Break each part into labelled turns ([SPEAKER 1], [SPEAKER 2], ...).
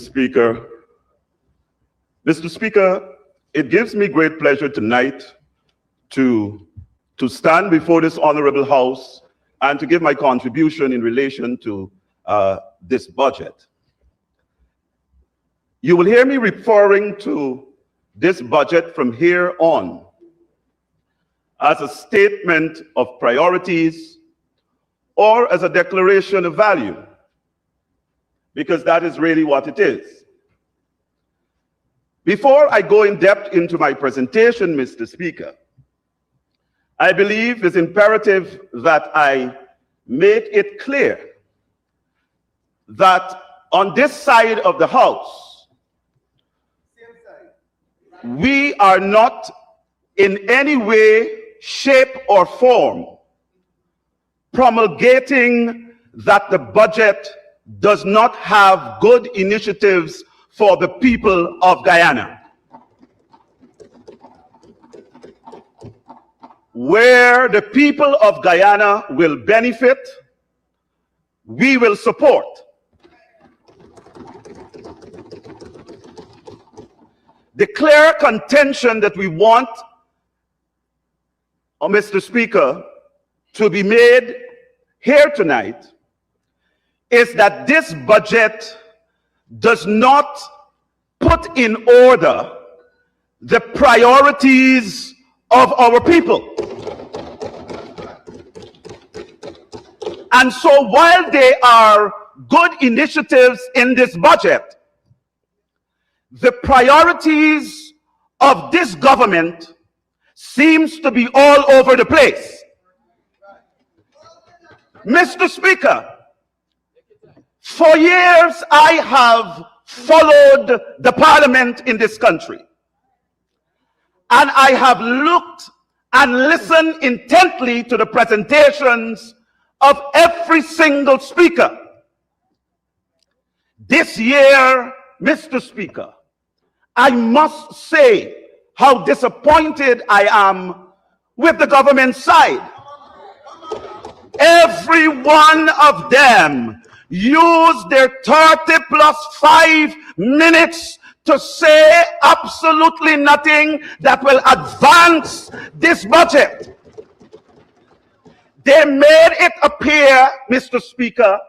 [SPEAKER 1] Speaker. Mr. Speaker, it gives me great pleasure tonight to stand before this honorable House and to give my contribution in relation to this budget. You will hear me referring to this budget from here on as a statement of priorities or as a declaration of value, because that is really what it is. Before I go in depth into my presentation, Mr. Speaker, I believe it's imperative that I make it clear that on this side of the House, we are not in any way, shape, or form promulgating that the budget does not have good initiatives for the people of Guyana. Where the people of Guyana will benefit, we will support. The clear contention that we want, Mr. Speaker, to be made here tonight is that this budget does not put in order the priorities of our people. And so while there are good initiatives in this budget, the priorities of this government seems to be all over the place. Mr. Speaker, for years I have followed the parliament in this country, and I have looked and listened intently to the presentations of every single speaker. This year, Mr. Speaker, I must say how disappointed I am with the government side. Every one of them used their 30 plus 5 minutes to say absolutely nothing that will advance this budget. They made it appear, Mr. Speaker,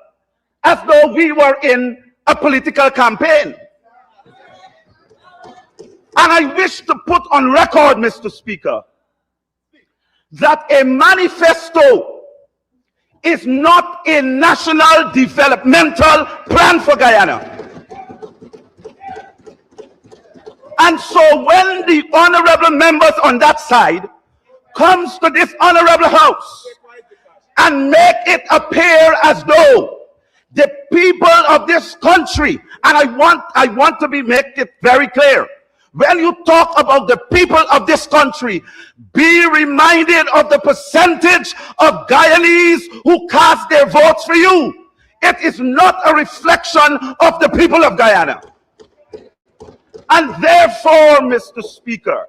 [SPEAKER 1] as though we were in a political campaign. And I wish to put on record, Mr. Speaker, that a manifesto is not a national developmental plan for Guyana. And so when the honorable members on that side comes to this honorable House and make it appear as though the people of this country, and I want to make it very clear, when you talk about the people of this country, be reminded of the percentage of Guyanese who cast their votes for you. It is not a reflection of the people of Guyana. And therefore, Mr. Speaker,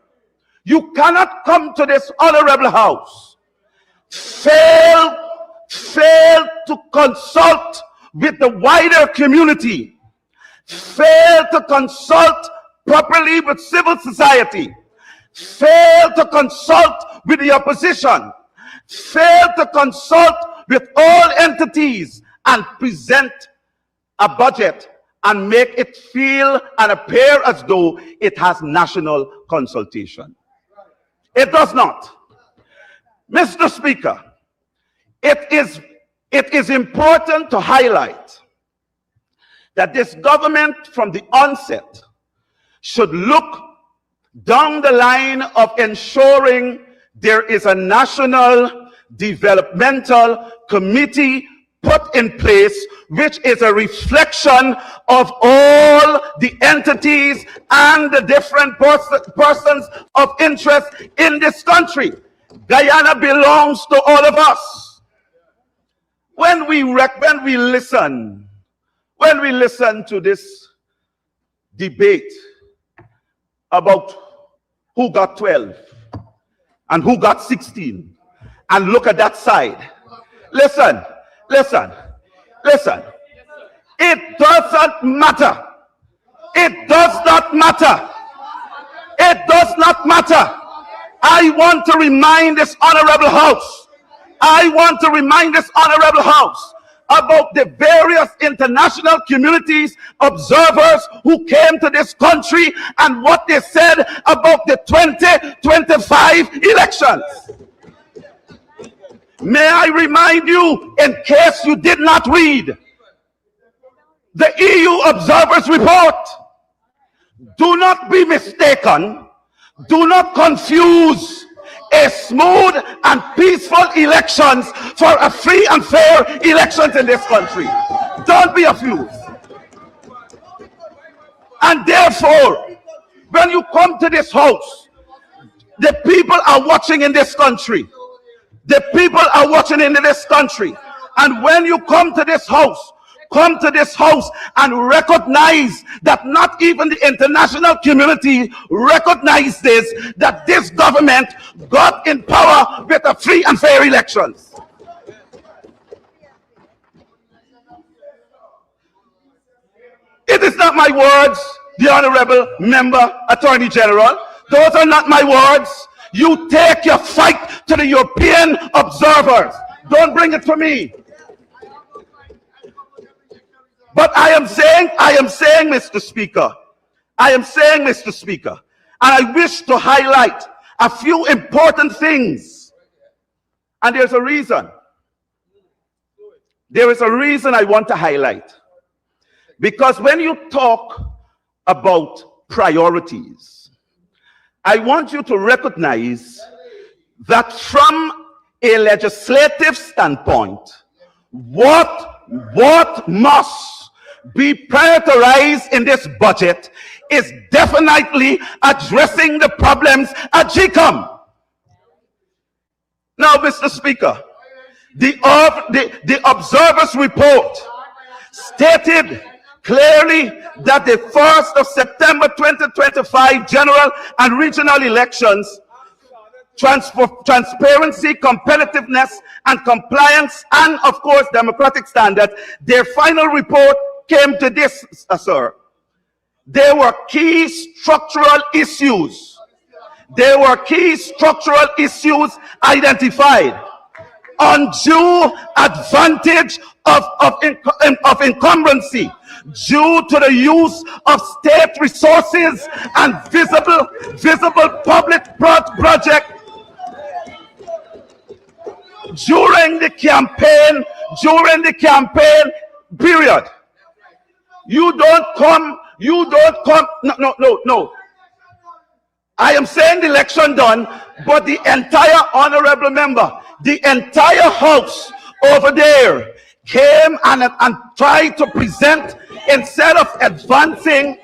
[SPEAKER 1] you cannot come to this honorable House, fail to consult with the wider community, fail to consult properly with civil society, fail to consult with the opposition, fail to consult with all entities, and present a budget and make it feel and appear as though it has national consultation. It does not. Mr. Speaker, it is important to highlight that this government from the onset should look down the line of ensuring there is a national developmental committee put in place, which is a reflection of all the entities and the different persons of interest in this country. Guyana belongs to all of us. When we listen to this debate about who got 12 and who got 16, and look at that side. Listen. It doesn't matter not matter. It does not matter. I want to remind this honorable house. I want to remind this honorable house about the various international communities, observers who came to this country and what they said about the 2025 elections. May I remind you, in case you did not read the EU Observers Report, do not be mistaken, do not confuse a smooth and peaceful elections for a free and fair elections in this country. Don't be confused. And therefore, when you come to this house, the people are watching in this country. The people are watching in this country. And when you come to this house and recognize that not even the international community recognizes that this government got in power with a free and fair elections. It is not my words, the Honorable Member Attorney General. Those are not my words. You take your fight to the European observers. Don't bring it to me. But I am saying, Mr. Speaker, and I wish to highlight a few important things. And there's a reason. There is a reason I want to highlight. Because when you talk about priorities, I want you to recognize that from a legislative standpoint, what must be prioritized in this budget is definitely addressing the problems at GCOM. Now, Mr. Speaker, the observer's report stated clearly that the 1st of September 2025 general and regional elections, transparency, competitiveness, and compliance, and of course democratic standards, their final report came to this, sir. There were key structural issues. There were key structural issues identified. Undue advantage of incumbency due to the use of state resources and visible public project during the campaign period. You don't come, no. I am saying the election done, but the entire honorable member, the entire house over there came and tried to present, instead of advancing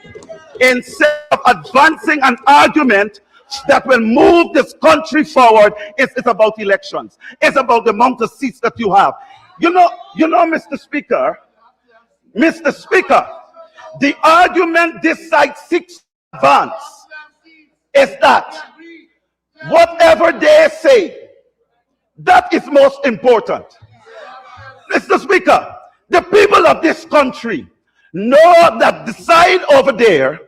[SPEAKER 1] an argument that will move this country forward. It's about elections. It's about the amount of seats that you have. You know, Mr. Speaker, the argument this side seeks to advance is that whatever they say, that is most important. Mr. Speaker, the people of this country know that the side over there,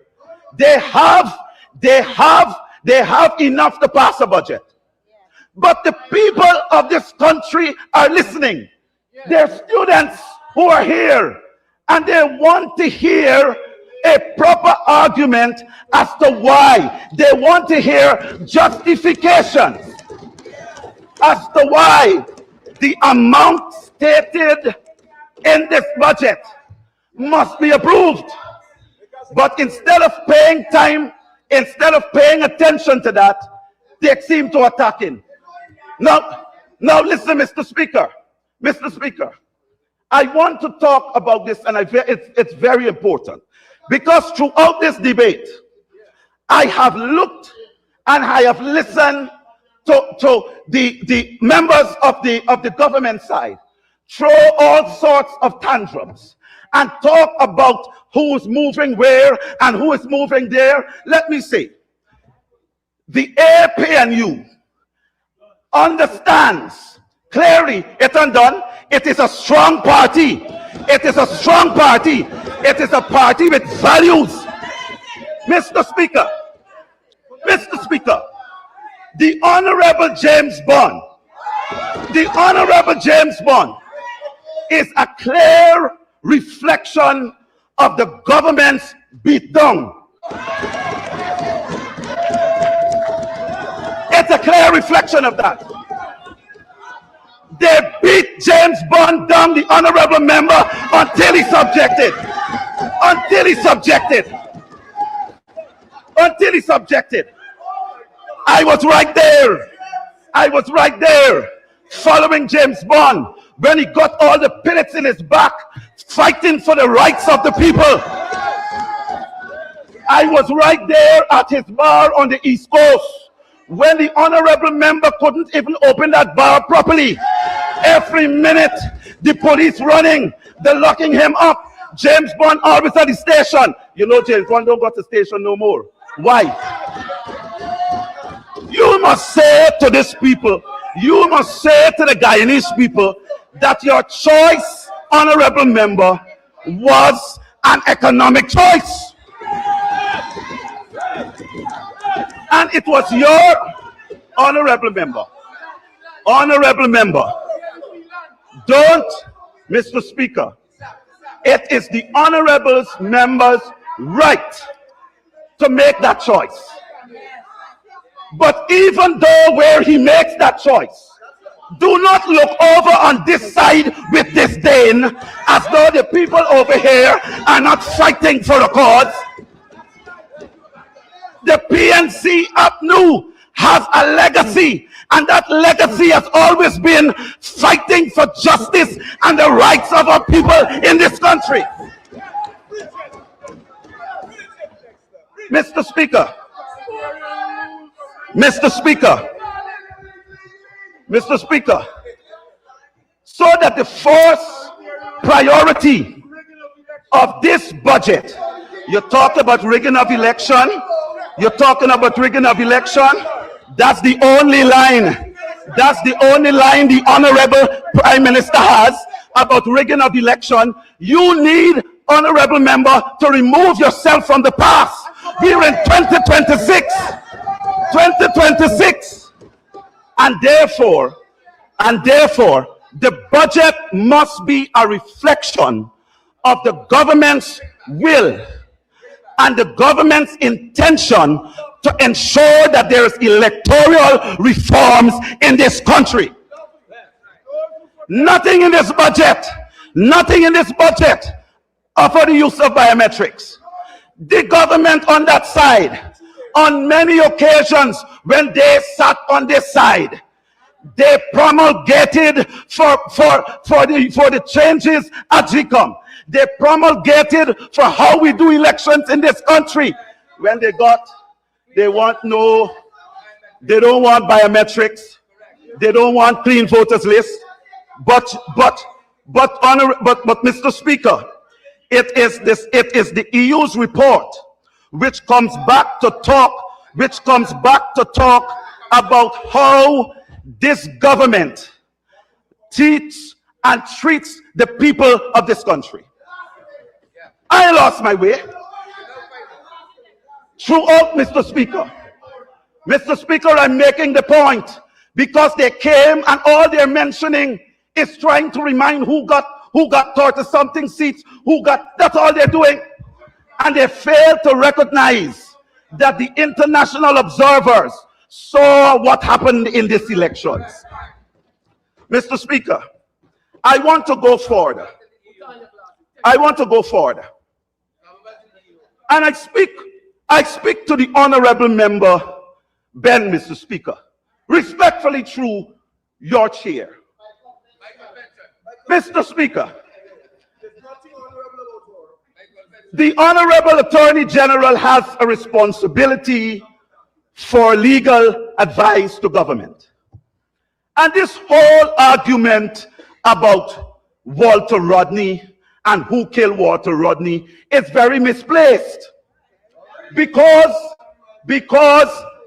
[SPEAKER 1] they have enough to pass a budget. But the people of this country are listening. They're students who are here, and they want to hear a proper argument as to why. They want to hear justifications as to why the amount stated in this budget must be approved. But instead of paying attention to that, they seem to attack him. Now listen, Mr. Speaker, I want to talk about this, and it's very important, because throughout this debate, I have looked and I have listened to the members of the government side throw all sorts of tantrums and talk about who's moving where and who is moving there. Let me say, the APNU understands clearly, it's undone. It is a strong party. It is a strong party. It is a party with values. Mr. Speaker, Mr. Speaker, the Honorable James Bond, is a clear reflection of the government's beatdown. It's a clear reflection of that. They beat James Bond down, the honorable member, until he subjected. I was right there following James Bond when he got all the pellets in his back, fighting for the rights of the people. I was right there at his bar on the East Coast when the honorable member couldn't even open that bar properly. Every minute, the police running, they're locking him up. James Bond always at the station. You know, James Bond don't go to the station no more. Why? You must say to these people, you must say to the Guyanese people that your choice, honorable member, was an economic choice. And it was your honorable member. Don't, Mr. Speaker, it is the honorable member's right to make that choice. But even though where he makes that choice, do not look over on this side with disdain as though the people over here are not fighting for a cause. The PNC UPNU has a legacy, and that legacy has always been fighting for justice and the rights of our people in this country. Mr. Speaker, so that the first priority of this budget, you talk about rigging of election, that's the only line the honorable Prime Minister has about rigging of election. You need, honorable member, to remove yourself from the past. We're in 2026, and therefore the budget must be a reflection of the government's will and the government's intention to ensure that there is electoral reforms in this country. Nothing in this budget for the use of biometrics. The government on that side, on many occasions when they sat on this side, they promulgated for the changes at GCOM. They promulgated for how we do elections in this country. When they don't want biometrics, they don't want clean voters list. But Mr. Speaker, it is the EU's report which comes back to talk about how this government treats the people of this country. I lost my way throughout, Mr. Speaker. Mr. Speaker, I'm making the point because they came and all they're mentioning is trying to remind who got 30-something seats, that's all they're doing. And they fail to recognize that the international observers saw what happened in these elections. Mr. Speaker, I want to go forward. And I speak to the honorable member, Ben, Mr. Speaker, respectfully through your chair. Mr. Speaker, the Honorable Attorney General has a responsibility for legal advice to government. And this whole argument about Walter Rodney and who killed Walter Rodney is very misplaced. Because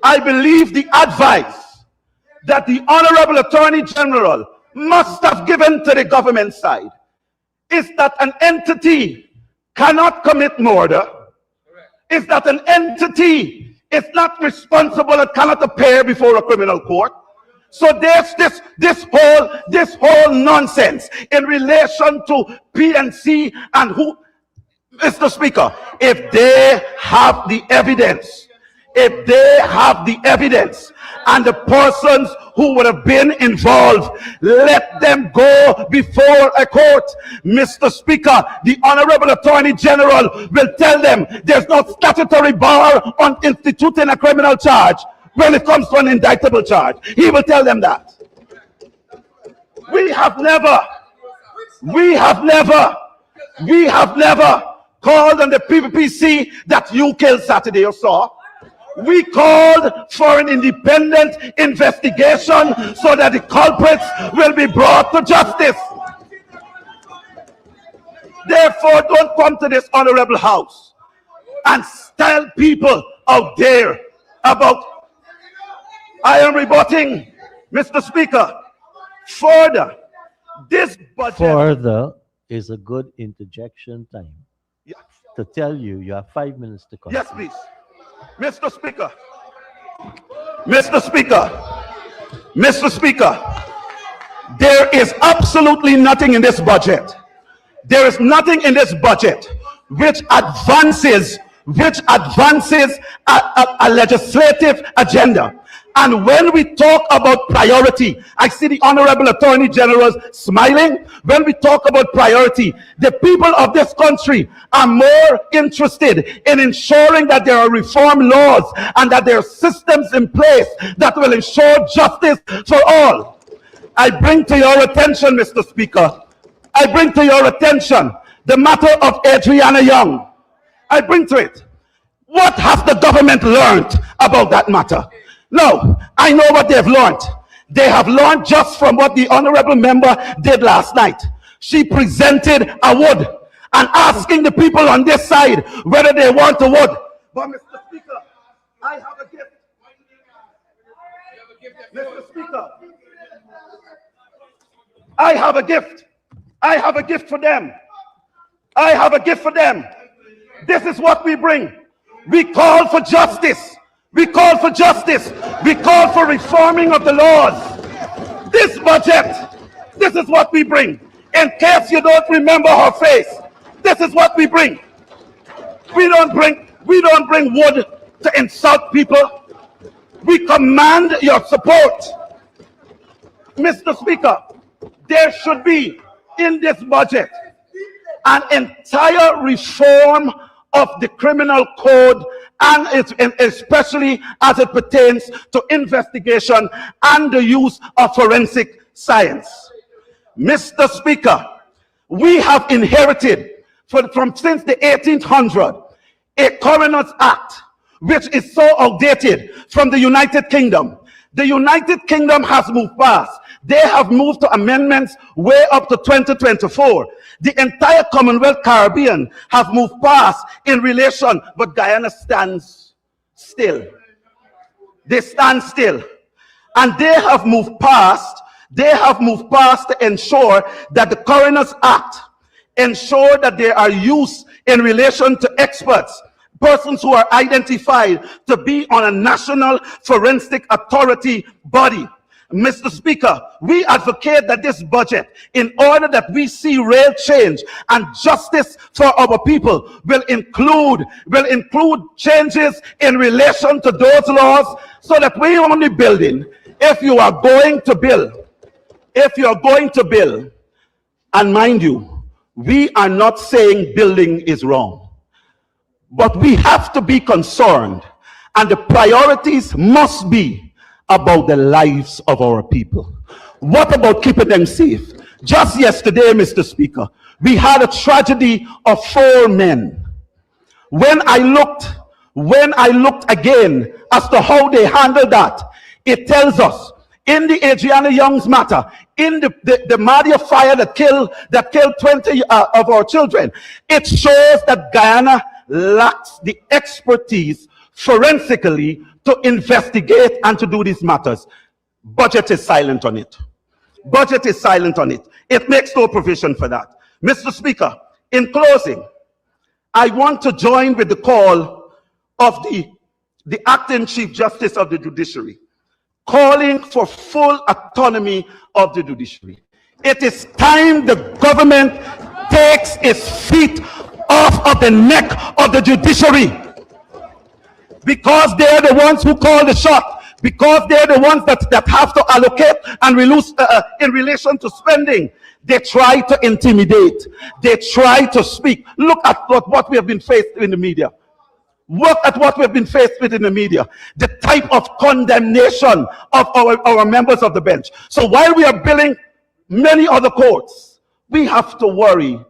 [SPEAKER 1] I believe the advice that the Honorable Attorney General must have given to the government side is that an entity cannot commit murder is that an entity is not responsible and cannot appear before a criminal court. So there's this whole nonsense in relation to PNC and who, Mr. Speaker, if they have the evidence, and the persons who would have been involved, let them go before a court. Mr. Speaker, the Honorable Attorney General will tell them there's no statutory bar on instituting a criminal charge when it comes to an indictable charge. He will tell them that. We have never called on the PPPC that you killed Saturday or saw. We called for an independent investigation so that the culprits will be brought to justice. Therefore, don't come to this honorable house and tell people out there about. I am rebutting, Mr. Speaker. Further, this budget.
[SPEAKER 2] Further is a good interjection time.
[SPEAKER 1] Yeah.
[SPEAKER 2] To tell you, you have 5 minutes to continue.
[SPEAKER 1] Yes, please. Mr. Speaker. Mr. Speaker. Mr. Speaker. There is absolutely nothing in this budget. There is nothing in this budget which advances a legislative agenda. And when we talk about priority, I see the Honorable Attorney General smiling. When we talk about priority, the people of this country are more interested in ensuring that there are reform laws and that there are systems in place that will ensure justice for all. I bring to your attention, Mr. Speaker, I bring to your attention the matter of Adriana Young. I bring to it. What has the government learned about that matter? No, I know what they've learned. They have learned just from what the honorable member did last night. She presented a wood and asking the people on this side whether they want a wood. But Mr. Speaker, I have a gift. Mr. Speaker, I have a gift. I have a gift for them. I have a gift for them. This is what we bring. We call for justice. We call for justice. We call for reforming of the laws. This budget, this is what we bring. In case you don't remember her face, this is what we bring. We don't bring wood to insult people. We command your support. Mr. Speaker, there should be in this budget an entire reform of the criminal code, and especially as it pertains to investigation and the use of forensic science. Mr. Speaker, we have inherited from since the 1800s a Coroner's Act which is so outdated from the United Kingdom. The United Kingdom has moved past. They have moved to amendments way up to 2024. The entire Commonwealth Caribbean have moved past in relation, but Guyana stands still. They stand still. And they have moved past to ensure that the Coroner's Act ensure that there are use in relation to experts, persons who are identified to be on a national forensic authority body. Mr. Speaker, we advocate that this budget, in order that we see real change and justice for our people, will include changes in relation to those laws, so that we only building if you are going to build. If you are going to build, and mind you, we are not saying building is wrong, but we have to be concerned, and the priorities must be about the lives of our people. What about keeping them safe? Just yesterday, Mr. Speaker, we had a tragedy of 4 men. When I looked again as to how they handled that, it tells us in the Adriana Young's matter, in the Madia fire that killed 20 of our children, it shows that Guyana lacks the expertise forensically to investigate and to do these matters. Budget is silent on it. Budget is silent on it. It makes no provision for that. Mr. Speaker, in closing, I want to join with the call of the acting Chief Justice of the Judiciary, calling for full autonomy of the judiciary. It is time the government takes its feet off of the neck of the judiciary, because they're the ones who call the shot, because they're the ones that have to allocate and release in relation to spending. They try to intimidate. They try to speak. Look at what we have been faced in the media. Look at what we've been faced with in the media. The type of condemnation of our members of the bench. So while we are billing many other courts, we have to worry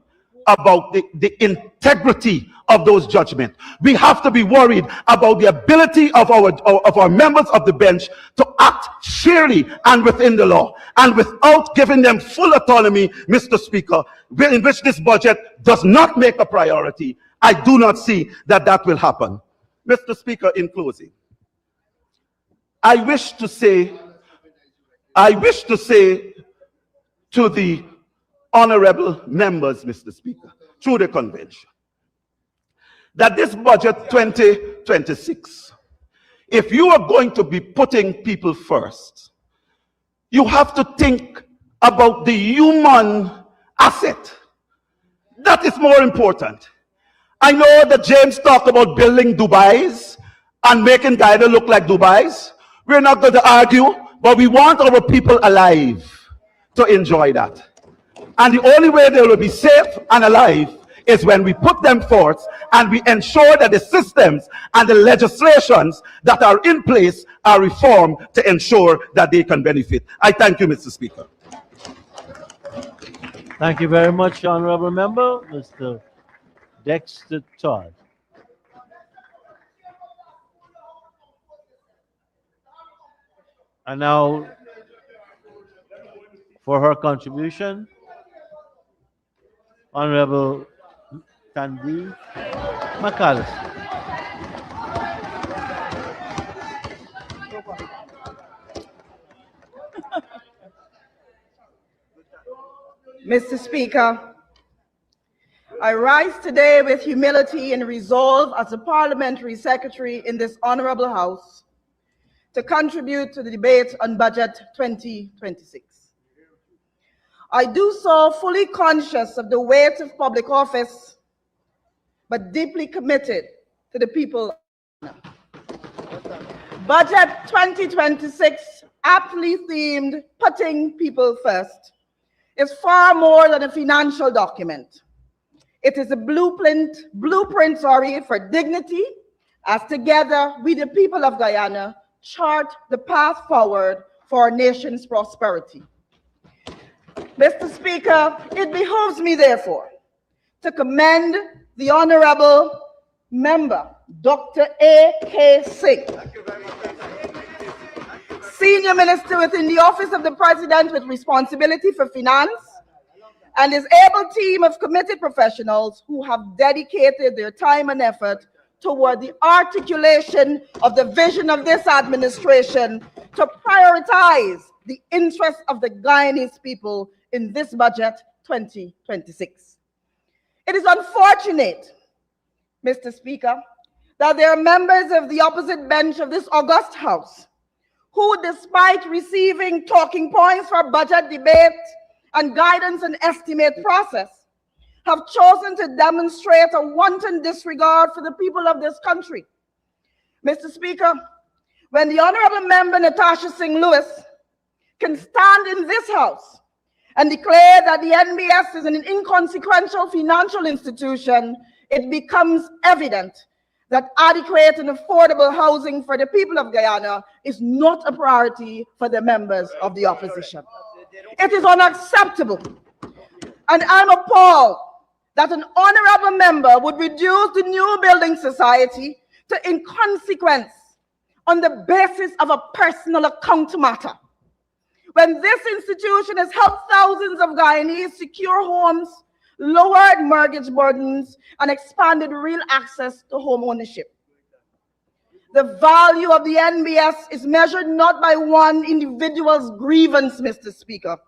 [SPEAKER 1] about the integrity of those judgments. We have to be worried about the ability of our members of the bench to act fairly and within the law, and without giving them full autonomy, Mr. Speaker, in which this budget does not make a priority. I do not see that will happen. Mr. Speaker, in closing, I wish to say to the honorable members, Mr. Speaker, through the convention, that this budget 2026, if you are going to be putting people first, you have to think about the human asset. That is more important. I know that James talked about building Dubais and making Guyana look like Dubais. We're not going to argue, but we want our people alive to enjoy that. And the only way they will be safe and alive is when we put them forth and we ensure that the systems and the legislations that are in place are reformed to ensure that they can benefit. I thank you, Mr. Speaker.
[SPEAKER 2] Thank you very much, Honorable Member. Mr. Dexter Todd. And now, for her contribution, Honorable Tandy McAllister.
[SPEAKER 3] Mr. Speaker, I rise today with humility and resolve as a parliamentary secretary in this honorable house to contribute to the debate on Budget 2026. I do so fully conscious of the weight of public office, but deeply committed to the people. Budget 2026, aptly themed Putting People First, is far more than a financial document. It is a blueprint, for dignity, as together we, the people of Guyana, chart the path forward for our nation's prosperity. Mr. Speaker, it behooves me, therefore, to commend the Honorable Member, Dr. A.K. Singh, Senior Minister within the Office of the President with responsibility for finance, and his able team of committed professionals who have dedicated their time and effort toward the articulation of the vision of this administration to prioritize the interests of the Guyanese people in this budget 2026. It is unfortunate, Mr. Speaker, that there are members of the opposite bench of this august house who, despite receiving talking points for budget debate and guidance and estimate process, have chosen to demonstrate a wanton disregard for the people of this country. Mr. Speaker, when the Honorable Member Natasha Singh Lewis can stand in this house and declare that the NBS is an inconsequential financial institution, it becomes evident that adequate and affordable housing for the people of Guyana is not a priority for the members of the opposition. It is unacceptable, and I'm appalled that an honorable member would reduce the New Building Society to inconsequence on the basis of a personal account matter, when this institution has helped thousands of Guyanese secure homes, lowered mortgage burdens, and expanded real access to home ownership. The value of the NBS is measured not by one individual's grievance, Mr. Speaker,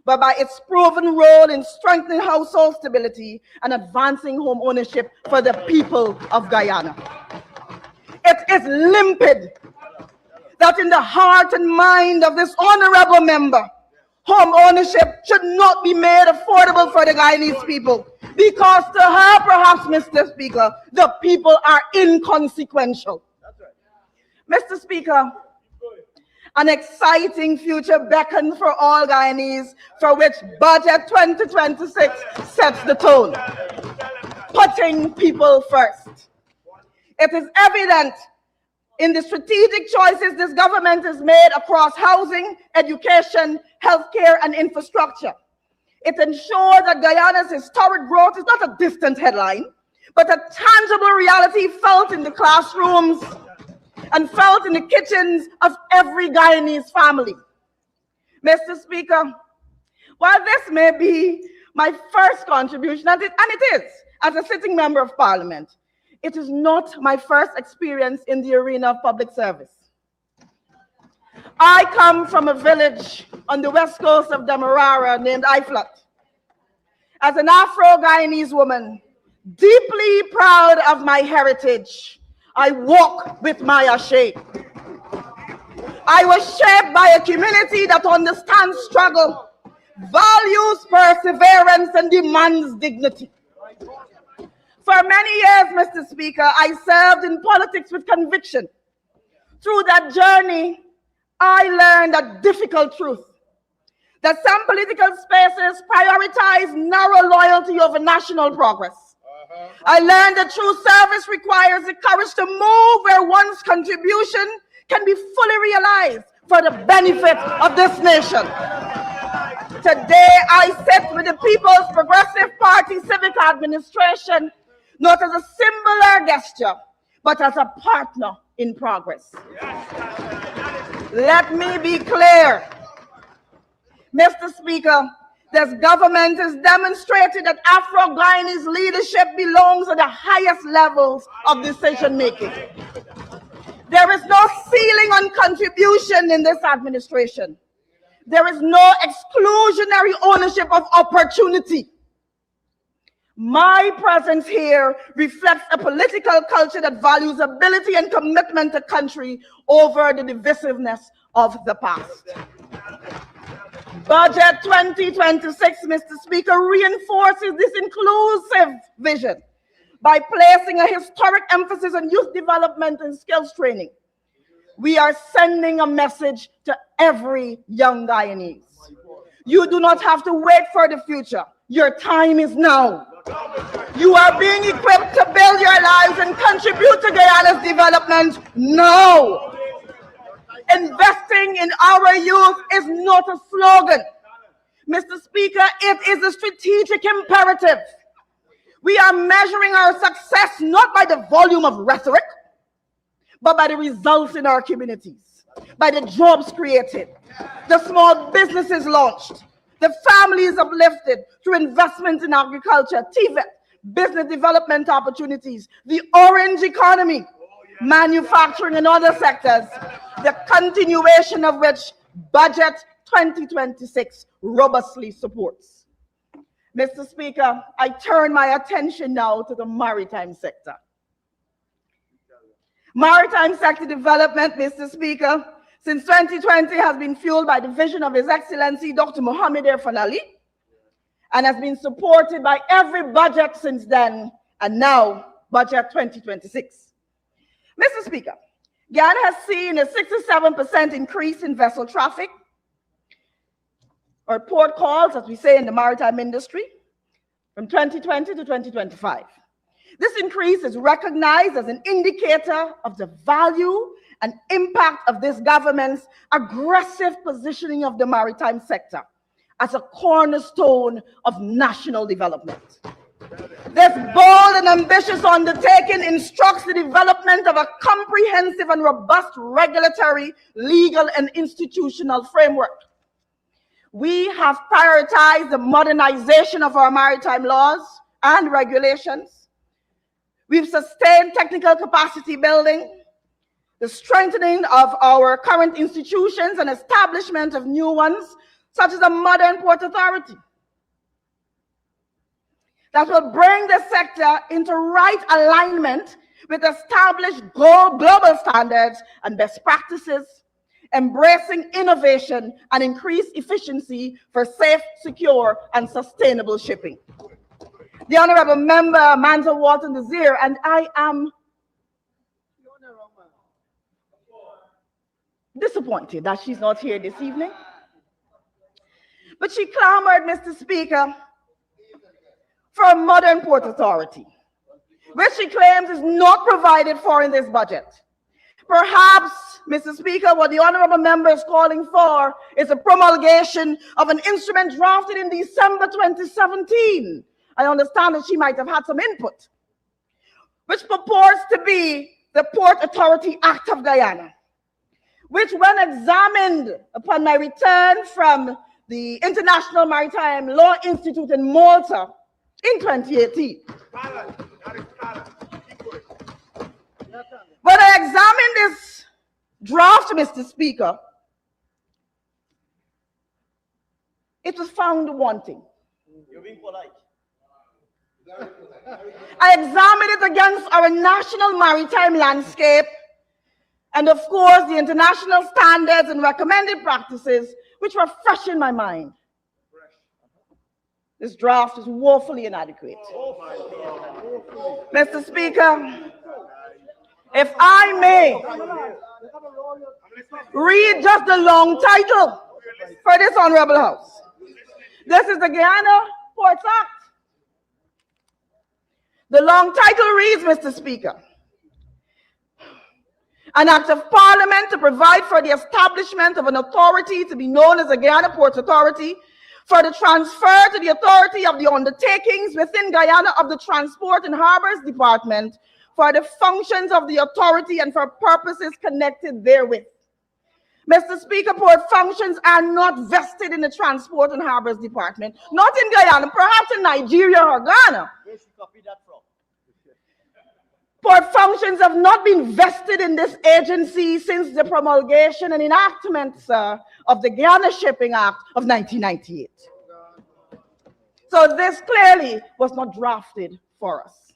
[SPEAKER 3] but by its proven role in strengthening household stability and advancing home ownership for the people of Guyana. is limpid that in the heart and mind of this honorable member, home ownership should not be made affordable for the Guyanese people, because to her, perhaps, Mr. Speaker, the people are inconsequential. Mr. Speaker, an exciting future beckons for all Guyanese, for which Budget 2026 sets the tone, putting people first. It is evident in the strategic choices this government has made across housing, education, healthcare, and infrastructure. It ensures that Guyana's historic growth is not a distant headline, but a tangible reality felt in the classrooms and felt in the kitchens of every Guyanese family. Mr. Speaker, while this may be my first contribution, and it is, as a sitting member of Parliament, it is not my first experience in the arena of public service. I come from a village on the west coast of Demerara named Iflat. As an Afro-Guyanese woman, deeply proud of my heritage, I walk with my ashe. I was shaped by a community that understands struggle, values perseverance, and demands dignity. For many years, Mr. Speaker, I served in politics with conviction. Through that journey, I learned a difficult truth, that some political spaces prioritize narrow loyalty over national progress. I learned that true service requires the courage to move where one's contribution can be fully realized for the benefit of this nation. Today, I sit with the People's Progressive Party Civic Administration, not as a singular gesture, but as a partner in progress. Let me be clear, Mr. Speaker, this government has demonstrated that Afro-Guyanese leadership belongs at the highest levels of decision-making. There is no ceiling on contribution in this administration. There is no exclusionary ownership of opportunity. My presence here reflects a political culture that values ability and commitment to country over the divisiveness of the past. Budget 2026, Mr. Speaker, reinforces this inclusive vision by placing a historic emphasis on youth development and skills training. We are sending a message to every young Guyanese. You do not have to wait for the future. Your time is now. You are being equipped to build your lives and contribute to Guyana's development now. Investing in our youth is not a slogan. Mr. Speaker, it is a strategic imperative. We are measuring our success not by the volume of rhetoric, but by the results in our communities, by the jobs created, the small businesses launched, the families uplifted through investments in agriculture, TVET, business development opportunities, the orange economy, manufacturing and other sectors, the continuation of which Budget 2026 robustly supports. Mr. Speaker, I turn my attention now to the maritime sector. Maritime sector development, Mr. Speaker, since 2020 has been fueled by the vision of His Excellency Dr. Mohamed Irfan Ali and has been supported by every budget since then, and now Budget 2026. Mr. Speaker, Guyana has seen a 67% increase in vessel traffic, or port calls, as we say in the maritime industry, from 2020 to 2025. This increase is recognized as an indicator of the value and impact of this government's aggressive positioning of the maritime sector as a cornerstone of national development. This bold and ambitious undertaking instructs the development of a comprehensive and robust regulatory, legal, and institutional framework. We have prioritized the modernization of our maritime laws and regulations. We've sustained technical capacity building, the strengthening of our current institutions and establishment of new ones, such as a modern port authority, that will bring the sector into right alignment with established global standards and best practices, embracing innovation and increased efficiency for safe, secure, and sustainable shipping. The Honorable Member Amanda Walton Desir, and I am disappointed that she's not here this evening. But she clamored, Mr. Speaker, for a modern port authority, which she claims is not provided for in this budget. Perhaps, Mr. Speaker, what the honorable member is calling for is a promulgation of an instrument drafted in December 2017. I understand that she might have had some input, which purports to be the Port Authority Act of Guyana, which, when examined upon my return from the International Maritime Law Institute in Malta in 2018. When I examined this draft, Mr. Speaker, it was found wanting.
[SPEAKER 2] You're being polite.
[SPEAKER 3] I examined it against our national maritime landscape and, of course, the international standards and recommended practices, which were fresh in my mind. This draft is woefully inadequate. Mr. Speaker, if I may read just the long title for this Honorable House. This is the Guyana Ports Act. The long title reads, Mr. Speaker, an act of parliament to provide for the establishment of an authority to be known as the Guyana Ports Authority, for the transfer to the authority of the undertakings within Guyana of the Transport and Harbors Department, for the functions of the authority and for purposes connected therewith. Mr. Speaker, port functions are not vested in the Transport and Harbors Department, not in Guyana, perhaps in Nigeria or Ghana.
[SPEAKER 2] Where should copy that from?
[SPEAKER 3] Port functions have not been vested in this agency since the promulgation and enactment, of the Guyana Shipping Act of 1998. So this clearly was not drafted for us.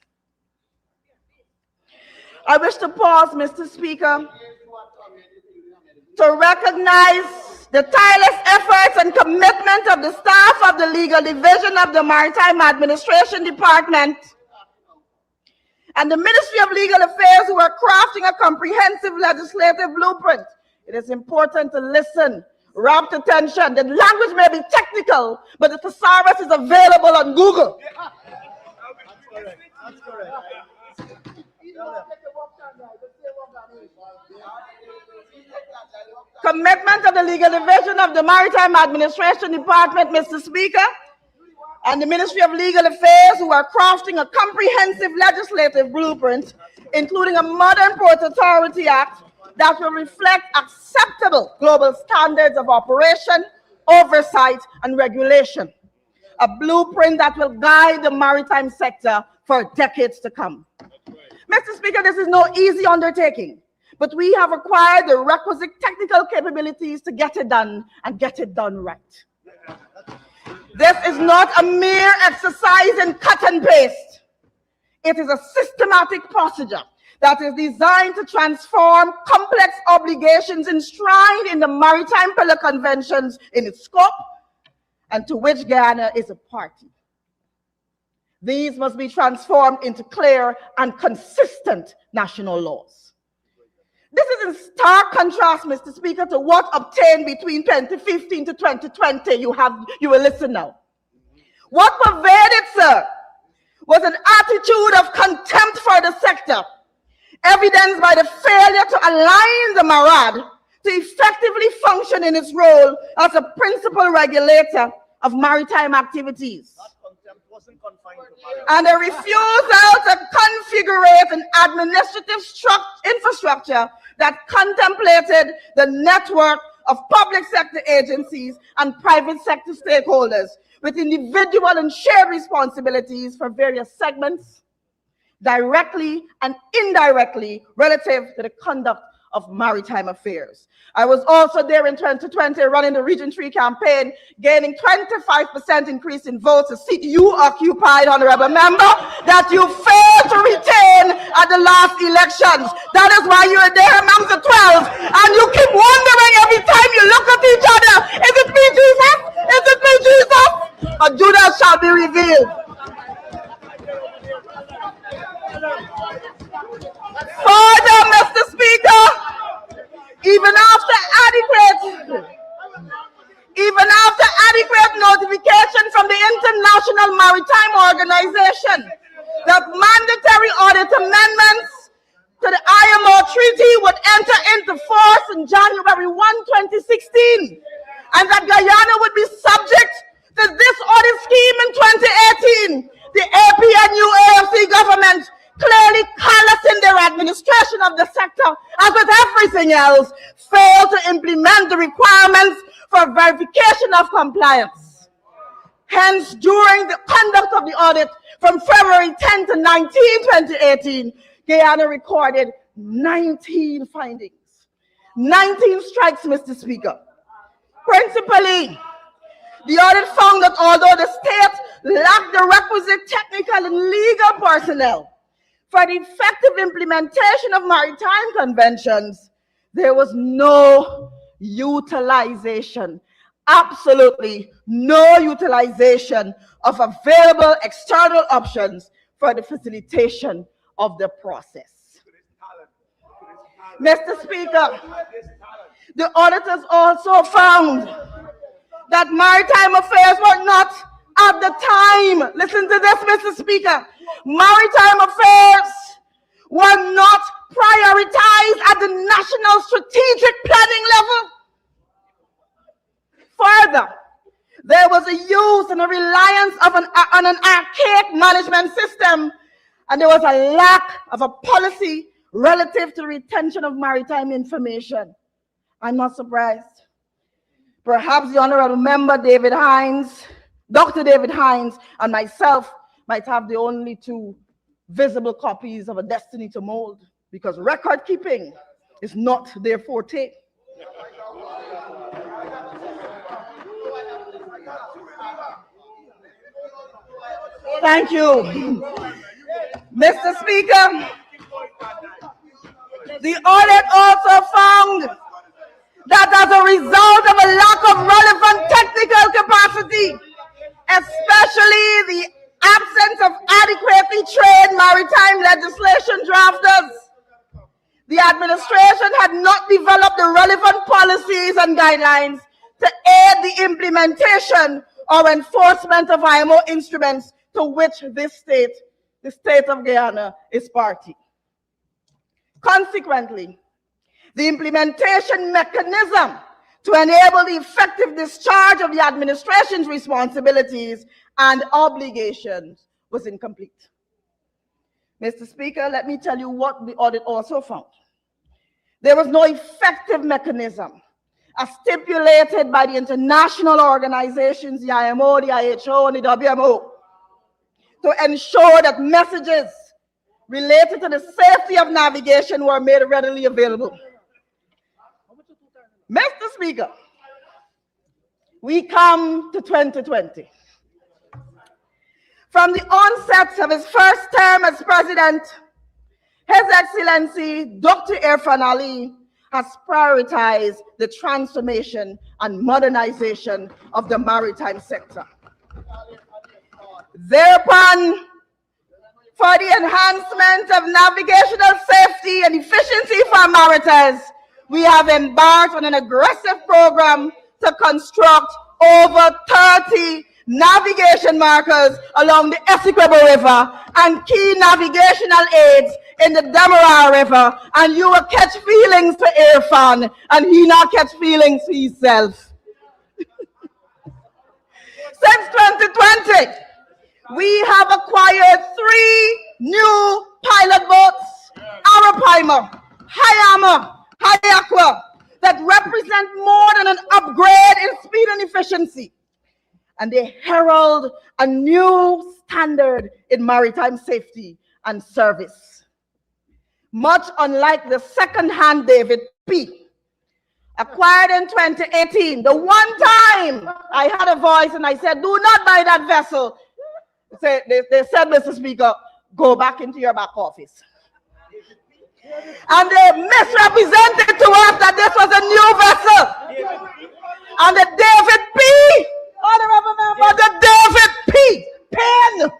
[SPEAKER 3] I wish to pause, Mr. Speaker, to recognize the tireless efforts and commitment of the staff of the Legal Division of the Maritime Administration Department and the Ministry of Legal Affairs, who are crafting a comprehensive legislative blueprint. It is important to listen, rapt attention. The language may be technical, but the thesaurus is available on Google.
[SPEAKER 2] That's correct. That's correct.
[SPEAKER 3] Commitment of the Legal Division of the Maritime Administration Department, Mr. Speaker, and the Ministry of Legal Affairs, who are crafting a comprehensive legislative blueprint, including a modern Port Authority Act that will reflect acceptable global standards of operation, oversight, and regulation. A blueprint that will guide the maritime sector for decades to come. Mr. Speaker, this is no easy undertaking, but we have acquired the requisite technical capabilities to get it done and get it done right. This is not a mere exercise in cut and paste. It is a systematic procedure that is designed to transform complex obligations enshrined in the Maritime Pillar Conventions in its scope and to which Guyana is a party. These must be transformed into clear and consistent national laws. This is in stark contrast, Mr. Speaker, to what obtained between 2015 to 2020. You will listen now. What pervaded, sir, was an attitude of contempt for the sector, evidenced by the failure to align the MARAD to effectively function in its role as a principal regulator of maritime activities.
[SPEAKER 2] Wasn't confined to
[SPEAKER 3] And a refusal to configure an administrative infrastructure that contemplated the network of public sector agencies and private sector stakeholders with individual and shared responsibilities for various segments, directly and indirectly relative to the conduct of Maritime Affairs. I was also there in 2020 running the Region 3 campaign, gaining 25% increase in votes, a seat you occupied, Honorable Member, that you failed to retain at the last elections. That is why you are there amongst the 12, and you keep wondering every time you look at each other, is it me, Jesus? Is it me, Jesus? But Judas shall be revealed. Further, Mr. Speaker, even after adequate notification from the International Maritime Organization that mandatory audit amendments to the IMO treaty would enter into force in January 1, 2016, and that Guyana would be subject to this audit scheme in 2018, the AP and new AFC government clearly callous in their administration of the sector, as with everything else, failed to implement the requirements for verification of compliance. Hence, during the conduct of the audit from February 10 to 19, 2018, Guyana recorded 19 findings. 19 strikes, Mr. Speaker. Principally, the audit found that although the state lacked the requisite technical and legal personnel for the effective implementation of maritime conventions, there was no utilization, absolutely no utilization of available external options for the facilitation of the process. Mr. Speaker, the auditors also found that Maritime Affairs were not at the time, listen to this, Mr. Speaker, Maritime Affairs were not prioritized at the national strategic planning level. Further, there was a use and a reliance on an archaic management system, and there was a lack of a policy relative to retention of maritime information. I'm not surprised. Perhaps the Honorable Member David Hines, Dr. David Hines, and myself might have the only two visible copies of A Destiny to Mold, because record keeping is not their forte. Thank you. Mr. Speaker, the audit also found that as a result of a lack of relevant technical capacity, especially the absence of adequately trained maritime legislation drafters, the administration had not developed the relevant policies and guidelines to aid the implementation or enforcement of IMO instruments to which this state, the state of Guyana, is party. Consequently, the implementation mechanism to enable the effective discharge of the administration's responsibilities and obligations was incomplete. Mr. Speaker, let me tell you what the audit also found. There was no effective mechanism as stipulated by the international organizations, the IMO, the IHO, and the WMO, to ensure that messages related to the safety of navigation were made readily available. Mr. Speaker, we come to 2020. From the onset of his first term as president, His Excellency Dr. Irfan Ali has prioritized the transformation and modernization of the maritime sector. Thereupon, for the enhancement of navigational safety and efficiency for maritime, we have embarked on an aggressive program to construct over 30 navigation markers along the Essequibo River and key navigational aids in the Demerara River, and you will catch feelings to Irfan, and he not catch feelings to himself. Since 2020, we have acquired 3 new pilot boats, Arapaima, Hayama, Hayakwa, that represent more than an upgrade in speed and efficiency. And they herald a new standard in maritime safety and service. much unlike the second-hand David P. acquired in 2018. The one time I had a voice and I said, do not buy that vessel. They said, Mr. Speaker, go back into your back office. And they misrepresented to us that this was a new vessel. And the David P. Honorable Member, the David P. Pen.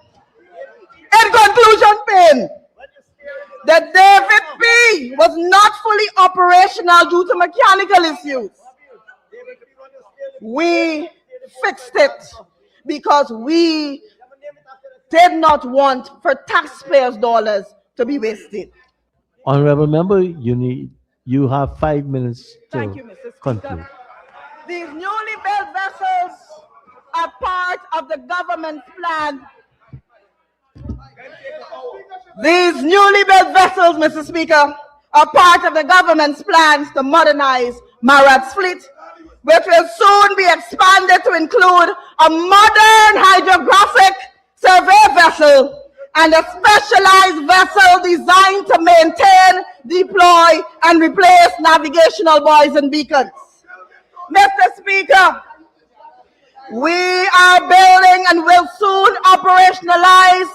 [SPEAKER 3] In conclusion, Pen. The David P. was not fully operational due to mechanical issues. We fixed it because we did not want for taxpayers' dollars to be wasted.
[SPEAKER 2] Honorable member, you have 5 minutes to
[SPEAKER 3] Thank you, Mr. Speaker.
[SPEAKER 2] conclude.
[SPEAKER 3] These newly built vessels are part of the government's plan. These newly built vessels, Mr. Speaker, are part of the government's plans to modernize MARAD's fleet, which will soon be expanded to include a modern hydrographic survey vessel and a specialized vessel designed to maintain, deploy, and replace navigational buoys and beacons. Mr. Speaker, we are building and will soon operationalize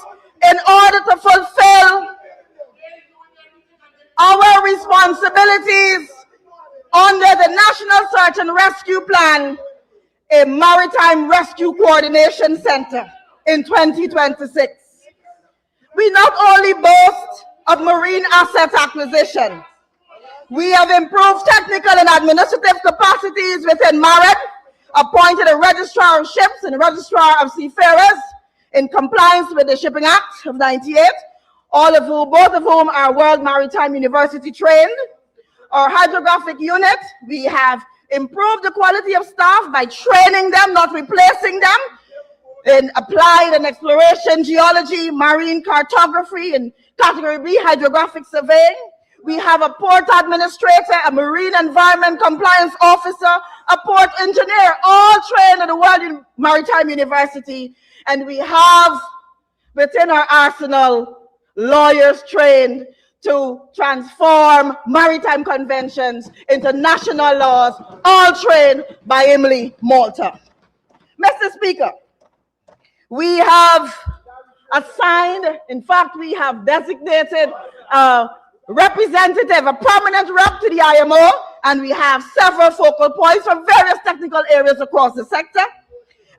[SPEAKER 3] in order to fulfill our responsibilities under the National Search and Rescue Plan, a Maritime Rescue Coordination Center in 2026. We not only boast of marine asset acquisition, we have improved technical and administrative capacities within MARAD, appointed a registrar of ships and a registrar of seafarers in compliance with the Shipping Act of '98, both of whom are World Maritime University trained. Our hydrographic unit, we have improved the quality of staff by training them, not replacing them, in applied and exploration geology, marine cartography, and category B hydrographic surveying. We have a port administrator, a marine environment compliance officer, a port engineer, all trained at the World Maritime University. And we have within our arsenal lawyers trained to transform maritime conventions into national laws, all trained by Emily Malta. Mr. Speaker, we have assigned, in fact, we have designated a representative, a prominent rep to the IMO, and we have several focal points from various technical areas across the sector.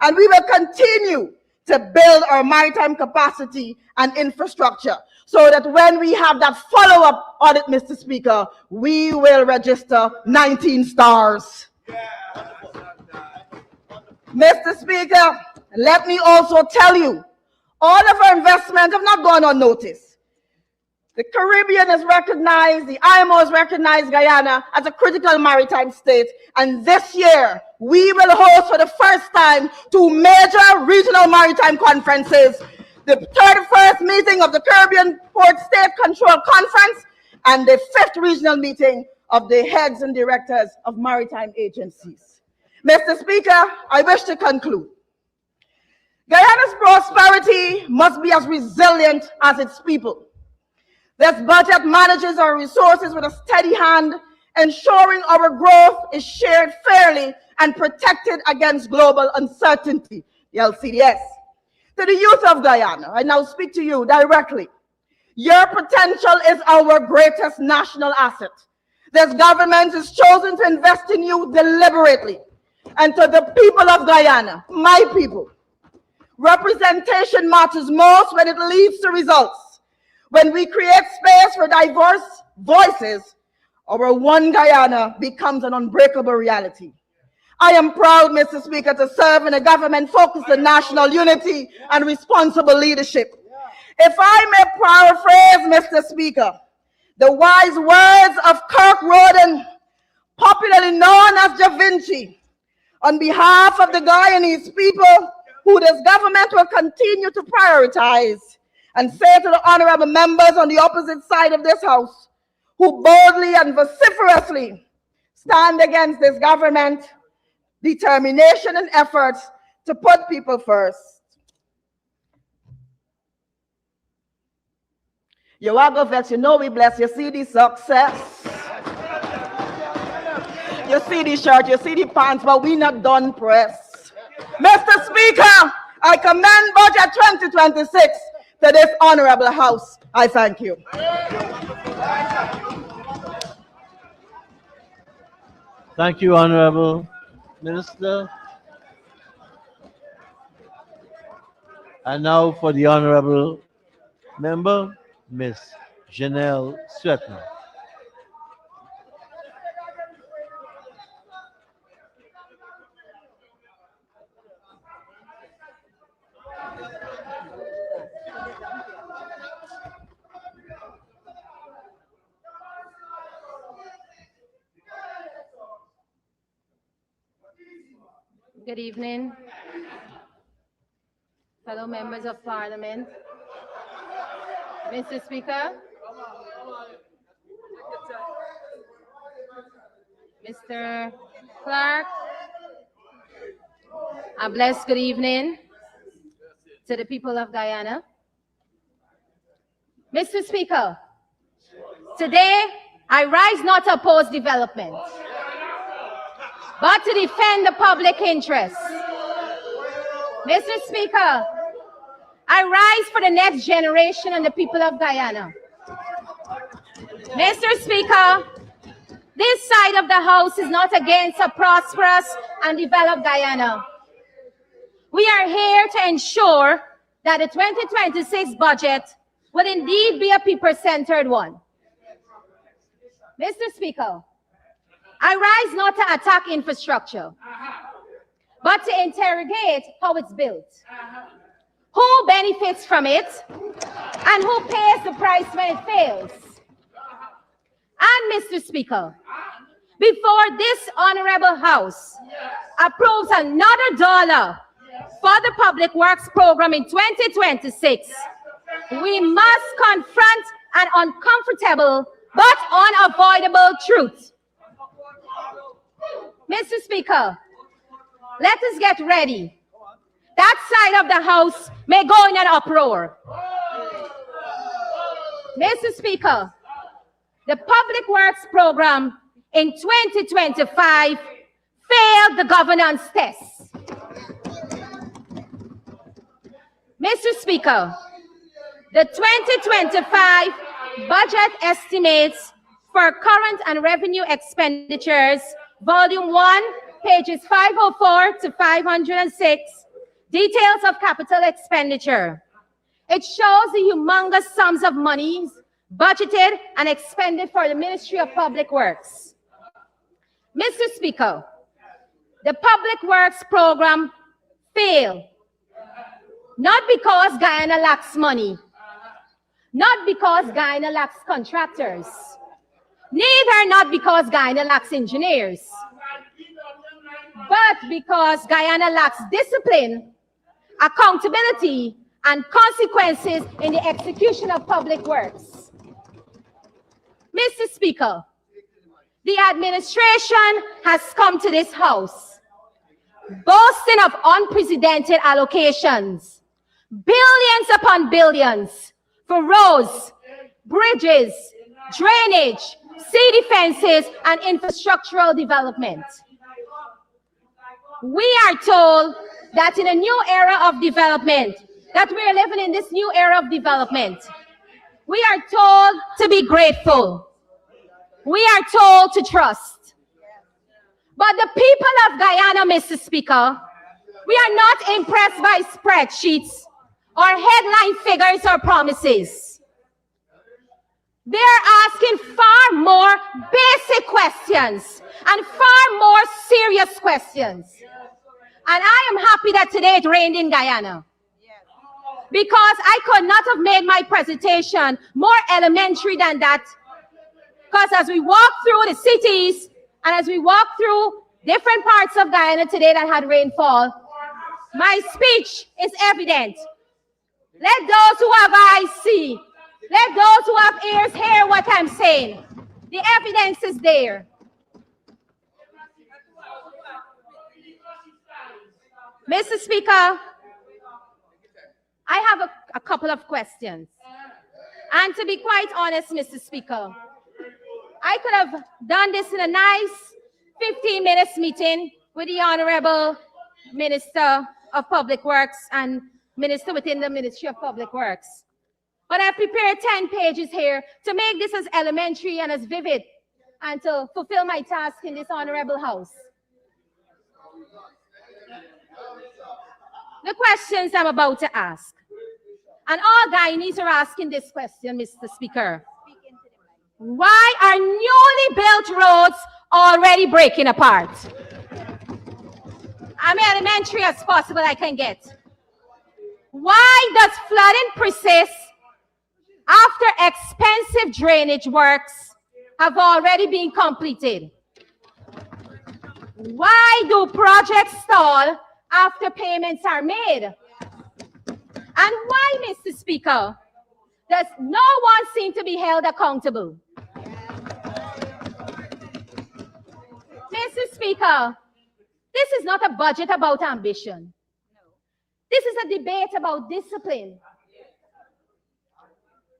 [SPEAKER 3] And we will continue to build our maritime capacity and infrastructure so that when we have that follow-up audit, Mr. Speaker, we will register 19 stars. Mr. Speaker, let me also tell you, all of our investments have not gone unnoticed. The Caribbean has recognized, the IMO has recognized Guyana as a critical maritime state. And this year, we will host for the first time 2 major regional maritime conferences, the 31st meeting of the Caribbean Port State Control Conference and the 5th regional meeting of the heads and directors of maritime agencies. Mr. Speaker, I wish to conclude. Guyana's prosperity must be as resilient as its people. This budget manages our resources with a steady hand, ensuring our growth is shared fairly and protected against global uncertainty, the LCDS. To the youth of Guyana, I now speak to you directly. Your potential is our greatest national asset. This government has chosen to invest in you deliberately. And to the people of Guyana, my people, representation matters most when it leads to results. When we create space for diverse voices, our one Guyana becomes an unbreakable reality. I am proud, Mr. Speaker, to serve in a government focused on national unity and responsible leadership. If I may paraphrase, Mr. Speaker, the wise words of Kirk Roden, popularly known as Da Vinci, on behalf of the Guyanese people, who this government will continue to prioritize, and say to the honorable members on the opposite side of this house, who boldly and vociferously stand against this government, determination and efforts to put people first. You are go vex, you know we bless. You see the success. You see the shirt, you see the pants, but we not done press. Mr. Speaker, I commend Budget 2026 to this honorable house. I thank you.
[SPEAKER 2] Thank you, Honorable Minister. And now for the Honorable Member, Miss Janelle Swetner.
[SPEAKER 4] Good evening, fellow members of Parliament. Mr. Speaker, Mr. Clerk, a blessed good evening to the people of Guyana. Mr. Speaker, today I rise not to oppose development, but to defend the public interest. Mr. Speaker, I rise for the next generation and the people of Guyana. Mr. Speaker, this side of the House is not against a prosperous and developed Guyana. We are here to ensure that the 2026 budget will indeed be a people-centered one. Mr. Speaker, I rise not to attack infrastructure, but to interrogate how it's built, who benefits from it, and who pays the price when it fails. And Mr. Speaker, before this honorable House approves another dollar for the Public Works program in 2026, we must confront an uncomfortable but unavoidable truth. Mr. Speaker, let us get ready. That side of the House may go in an uproar. Mr. Speaker, the Public Works program in 2025 failed the governance test. Mr. Speaker, the 2025 budget estimates for current and revenue expenditures, Volume 1, pages 504 to 506, details of capital expenditure. It shows the humongous sums of monies budgeted and expended for the Ministry of Public Works. Mr. Speaker, the Public Works program failed, not because Guyana lacks money, not because Guyana lacks contractors, neither not because Guyana lacks engineers, but because Guyana lacks discipline, accountability, and consequences in the execution of public works. Mr. Speaker, the administration has come to this House boasting of unprecedented allocations, billions upon billions, for roads, bridges, drainage, sea defenses, and infrastructural development. We are told that in a new era of development, that we are living in this new era of development, we are told to be grateful. We are told to trust. But the people of Guyana, Mr. Speaker, we are not impressed by spreadsheets or headline figures or promises. They're asking far more basic questions and far more serious questions. And I am happy that today it rained in Guyana, because I could not have made my presentation more elementary than that. Because as we walk through the cities and as we walk through different parts of Guyana today that had rainfall, my speech is evident. Let those who have eyes see. Let those who have ears hear what I'm saying. The evidence is there. Mr. Speaker, I have a couple of questions. And to be quite honest, Mr. Speaker, I could have done this in a nice 15 minutes meeting with the Honorable Minister of Public Works and Minister within the Ministry of Public Works. But I've prepared 10 pages here to make this as elementary and as vivid and to fulfill my task in this Honorable House. The questions I'm about to ask. And all Guyanese are asking this question, Mr. Speaker. Why are newly built roads already breaking apart? I'm elementary as possible I can get. Why does flooding persist after expensive drainage works have already been completed? Why do projects stall after payments are made? And why, Mr. Speaker, does no one seem to be held accountable? Mr. Speaker, this is not a budget about ambition. This is a debate about discipline.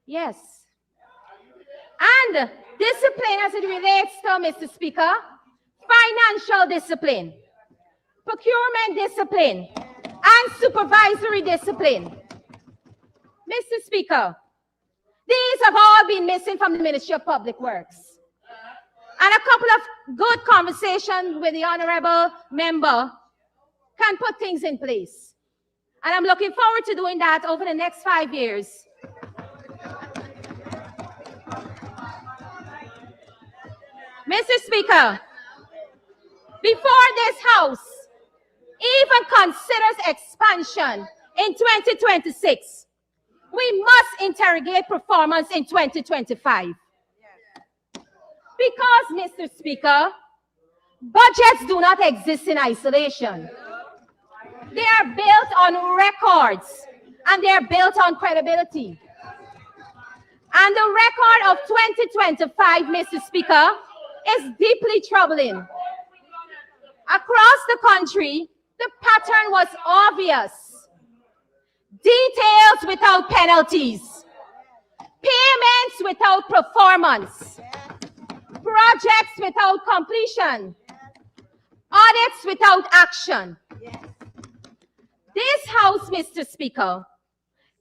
[SPEAKER 4] Yes. And discipline as it relates to, Mr. Speaker, financial discipline, procurement discipline, and supervisory discipline. Mr. Speaker, these have all been missing from the Ministry of Public Works. And a couple of good conversations with the Honorable Member can put things in place. And I'm looking forward to doing that over the next 5 years. Mr. Speaker, before this House even considers expansion in 2026, we must interrogate performance in 2025. Because, Mr. Speaker, budgets do not exist in isolation. They are built on records and they are built on credibility. And the record of 2025, Mr. Speaker, is deeply troubling. Across the country, the pattern was obvious. Details without penalties, payments without performance, projects without completion, audits without action. This House, Mr. Speaker,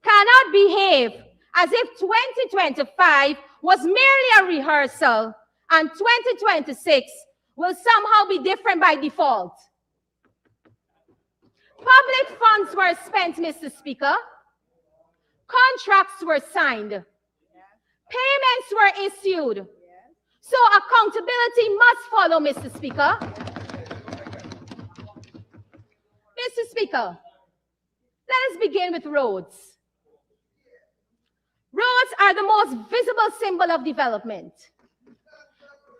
[SPEAKER 4] cannot behave as if 2025 was merely a rehearsal and 2026 will somehow be different by default. Public funds were spent, Mr. Speaker. Contracts were signed. Payments were issued. So accountability must follow, Mr. Speaker. Mr. Speaker, let us begin with roads. Roads are the most visible symbol of development.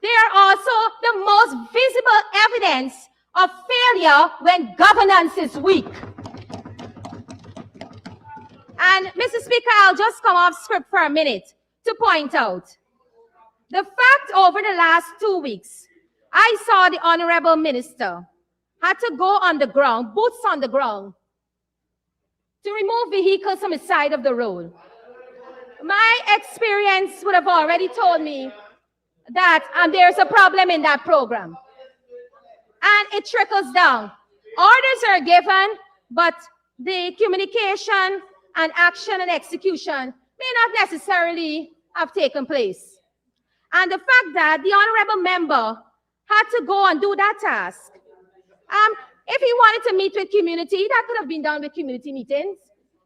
[SPEAKER 4] They are also the most visible evidence of failure when governance is weak. And Mr. Speaker, I'll just come off script for a minute to point out the fact over the last 2 weeks, I saw the Honorable Minister had to go on the ground, boots on the ground, to remove vehicles from the side of the road. My experience would have already told me that there's a problem in that program. And it trickles down. Orders are given, but the communication and action and execution may not necessarily have taken place. And the fact that the Honorable Member had to go and do that task. If he wanted to meet with community, that could have been done with community meetings.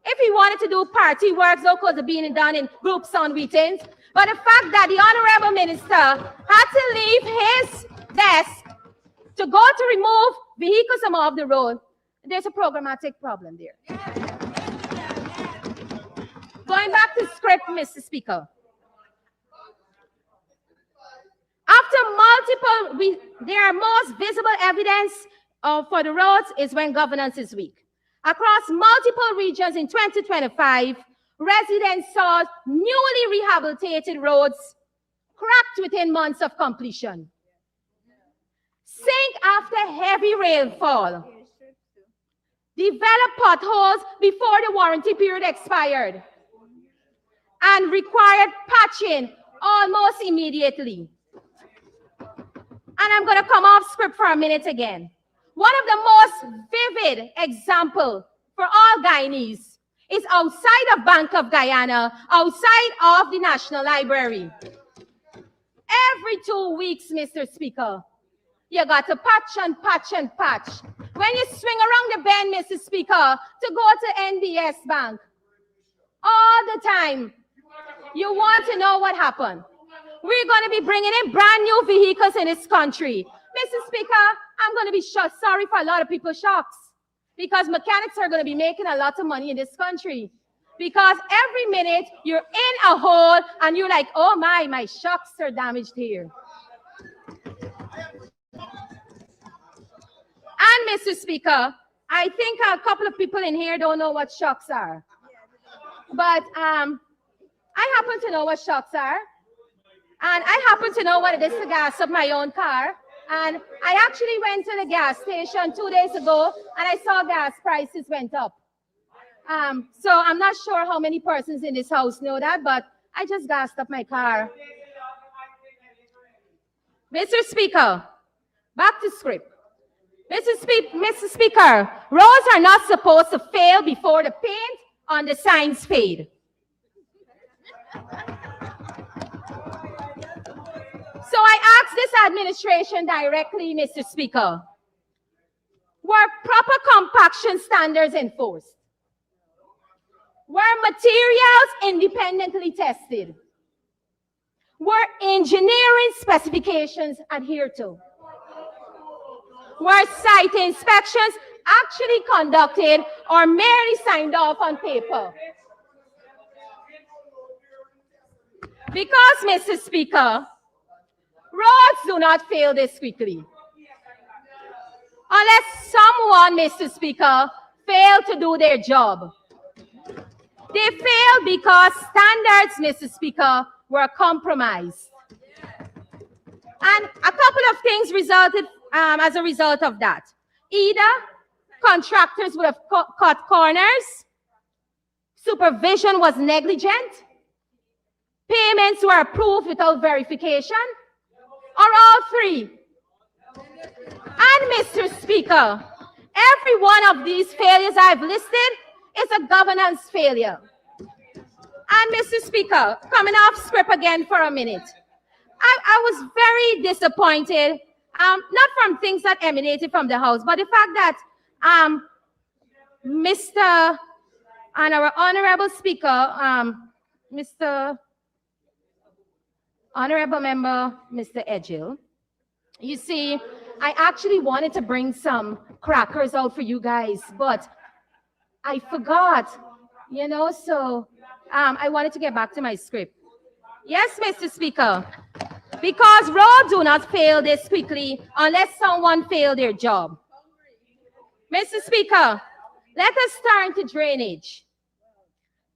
[SPEAKER 4] If he wanted to do party work, that could have been done in groups on meetings. But the fact that the Honorable Minister had to leave his desk to go to remove vehicles from off the road, there's a programmatic problem there. Going back to script, Mr. Speaker. After multiple, there are most visible evidence for the roads is when governance is weak. Across multiple regions in 2025, residents saw newly rehabilitated roads cracked within months of completion, sink after heavy rainfall, develop potholes before the warranty period expired, and required patching almost immediately. And I'm going to come off script for a minute again. One of the most vivid examples for all Guyanese is outside of Bank of Guyana, outside of the National Library. Every 2 weeks, Mr. Speaker, you got to patch and patch and patch. When you swing around the bend, Mr. Speaker, to go to NBS Bank, all the time, you want to know what happened. We're going to be bringing in brand new vehicles in this country. Mr. Speaker, I'm going to be sorry for a lot of people's shocks, because mechanics are going to be making a lot of money in this country. Because every minute you're in a hole and you're like, oh my shocks are damaged here. And Mr. Speaker, I think a couple of people in here don't know what shocks are. But I happen to know what shocks are. And I happen to know what it is to gas up my own car. And I actually went to the gas station 2 days ago and I saw gas prices went up. So I'm not sure how many persons in this house know that, but I just gassed up my car. Mr. Speaker, back to script. Mr. Speaker, roads are not supposed to fail before the paint on the signs fade. So I ask this administration directly, Mr. Speaker, were proper compaction standards enforced? Were materials independently tested? Were engineering specifications adhered to? Were site inspections actually conducted or merely signed off on paper? Because, Mr. Speaker, roads do not fail this quickly. Unless someone, Mr. Speaker, failed to do their job. They failed because standards, Mr. Speaker, were compromised. And a couple of things resulted as a result of that. Either contractors would have cut corners, supervision was negligent, payments were approved without verification, or all three. And Mr. Speaker, every one of these failures I've listed is a governance failure. And Mr. Speaker, coming off script again for a minute, I was very disappointed, not from things that emanated from the House, but the fact that Mr. and our Honorable Speaker, Mr. Honorable Member, Mr. Edgil, you see, I actually wanted to bring some crackers out for you guys, but I forgot, so I wanted to get back to my script. Yes, Mr. Speaker, because roads do not fail this quickly unless someone failed their job. Mr. Speaker, let us turn to drainage.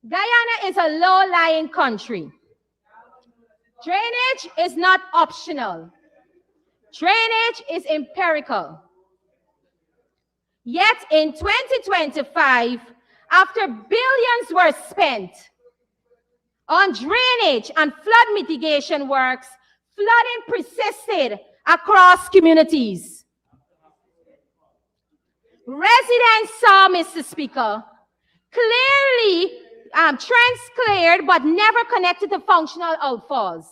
[SPEAKER 4] Guyana is a low-lying country. Drainage is not optional. Drainage is empirical. Yet in 2025, after billions were spent on drainage and flood mitigation works, flooding persisted across communities. Residents saw, Mr. Speaker, clearly trends cleared but never connected to functional outfalls.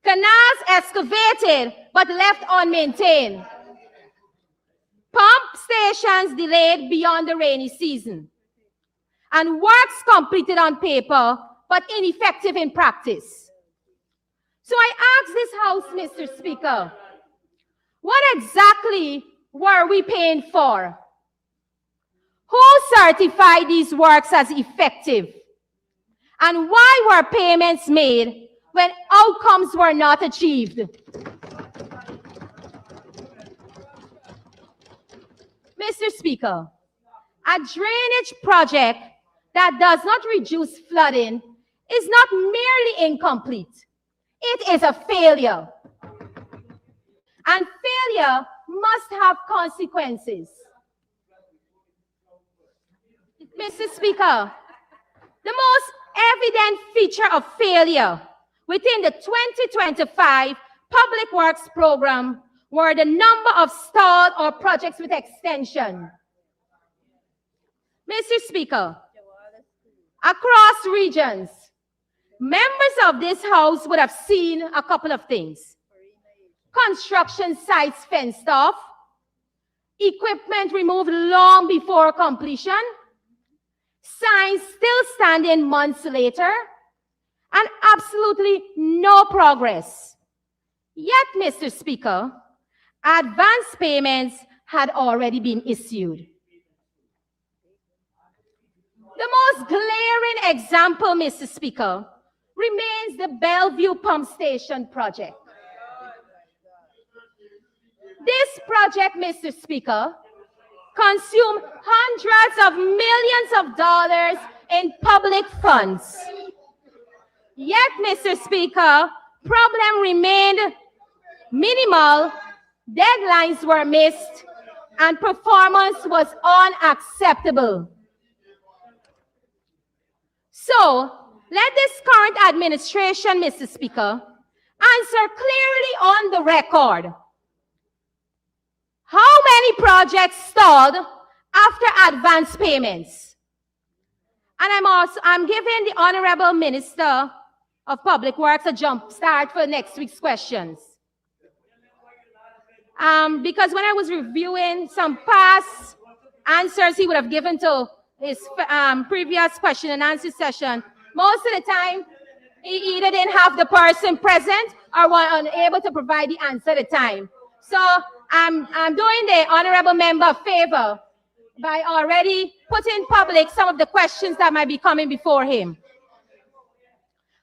[SPEAKER 4] Canals excavated but left unmaintained. Pump stations delayed beyond the rainy season. And works completed on paper but ineffective in practice. So I ask this House, Mr. Speaker, what exactly were we paying for? Who certified these works as effective? And why were payments made when outcomes were not achieved? Mr. Speaker, a drainage project that does not reduce flooding is not merely incomplete. It is a failure. And failure must have consequences. Mr. Speaker, the most evident feature of failure within the 2025 Public Works Program were the number of stalled or projects with extension. Mr. Speaker, across regions, members of this House would have seen a couple of things. Construction sites fenced off, equipment removed long before completion, signs still standing months later, and absolutely no progress. Yet, Mr. Speaker, advance payments had already been issued. The most glaring example, Mr. Speaker, remains the Bellevue Pump Station project. This project, Mr. Speaker, consumed hundreds of millions of dollars in public funds. Yet, Mr. Speaker, problem remained minimal, deadlines were missed, and performance was unacceptable. So, let this current administration, Mr. Speaker, answer clearly on the record. How many projects stalled after advance payments? And I'm giving the Honorable Minister of Public Works a jump start for next week's questions. Because when I was reviewing some past answers he would have given to his previous question and answer session, most of the time, he either didn't have the person present or were unable to provide the answer at the time. So I'm doing the honorable member a favor by already putting public some of the questions that might be coming before him.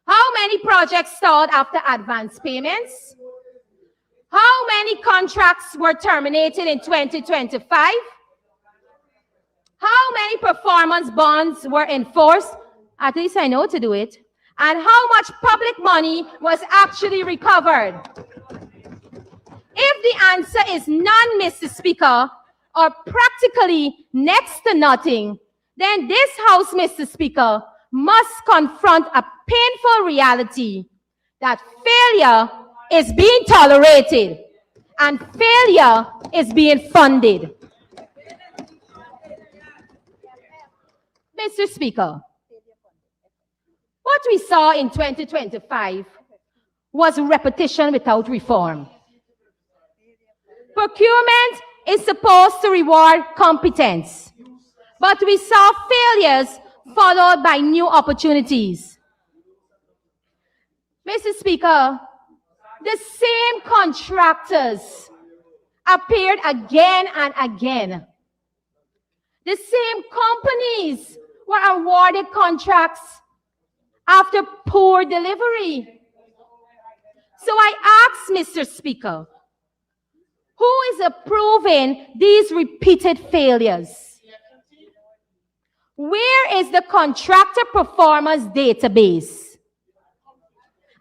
[SPEAKER 4] How many projects stalled after advance payments? How many contracts were terminated in 2025? How many performance bonds were enforced? At least I know to do it. And how much public money was actually recovered? If the answer is none, Mr. Speaker, or practically next to nothing, then this House, Mr. Speaker, must confront a painful reality that failure is being tolerated and failure is being funded. Mr. Speaker, what we saw in 2025 was repetition without reform. Procurement is supposed to reward competence, but we saw failures followed by new opportunities. Mr. Speaker, the same contractors appeared again and again. The same companies were awarded contracts after poor delivery. So I ask, Mr. Speaker, who is approving these repeated failures? Where is the contractor performance database?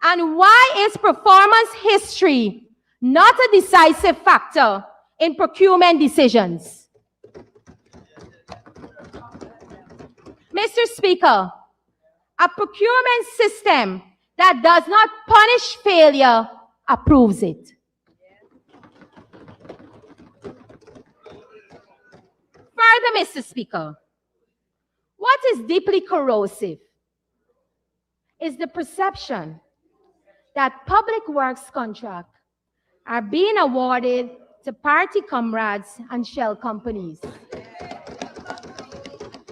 [SPEAKER 4] And why is performance history not a decisive factor in procurement decisions? Mr. Speaker, a procurement system that does not punish failure approves it. Further, Mr. Speaker, what is deeply corrosive is the perception that public works contracts are being awarded to party comrades and shell companies.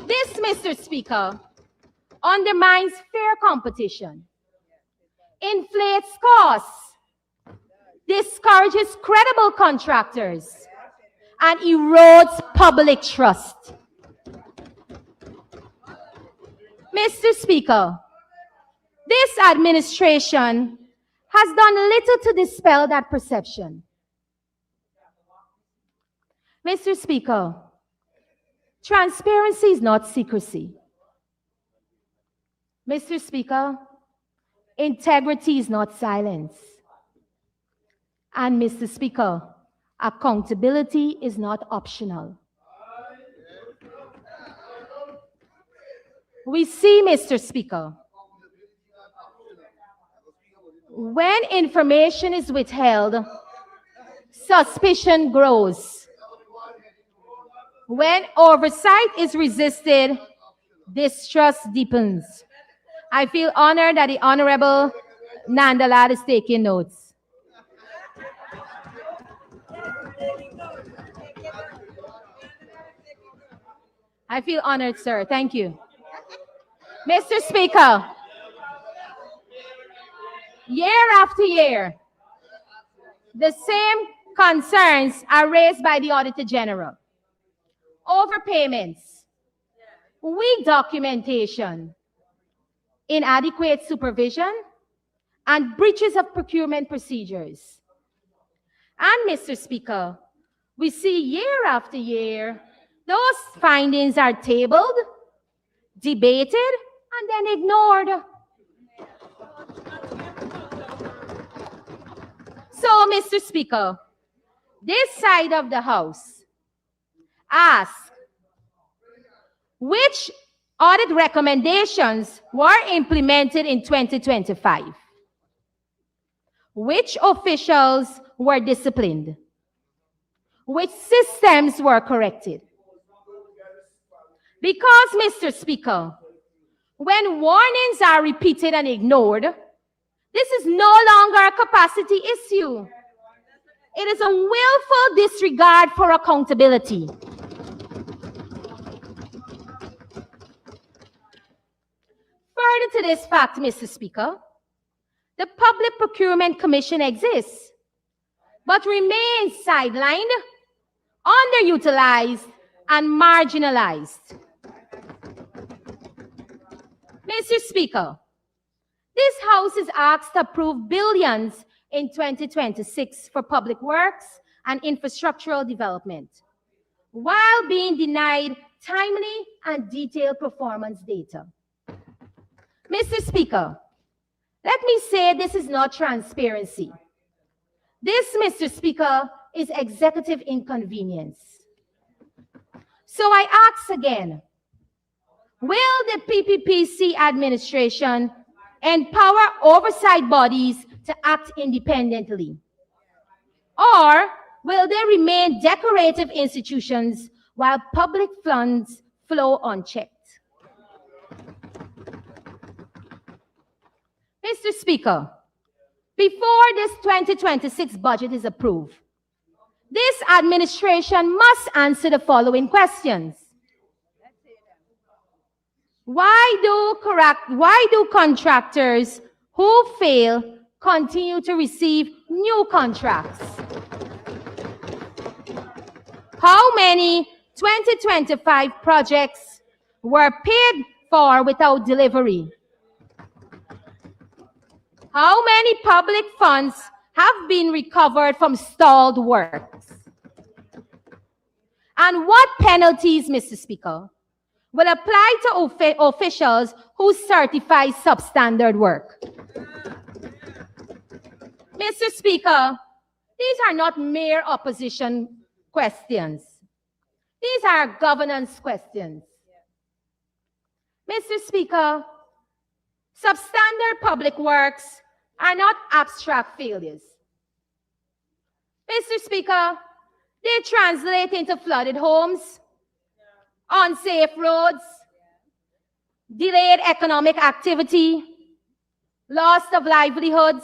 [SPEAKER 4] This, Mr. Speaker, undermines fair competition, inflates costs, discourages credible contractors, and erodes public trust. Mr. Speaker, this administration has done little to dispel that perception. Mr. Speaker, transparency is not secrecy. Mr. Speaker, integrity is not silence. And Mr. Speaker, accountability is not optional. We see, Mr. Speaker, When information is withheld, suspicion grows. When oversight is resisted, distrust deepens. I feel honored that the Honorable Nandalad is taking notes. I feel honored, sir. Thank you. Mr. Speaker, year after year, the same concerns are raised by the Auditor General. Overpayments, weak documentation, inadequate supervision, and breaches of procurement procedures. And Mr. Speaker, we see year after year, those findings are tabled, debated, and then ignored. So, Mr. Speaker, this side of the House asks, which audit recommendations were implemented in 2025? Which officials were disciplined? Which systems were corrected? Because, Mr. Speaker, when warnings are repeated and ignored, this is no longer a capacity issue. It is a willful disregard for accountability. Further to this fact, Mr. Speaker, the Public Procurement Commission exists, but remains sidelined, underutilized, and marginalized. Mr. Speaker, this House is asked to approve billions in 2026 for public works and infrastructural development, while being denied timely and detailed performance data. Mr. Speaker, let me say this is not transparency. This, Mr. Speaker, is executive inconvenience. So I ask again, will the PPPC administration empower oversight bodies to act independently? Or will they remain decorative institutions while public funds flow unchecked? Mr. Speaker, before this 2026 budget is approved, this administration must answer the following questions. Why do contractors who fail continue to receive new contracts? How many 2025 projects were paid for without delivery? How many public funds have been recovered from stalled works? And what penalties, Mr. Speaker, will apply to officials who certify substandard work? Mr. Speaker, these are not mere opposition questions. These are governance questions. Mr. Speaker, substandard public works are not abstract failures. Mr. Speaker, they translate into flooded homes, unsafe roads, delayed economic activity, loss of livelihoods,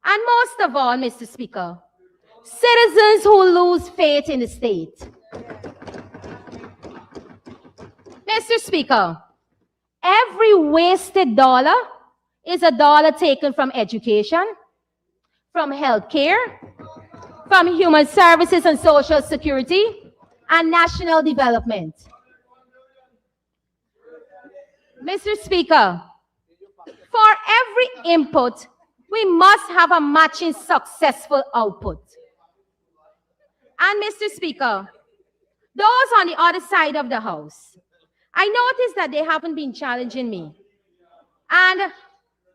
[SPEAKER 4] and most of all, Mr. Speaker, citizens who lose faith in the state. Mr. Speaker, every wasted dollar is a dollar taken from education, from healthcare, from human services and social security, and national development. Mr. Speaker, for every input, we must have a matching successful output. And Mr. Speaker, those on the other side of the House, I noticed that they haven't been challenging me. And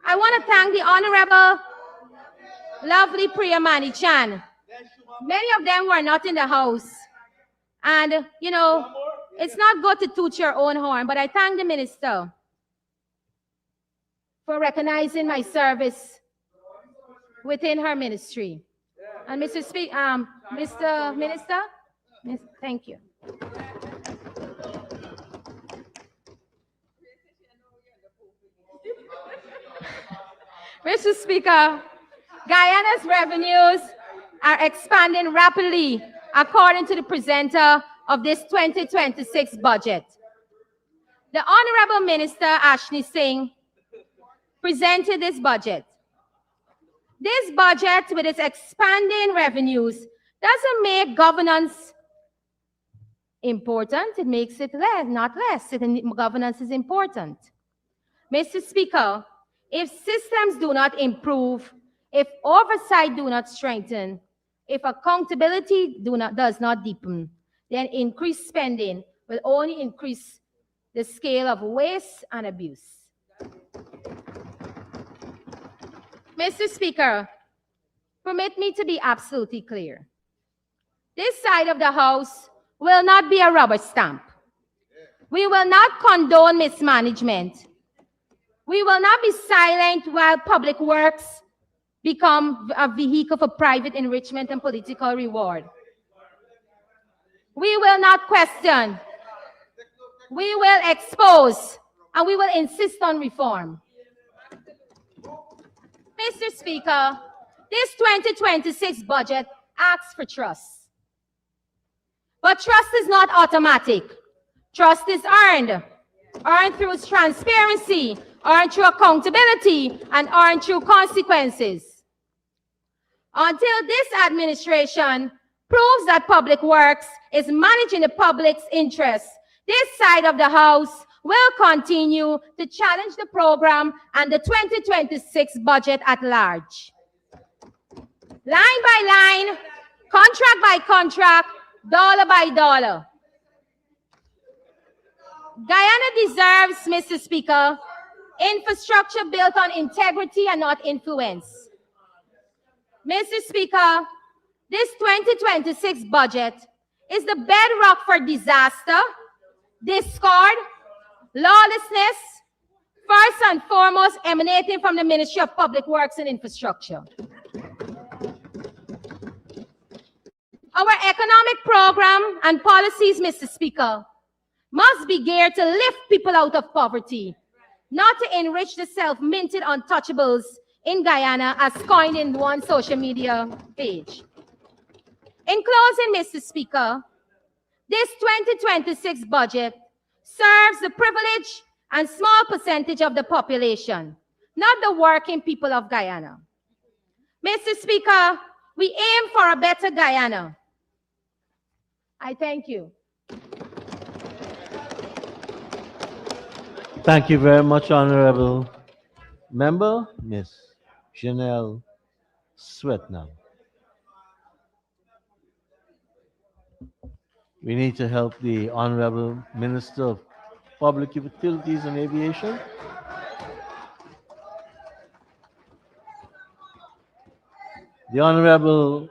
[SPEAKER 4] I want to thank the Honorable lovely Priyamani Chan. Many of them were not in the House. And, you know, it's not good to toot your own horn, but I thank the Minister for recognizing my service within her ministry. And Mr. Minister, thank you. Mr. Speaker, Guyana's revenues are expanding rapidly according to the presenter of this 2026 budget. The Honorable Minister Ashley Singh presented this budget. This budget, with its expanding revenues, doesn't make governance important. It makes it not less. Governance is important. Mr. Speaker, if systems do not improve, if oversight do not strengthen, if accountability does not deepen, then increased spending will only increase the scale of waste and abuse. Mr. Speaker, permit me to be absolutely clear. This side of the House will not be a rubber stamp. We will not condone mismanagement. We will not be silent while public works become a vehicle for private enrichment and political reward. We will not question. We will expose, and we will insist on reform. Mr. Speaker, this 2026 budget asks for trust. But trust is not automatic. Trust is earned through transparency, earned through accountability, and earned through consequences. Until this administration proves that public works is managing the public's interests, this side of the House will continue to challenge the program and the 2026 budget at large. Line by line, contract by contract, dollar by dollar. Guyana deserves, Mr. Speaker, infrastructure built on integrity and not influence. Mr. Speaker, this 2026 budget is the bedrock for disaster, discord, lawlessness, first and foremost emanating from the Ministry of Public Works and Infrastructure. Our economic program and policies, Mr. Speaker, must be geared to lift people out of poverty, not to enrich the self-minted untouchables in Guyana, as coined in one social media page. In closing, Mr. Speaker, this 2026 budget serves the privileged and small percentage of the population, not the working people of Guyana. Mr. Speaker, we aim for a better Guyana. I thank you.
[SPEAKER 2] Thank you very much, Honorable Member, Ms. Janelle Swetnam. We need to help the Honorable Minister of Public Utilities and Aviation. The Honorable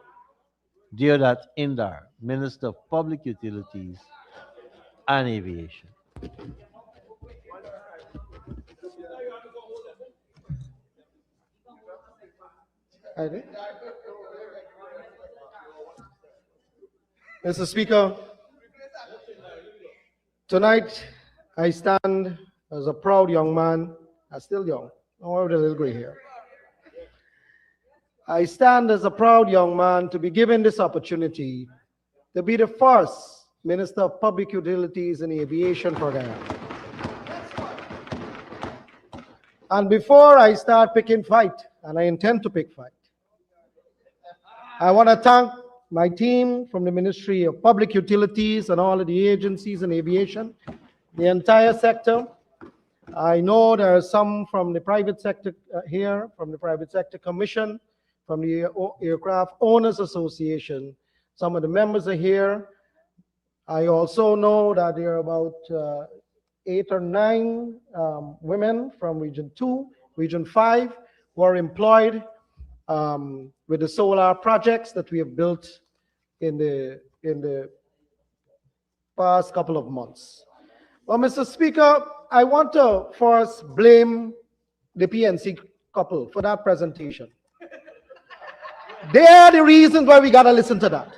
[SPEAKER 2] Deodat Indar, Minister of Public Utilities and Aviation.
[SPEAKER 5] Mr. Speaker, tonight I stand as a proud young man. I'm still young, however, a little gray hair. I stand as a proud young man to be given this opportunity to be the first Minister of Public Utilities and Aviation for Guyana. And before I start picking fight, and I intend to pick fight, I want to thank my team from the Ministry of Public Utilities and all of the agencies in aviation, the entire sector. I know there are some from the private sector here, from the Private Sector Commission, from the Aircraft Owners Association. Some of the members are here. I also know that there are about 8 or 9 women from Region 2, Region 5, who are employed with the solar projects that we have built in the past couple of months. Well, Mr. Speaker, I want to first blame the PNC couple for that presentation. They're the reasons why we gotta listen to that.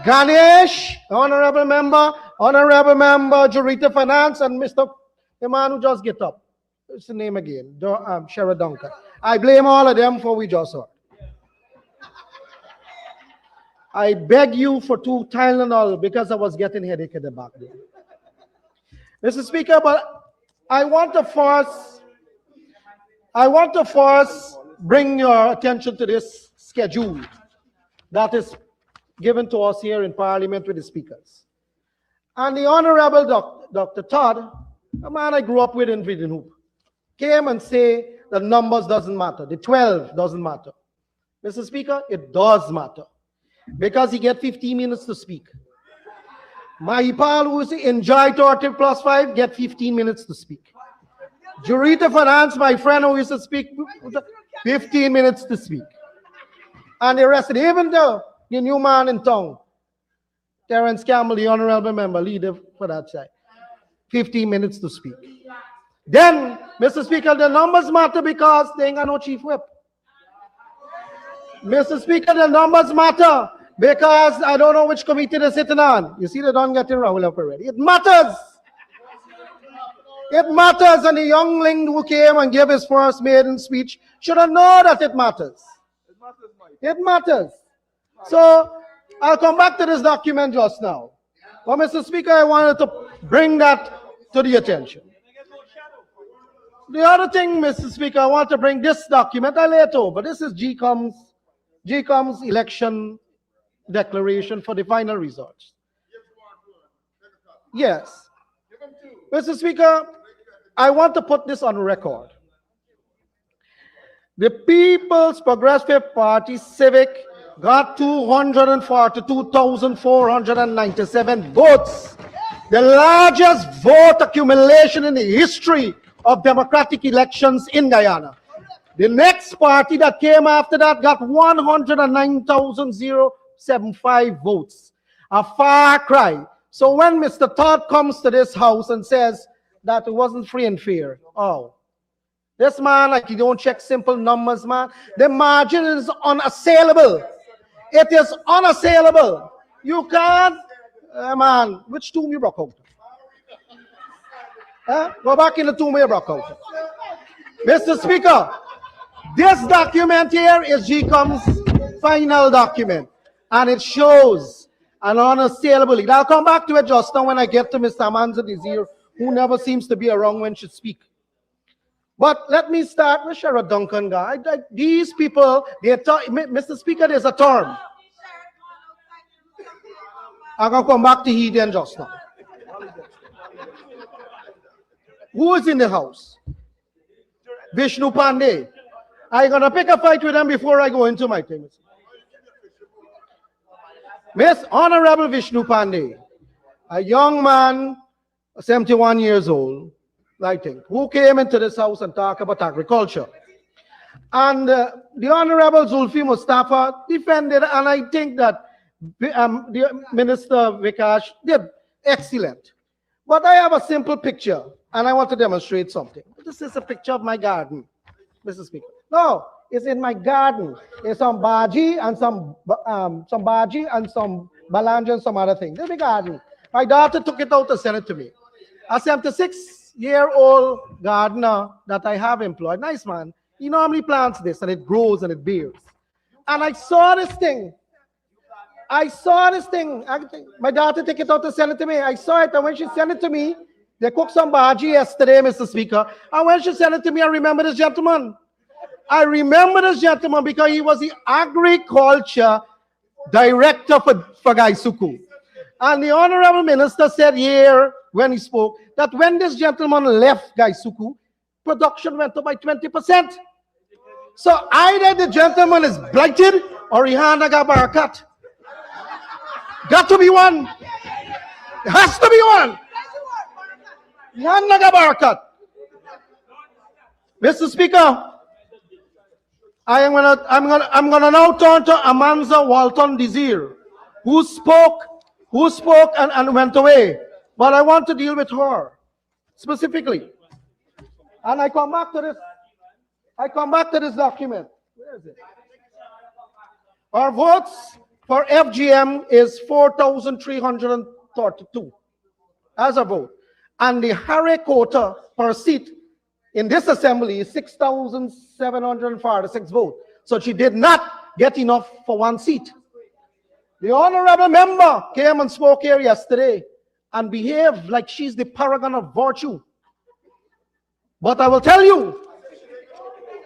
[SPEAKER 5] Ganesh, Honorable Member, Jurita Finance, and Mr. The man who just get up. What's the name again? Sheriff Duncan. I blame all of them for we just heard. I beg you for 2 Tylenol because I was getting headache at the back there. Mr. Speaker, but I want to first bring your attention to this schedule that is given to us here in Parliament with the speakers. And the Honorable Dr. Todd, a man I grew up with in Videnhoop, came and say the numbers doesn't matter, the 12 doesn't matter. Mr. Speaker, it does matter because he get 15 minutes to speak. My pal who enjoy 30 plus 5 get 15 minutes to speak. Jurita Finance, my friend who used to speak, 15 minutes to speak. And the rest, even the new man in town, Terence Campbell, the Honorable Member, leader for that side, 15 minutes to speak. Then, Mr. Speaker, the numbers matter because they ain't got no chief whip. Mr. Speaker, the numbers matter because I don't know which committee they're sitting on. You see, they don't get it rolled up already. It matters. It matters, and the youngling who came and gave his first maiden speech should have known that it matters. It matters. So, I'll come back to this document just now. But, Mr. Speaker, I wanted to bring that to the attention. The other thing, Mr. Speaker, I want to bring this document. I lay it over. This is GCOM's election declaration for the final results. Yes. Mr. Speaker, I want to put this on record. The People's Progressive Party Civic got 242,497 votes, the largest vote accumulation in the history of democratic elections in Guyana. The next party that came after that got 109,075 votes, a far cry. So when Mr. Todd comes to this house and says that it wasn't free and fair, oh, this man, like, you don't check simple numbers, man. The margin is unassailable. It is unassailable. You can't, man, which tomb you broke out? Go back in the tomb you broke out. Mr. Speaker, this document here is GCOM's final document, and it shows an unassailable lead. I'll come back to it just now when I get to Mr. Amanza Desir, who never seems to be around when she speaks. But let me start with Sheriff Duncan, guy. These people, Mr. Speaker, there's a term. I'm going to come back to he then just now. Who is in the house? Vishnu Pandey. I'm going to pick a fight with him before I go into my things. Miss Honorable Vishnu Pandey, a young man, 71 years old, I think, who came into this house and talked about agriculture. And the Honorable Zulfi Mustafa defended, and I think that the Minister Vikash did excellent. But I have a simple picture, and I want to demonstrate something. This is a picture of my garden, Mr. Speaker. No, it's in my garden. There's some baji and some balanja and some other things. This is my garden. My daughter took it out to send it to me. A 76-year-old gardener that I have employed, nice man, he normally plants this and it grows and it bears. And I saw this thing. My daughter took it out to send it to me. I saw it, and when she sent it to me, they cooked some baji yesterday, Mr. Speaker. And when she sent it to me, I remember this gentleman. I remember this gentleman because he was the agriculture director for Gaisuku. And the Honorable Minister said here when he spoke that when this gentleman left Gaisuku, production went up by 20%. So either the gentleman is blighted or he had a barakat. Got to be one. It has to be one. Barakat. Mr. Speaker, I'm gonna now turn to Amanza Walton Desir, who spoke and went away. But I want to deal with her specifically. And I come back to this document. Where is it? Our votes for FGM is 4,332 as a vote. And the Harry quota per seat in this assembly is 6,746 votes. So she did not get enough for one seat. The honorable member came and spoke here yesterday and behaved like she's the paragon of virtue. But I will tell you,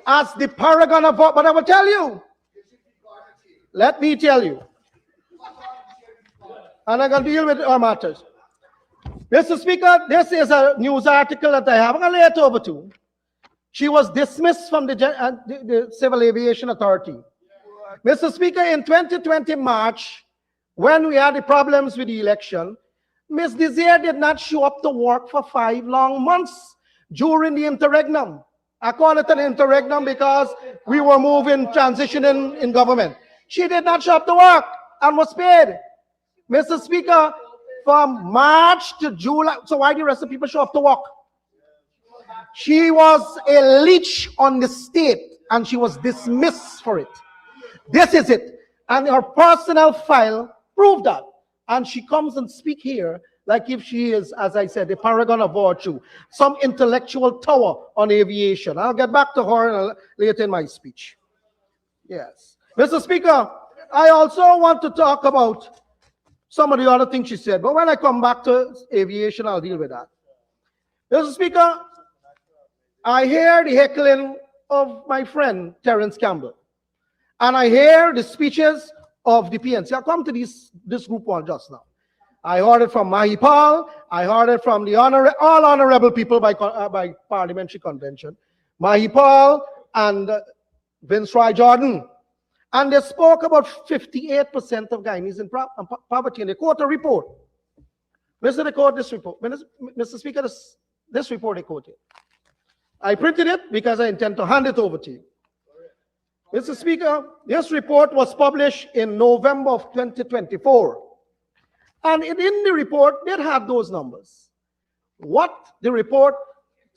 [SPEAKER 5] as the paragon of virtue, but I will tell you, let me tell you, and I'm going to deal with our matters. Mr. Speaker, this is a news article that I have. I'm going to lay it over to. She was dismissed from the Civil Aviation Authority. Mr. Speaker, in 2020 March, when we had the problems with the election, Ms. Desir did not show up to work for 5 long months during the interregnum. I call it an interregnum because we were moving, transitioning in government. She did not show up to work and was paid. Mr. Speaker, from March to July, so why do the rest of the people show up to work? She was a leech on the state and she was dismissed for it. This is it. And her personal file proved that. And she comes and speak here like if she is, as I said, the paragon of virtue, some intellectual tower on aviation. I'll get back to her later in my speech. Yes. Mr. Speaker, I also want to talk about some of the other things she said, but when I come back to aviation, I'll deal with that. Mr. Speaker, I hear the heckling of my friend, Terence Campbell, and I hear the speeches of the PNC. I'll come to this group one just now. I heard it from Mahipal. I heard it from the all honorable people by parliamentary convention, Mahipal and Vince Roy Jordan. And they spoke about 58% of Guyanese in poverty, and they quote a report. Mr. They quote this report. Mr. Speaker, this report they quoted. I printed it because I intend to hand it over to you. Mr. Speaker, this report was published in November of 2024. And in the report, it had those numbers. What the report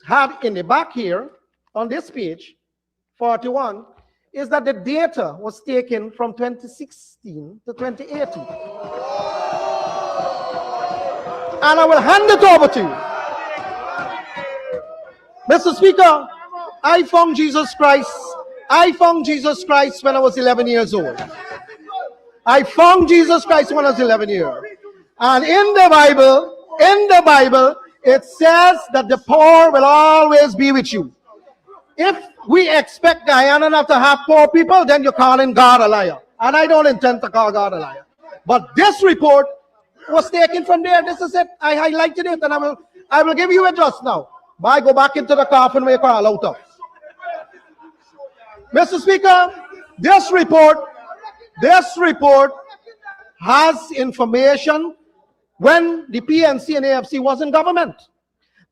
[SPEAKER 5] had in the back here, on this page, 41, is that the data was taken from 2016 to 2018. And I will hand it over to you. Mr. Speaker, I found Jesus Christ. I found Jesus Christ when I was 11 years old. I found Jesus Christ when I was 11 years. And in the Bible, it says that the poor will always be with you. If we expect Guyana not to have poor people, then you're calling God a liar. And I don't intend to call God a liar. But this report was taken from there. This is it. I highlighted it, and I will give you it just now. But I go back into the coffin where you call out of. Mr. Speaker, this report has information when the PNC and AFC was in government.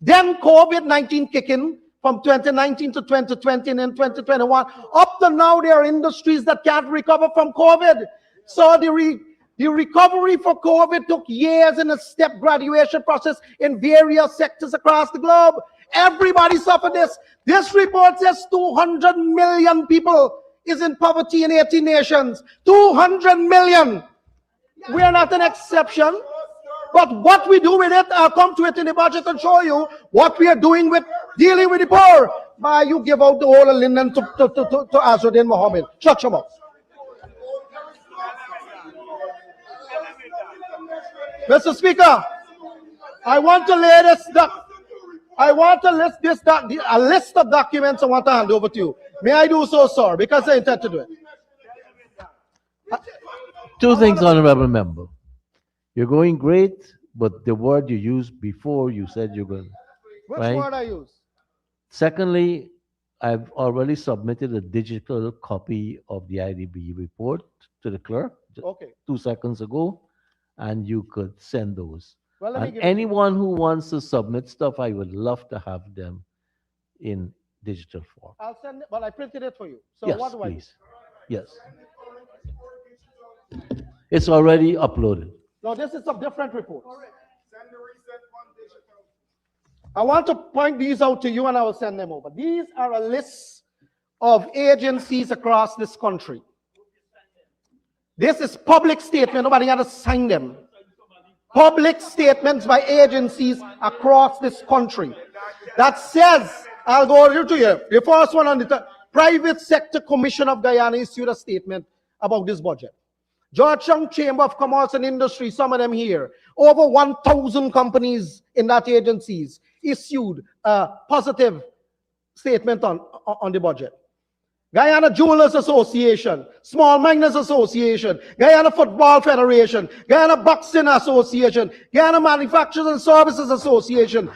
[SPEAKER 5] Then COVID-19 kicked in from 2019 to 2020 and then 2021. Up to now, there are industries that can't recover from COVID. So the recovery for COVID took years in a step graduation process in various sectors across the globe. Everybody suffered this. This report says 200 million people is in poverty in 18 nations. 200 million. We are not an exception. But what we do with it, I'll come to it in the budget and show you what we are doing with dealing with the poor. By you give out the whole linen to Azruddin Mohammed. Shut your mouth. Mr. Speaker, I want to lay this down. I want to list a list of documents I want to hand over to you. May I do so, sir? Because I intend to do it.
[SPEAKER 2] Two things, honorable member. You're going great, but the word you used before you said you're going.
[SPEAKER 5] Which
[SPEAKER 2] right?
[SPEAKER 5] word I use?
[SPEAKER 2] Secondly, I've already submitted a digital copy of the IDB report to the clerk
[SPEAKER 5] Okay.
[SPEAKER 2] 2 seconds ago, and you could send those.
[SPEAKER 5] Well, let me
[SPEAKER 2] And
[SPEAKER 5] give it to you.
[SPEAKER 2] anyone who wants to submit stuff, I would love to have them in digital form.
[SPEAKER 5] I'll send it, but I printed it for you. So
[SPEAKER 2] Yes,
[SPEAKER 5] what do I do?
[SPEAKER 2] please. Yes. It's already uploaded.
[SPEAKER 5] No, this is a different report. I want to point these out to you and I will send them over. These are a list of agencies across this country. This is public statement. Nobody got to sign them. Public statements by agencies across this country that says, I'll go to you. The first one on the Private Sector Commission of Guyana issued a statement about this budget. Georgetown Chamber of Commerce and Industry, some of them here, over 1,000 companies in that agencies issued a positive statement on the budget. Guyana Jewelers Association, Small Miners Association, Guyana Football Federation, Guyana Boxing Association, Guyana Manufacturers and Services Association,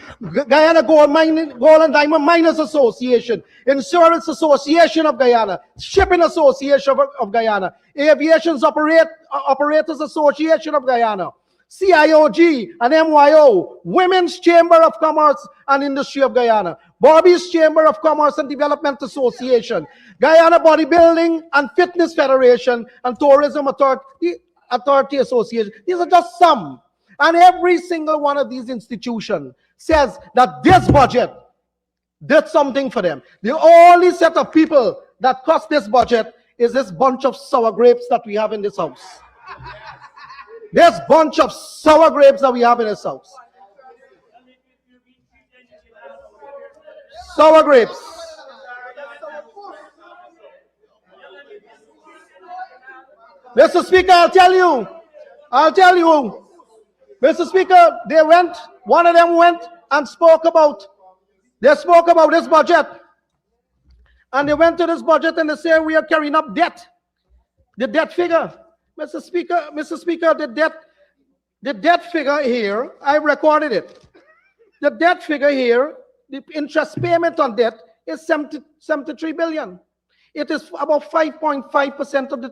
[SPEAKER 5] Guyana Gold and Diamond Miners Association, Insurance Association of Guyana, Shipping Association of Guyana, Aviation Operators Association of Guyana, CIOG and MYO, Women's Chamber of Commerce and Industry of Guyana, Bobby's Chamber of Commerce and Development Association, Guyana Bodybuilding and Fitness Federation, and Tourism Authority Association. These are just some. And every single one of these institutions says that this budget did something for them. The only set of people that cost this budget is this bunch of sour grapes that we have in this house. This bunch of sour grapes that we have in this house. Sour grapes. Mr. Speaker, I'll tell you. Mr. Speaker, one of them went and spoke about this budget. And they went to this budget and they say we are carrying up debt. The debt figure. Mr. Speaker, the debt figure here, I recorded it. The debt figure here, the interest payment on debt is 73 billion. It is about 5.5% of the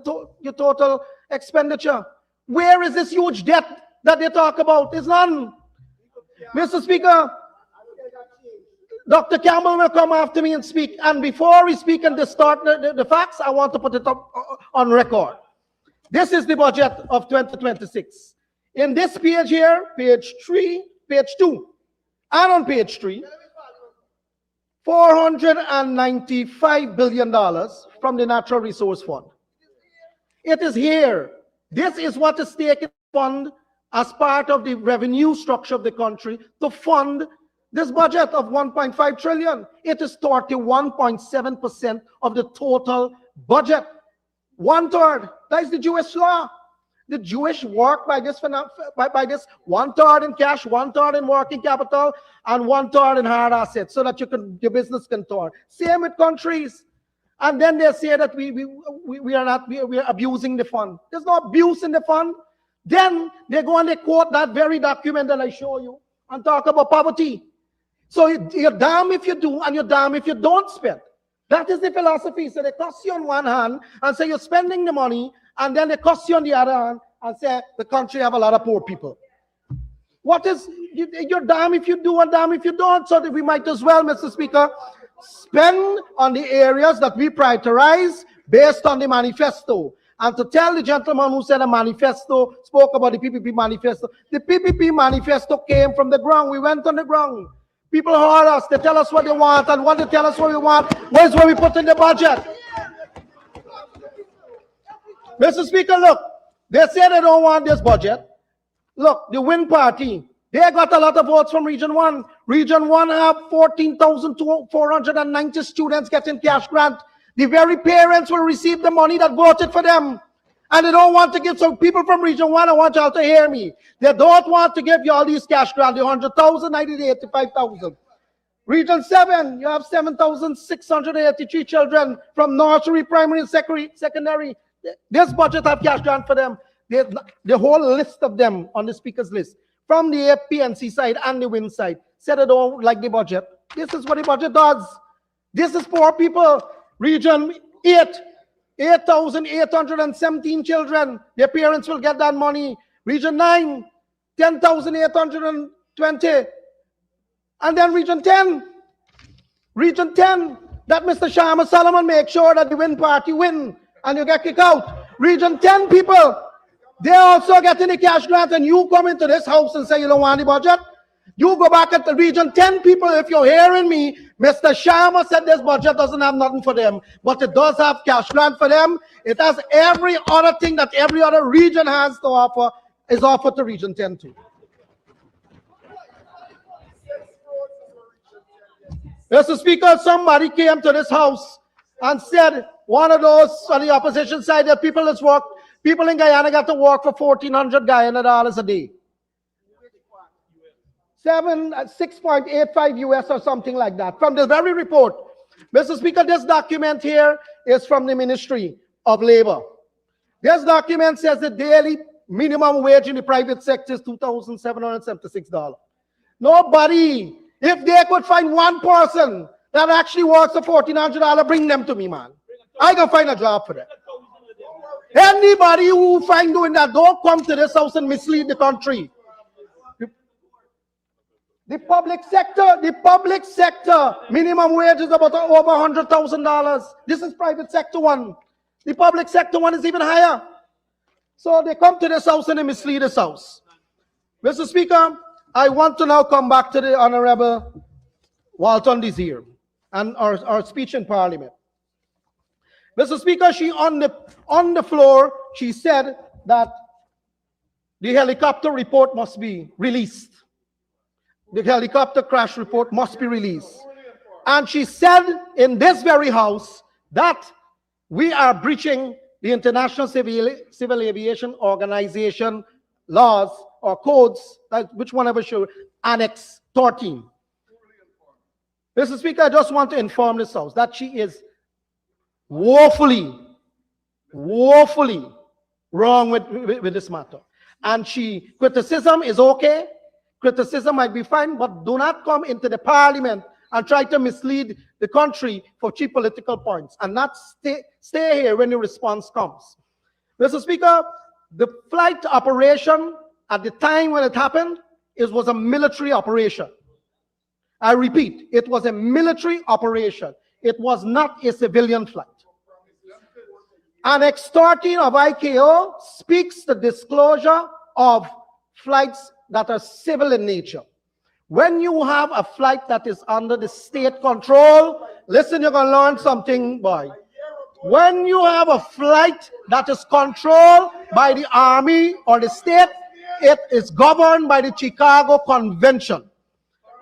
[SPEAKER 5] total expenditure. Where is this huge debt that they talk about? It's none. Mr. Speaker, Dr. Campbell will come after me and speak. And before we speak and distort the facts, I want to put it up on record. This is the budget of 2026. In this page here, page 2, and on page 3, $495 billion from the Natural Resource Fund. It is here. This is what is taken fund as part of the revenue structure of the country to fund this budget of 1.5 trillion. It is 31.7% of the total budget. 1/3. That is the Jewish law. The Jewish work by this 1/3 in cash, 1/3 in working capital, and 1/3 in hard assets, so that your business can turn. Same with countries. And then they say that we are abusing the fund. There's no abuse in the fund. Then they go and they quote that very document that I show you and talk about poverty. So you're damn if you do and you're damn if you don't spend. That is the philosophy. So they cost you on one hand and say you're spending the money, and then they cost you on the other hand and say the country have a lot of poor people. You're damn if you do and damn if you don't. So that we might as well, Mr. Speaker, spend on the areas that we prioritize based on the manifesto. And to tell the gentleman who said a manifesto, spoke about the PPP manifesto, the PPP manifesto came from the ground. We went on the ground. People heard us, they tell us what they want, and what they tell us what we want, where's what we put in the budget. Mr. Speaker, look, they say they don't want this budget. Look, the Win Party, they got a lot of votes from Region 1. Region 1 have 14,490 students getting cash grant. The very parents will receive the money that voted for them. And they don't want to give some people from Region 1, I want y'all to hear me. They don't want to give you all these cash grants, the 100,000, 85,000. Region 7, you have 7,683 children from nursery, primary, and secondary. This budget have cash grant for them. The whole list of them on the speaker's list, from the PNC side and the Win side, said they don't like the budget. This is what the budget does. This is poor people. Region 8. 8,817 children. Their parents will get that money. Region 9, 10,820. And then Region 10. Region 10, that Mr. Sharma Solomon make sure that the Win Party win and you get kicked out. Region 10 people, they also getting the cash grant, and you come into this house and say you don't want the budget. You go back at the region 10 people, if you're hearing me, Mr. Sharma said this budget doesn't have nothing for them, but it does have cash grant for them. It has every other thing that every other region has to offer, is offered to region 10 too. Mr. Speaker, somebody came to this house and said, one of those on the opposition side, that people in Guyana got to work for $1,400 Guyana a day. 6.85 US or something like that. From the very report, Mr. Speaker, this document here is from the Ministry of Labor. This document says the daily minimum wage in the private sector is $2,776. Nobody, if they could find one person that actually works for $1,400, bring them to me, man. I can find a job for them. Anybody who find doing that, don't come to this house and mislead the country. The public sector minimum wage is about over $100,000. This is private sector one. The public sector one is even higher. So they come to this house and they mislead this house. Mr. Speaker, I want to now come back to the Honorable Walton Desir and our speech in Parliament. Mr. Speaker, she on the floor, she said that the helicopter report must be released. The helicopter crash report must be released. And she said in this very house that we are breaching the International Civil Aviation Organization laws or codes, which one ever should, Annex 13. Mr. Speaker, I just want to inform this house that she is woefully wrong with this matter. And criticism is okay. Criticism might be fine, but do not come into the Parliament and try to mislead the country for cheap political points, and not stay here when the response comes. Mr. Speaker, the flight operation at the time when it happened, it was a military operation. I repeat, it was a military operation. It was not a civilian flight. Annex 13 of ICAO speaks the disclosure of flights that are civil in nature. When you have a flight that is under the state control, listen, you're going to learn something, boy. When you have a flight that is controlled by the army or the state, it is governed by the Chicago Convention.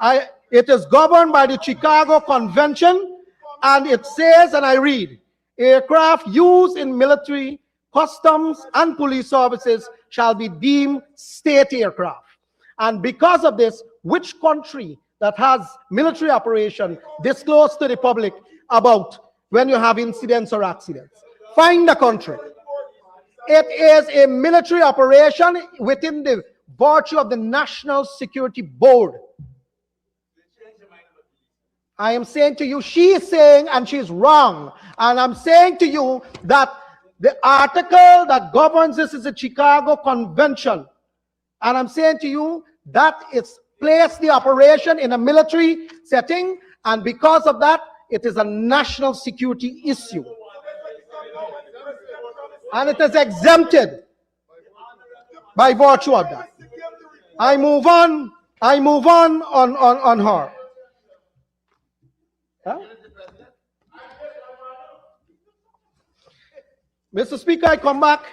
[SPEAKER 5] It is governed by the Chicago Convention, and it says, and I read, aircraft used in military, customs, and police services shall be deemed state aircraft. And because of this, which country that has military operation disclose to the public about when you have incidents or accidents? Find the country. It is a military operation within the virtue of the National Security Board. I am saying to you, she is saying, and she's wrong. And I'm saying to you that the article that governs this is the Chicago Convention. And I'm saying to you that it's placed the operation in a military setting, and because of that, it is a national security issue. And it is exempted by virtue of that. I move on on her. Huh? Mr. Speaker, I come back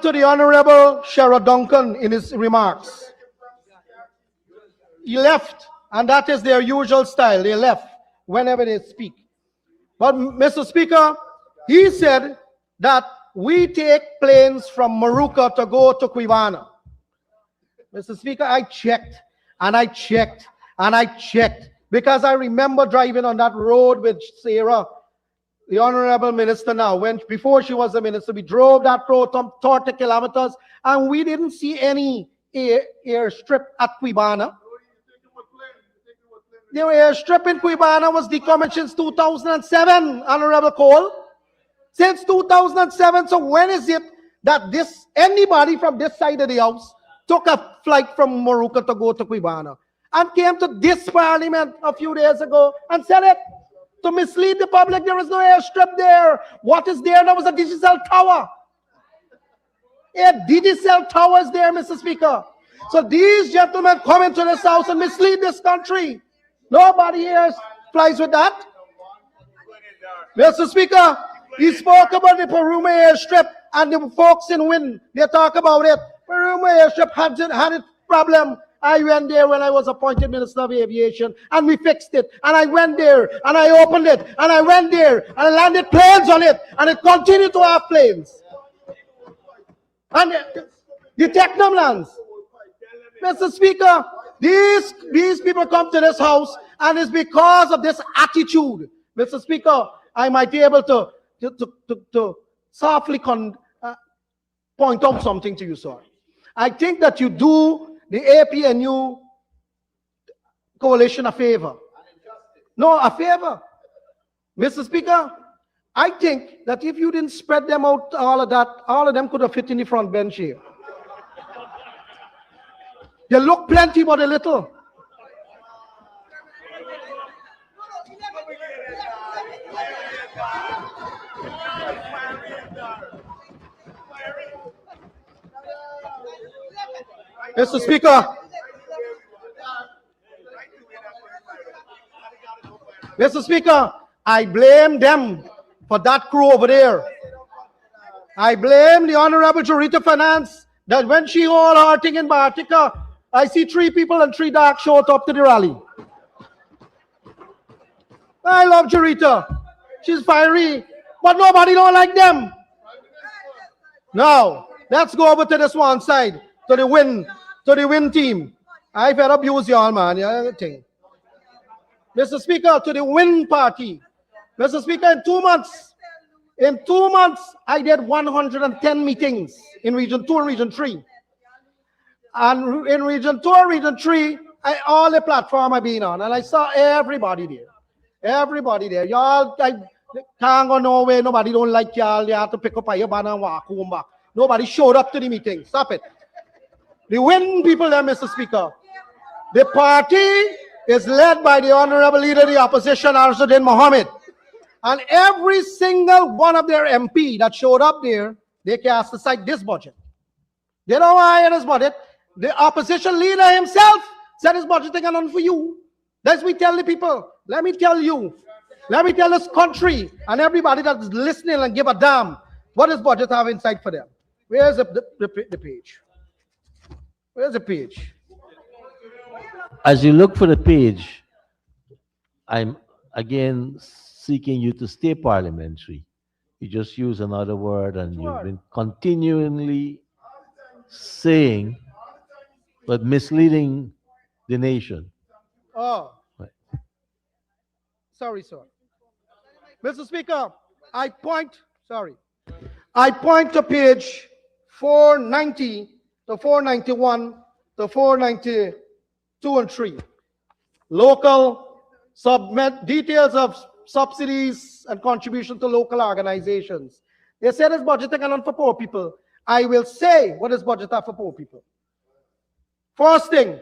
[SPEAKER 5] to the Honorable Sherrod Duncan in his remarks. He left, and that is their usual style. They left whenever they speak. But Mr. Speaker, he said that we take planes from Moruca to go to Cuivana. Mr. Speaker, I checked, and I checked, and I checked, because I remember driving on that road with Sarah, the Honorable Minister now, before she was a minister. We drove that road 30 kilometers, and we didn't see any airstrip at Cuivana. The airstrip in Cuivana was decommissioned since 2007, Honorable Cole. Since 2007, so when is it that anybody from this side of the house took a flight from Moruca to go to Cuivana and came to this Parliament a few days ago and said it? To mislead the public, there is no airstrip there. What is there? There was a digital tower. Digicel towers there, Mr. Speaker. So these gentlemen come into this house and mislead this country. Nobody here flies with that. Mr. Speaker, he spoke about the Perume airstrip and the folks in Wynn. They talk about it. Perume airstrip had its problem. I went there when I was appointed Minister of Aviation and we fixed it. And I went there and I opened it and I went there and I landed planes on it and it continued to have planes. And the Technomlands. Mr. Speaker, these people come to this house and it's because of this attitude. Mr. Speaker, I might be able to softly point out something to you, sir. I think that you do the APNU coalition a favor. No, a favor. Mr. Speaker, I think that if you didn't spread them out, all of that, all of them could have fit in the front bench here. They look plenty, but a little. Mr. Speaker, Mr. Speaker, I blame them for that crew over there. I blame the Honorable Jurita Finance that when she all her thing in Bartica, I see 3 people and 3 dark showed up to the rally. I love Jurita. She's fiery, but nobody don't like them. Now, let's go over to this one side, to the win team. I've had abused y'all, man. Yeah, thing. Mr. Speaker, to the win party. Mr. Speaker, in 2 months, I did 110 meetings in Region 2 and Region 3. And in Region 2 and Region 3, all the platform I've been on, and I saw everybody there. Everybody there. Y'all, I can't go nowhere. Nobody don't like y'all. You have to pick up your banner and walk home back. Nobody showed up to the meeting. Stop it. The win people there, Mr. Speaker. The party is led by the Honorable Leader of the Opposition, Arzuddin Mohammed. And every single one of their MP that showed up there, they cast aside this budget. They don't want this budget. The opposition leader himself said his budget ain't on for you. Let's me tell the people. Let me tell you. Let me tell this country and everybody that's listening and give a damn what does budget have inside for them. Where's the page? Where's the page?
[SPEAKER 2] As you look for the page, I'm again seeking you to stay parliamentary. You just use another word and you've been continually saying, but misleading the nation.
[SPEAKER 5] Oh.
[SPEAKER 2] Right.
[SPEAKER 5] Sorry, sir. Mr. Speaker, I point to page 490 to 491 to 492 and 3. Local submit details of subsidies and contribution to local organizations. They said it's budgeting on for poor people. I will say what is budget for poor people. First thing,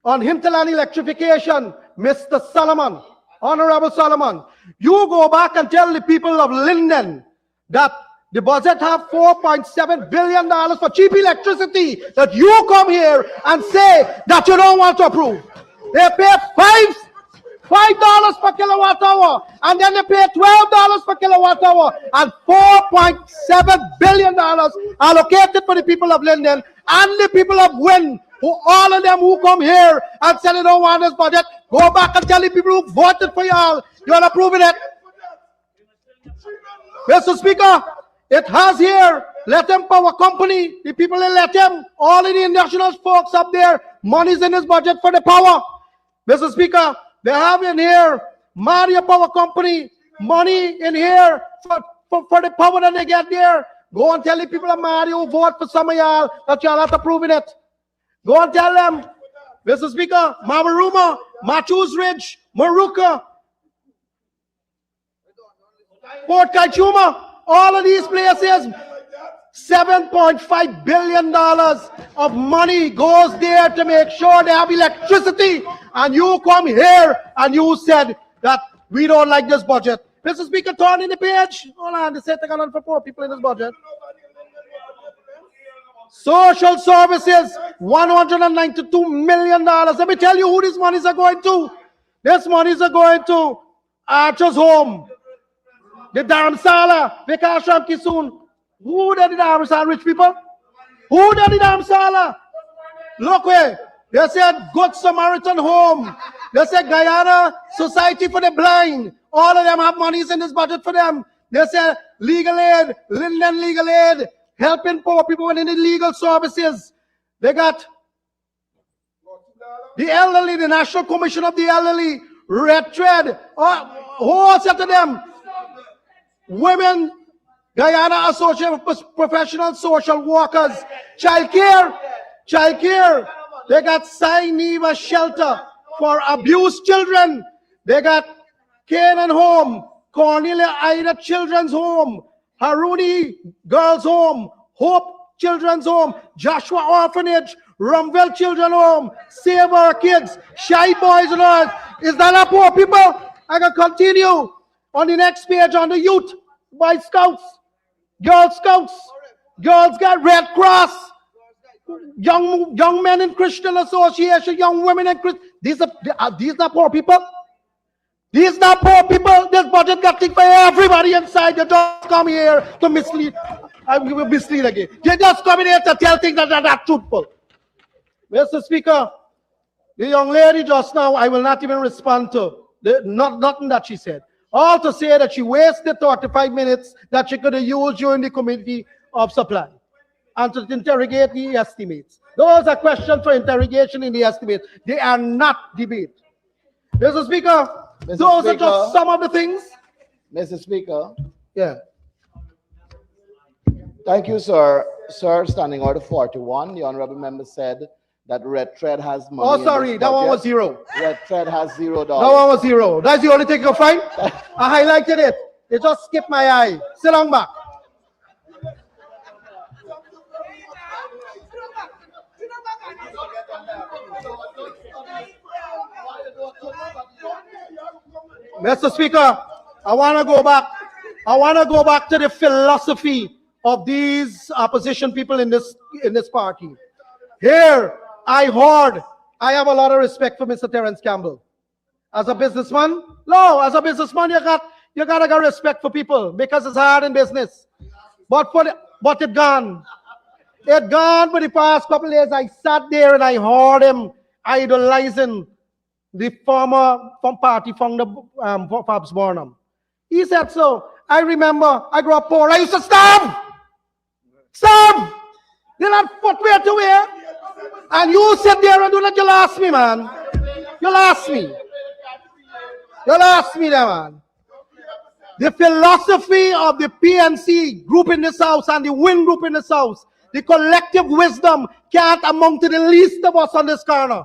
[SPEAKER 5] on hinterland electrification, Mr. Solomon, Honorable Solomon, you go back and tell the people of Linden that the budget have $4.7 billion for cheap electricity, that you come here and say that you don't want to approve. They pay $5 per kilowatt hour, and then they pay $12 per kilowatt hour, and $4.7 billion allocated for the people of Linden and the people of Wynn, who all of them who come here and say they don't want this budget. Go back and tell the people who voted for y'all, you're approving it. Mr. Speaker, it has here, Let Them Power Company, the people in Let Them, all of the international folks up there, money's in this budget for the power. Mr. Speaker, they have in here, Mario Power Company, money in here for the power that they get there. Go and tell the people of Mario who vote for some of y'all that y'all not approving it. Go and tell them, Mr. Speaker, Mamaruma, Matthews Ridge, Maruka, Port Kaichuma, all of these places, $7.5 billion of money goes there to make sure they have electricity. And you come here and you said that we don't like this budget. Mr. Speaker, turn in the page. Hold on, they said they're going for poor people in this budget. Social services, $192 million. Let me tell you who these monies are going to. These monies are going to Archer's Home, the Dharamsala, Vikashram Kisun. Who did the Dharamsala, rich people? Who did the Dharamsala? Look where. They said Good Samaritan Home. They said Guyana Society for the Blind. All of them have monies in this budget for them. They said legal aid, Linden legal aid, helping poor people in illegal services. They got the elderly, the National Commission of the Elderly, Red Thread. Who said to them? Women, Guyana Association of Professional Social Workers, child care. They got Sainiva Shelter for abused children. They got Canaan Home, Cornelia Ida Children's Home, Haruni Girls Home, Hope Children's Home, Joshua Orphanage, Rumville Children's Home, Save Our Kids, Shy Boys and all. Is that not poor people? I can continue on the next page on the youth, Boy Scouts, Girl Scouts, Girls Guide, Red Cross, young men in Christian Association, young women in Christian. These are poor people. These are poor people. This budget got things for everybody inside. You just come here to mislead. I will mislead again. You just come in here to tell things that are not truthful. Mr. Speaker, the young lady just now, I will not even respond to nothing that she said. All to say that she wasted 35 minutes that she could have used during the Committee of Supply and to interrogate the estimates. Those are questions for interrogation in the estimates. They are not debate. Mr. Speaker, those are just some of the things.
[SPEAKER 6] Mr. Speaker.
[SPEAKER 5] Yeah.
[SPEAKER 6] Thank you, sir. Sir, Standing Order 41, the honorable member said that Red Thread has money.
[SPEAKER 5] Oh, sorry, that one was zero.
[SPEAKER 6] Red Thread has $0.
[SPEAKER 5] That one was zero. That's the only thing you can find. I highlighted it. It just skipped my eye. Sit on back. Mr. Speaker, I want to go back. I want to go back to the philosophy of these opposition people in this party. Here, I have a lot of respect for Mr. Terence Campbell. As a businessman, as a businessman, you gotta get respect for people because it's hard in business. But it gone. It gone for the past couple of days. I sat there and I heard him idolizing the former party founder, Fabs Burnham. He said so. I remember I grew up poor. I used to starve. They had footwear to wear. And you sit there and do that. You lost me, man. You lost me. You lost me there, man. The philosophy of the PNC group in this house and the WIN group in this house, the collective wisdom can't amount to the least of us on this corner.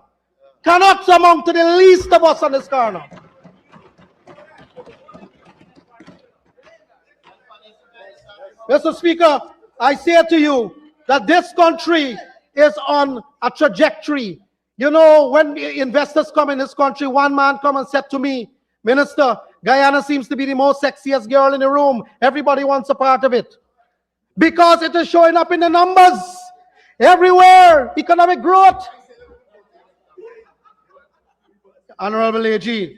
[SPEAKER 5] Cannot amount to the least of us on this corner. Mr. Speaker, I say to you that this country is on a trajectory. You know, when investors come in this country, one man come and said to me, Minister, Guyana seems to be the most sexiest girl in the room. Everybody wants a part of it. Because it is showing up in the numbers. Everywhere. Economic growth. Honorable AG.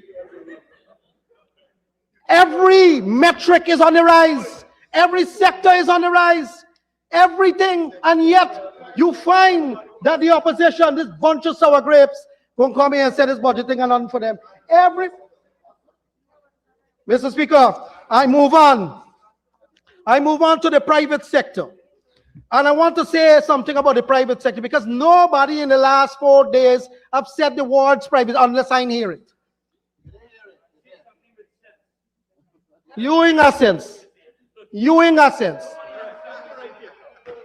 [SPEAKER 5] Every metric is on the rise. Every sector is on the rise. Everything. And yet, you find that the opposition, this bunch of sour grapes, won't come here and say this budgeting and nothing for them. Mr. Speaker, I move on. I move on to the private sector. And I want to say something about the private sector because nobody in the last 4 days have said the words private unless I hear it. You in essence.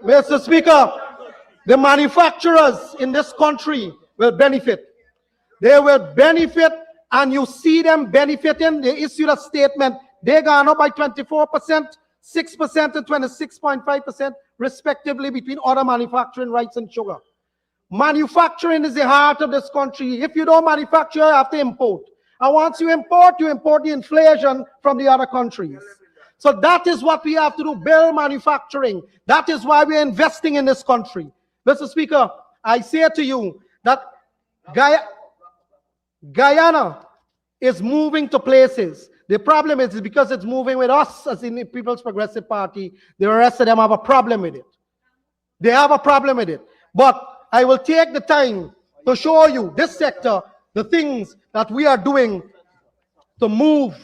[SPEAKER 5] Mr. Speaker, the manufacturers in this country will benefit. They will benefit, and you see them benefiting. They issued a statement. They gone up by 24%, 6%, and 26.5%, respectively, between other manufacturing, rice and sugar. Manufacturing is the heart of this country. If you don't manufacture, you have to import. And once you import the inflation from the other countries. So that is what we have to do, build manufacturing. That is why we're investing in this country. Mr. Speaker, I say to you that Guyana is moving to places. The problem is because it's moving with us as in the People's Progressive Party, the rest of them have a problem with it. They have a problem with it. But I will take the time to show you this sector, the things that we are doing to move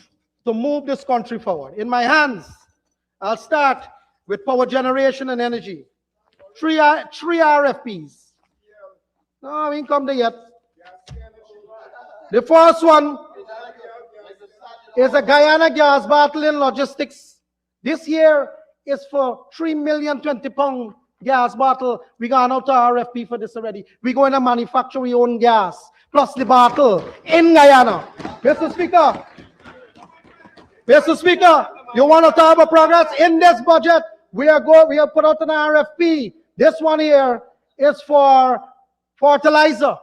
[SPEAKER 5] this country forward. In my hands, I'll start with power generation and energy. Three RFPs. No, I ain't come there yet. The first one is a Guyana gas bottling logistics. This year is for 3,020 pound gas bottle. We got out to RFP for this already. We're going to manufacture our own gas, plus the bottle in Guyana. Mr. Speaker, you want to talk about progress? In this budget, we have put out an RFP. This one here is for fertilizer.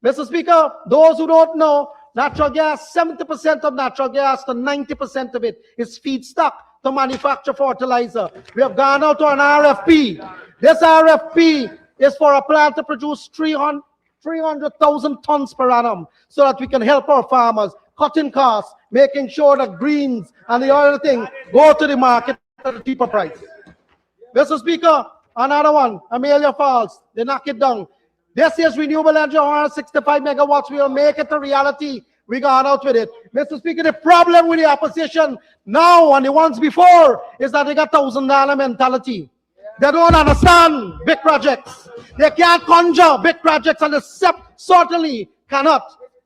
[SPEAKER 5] Mr. Speaker, those who don't know, natural gas, 70% of natural gas to 90% of it is feedstock to manufacture fertilizer. We have gone out to an RFP. This RFP is for a plant to produce 300,000 tons per annum so that we can help our farmers, cutting costs, making sure that greens and the other thing go to the market at a cheaper price. Mr. Speaker, another one, Amelia Falls, they knock it down. This is renewable energy, 165 megawatts. We will make it a reality. We got out with it. Mr. Speaker, the problem with the opposition now and the ones before is that they got $1,000 mentality. They don't understand big projects. They can't conjure big projects and they certainly cannot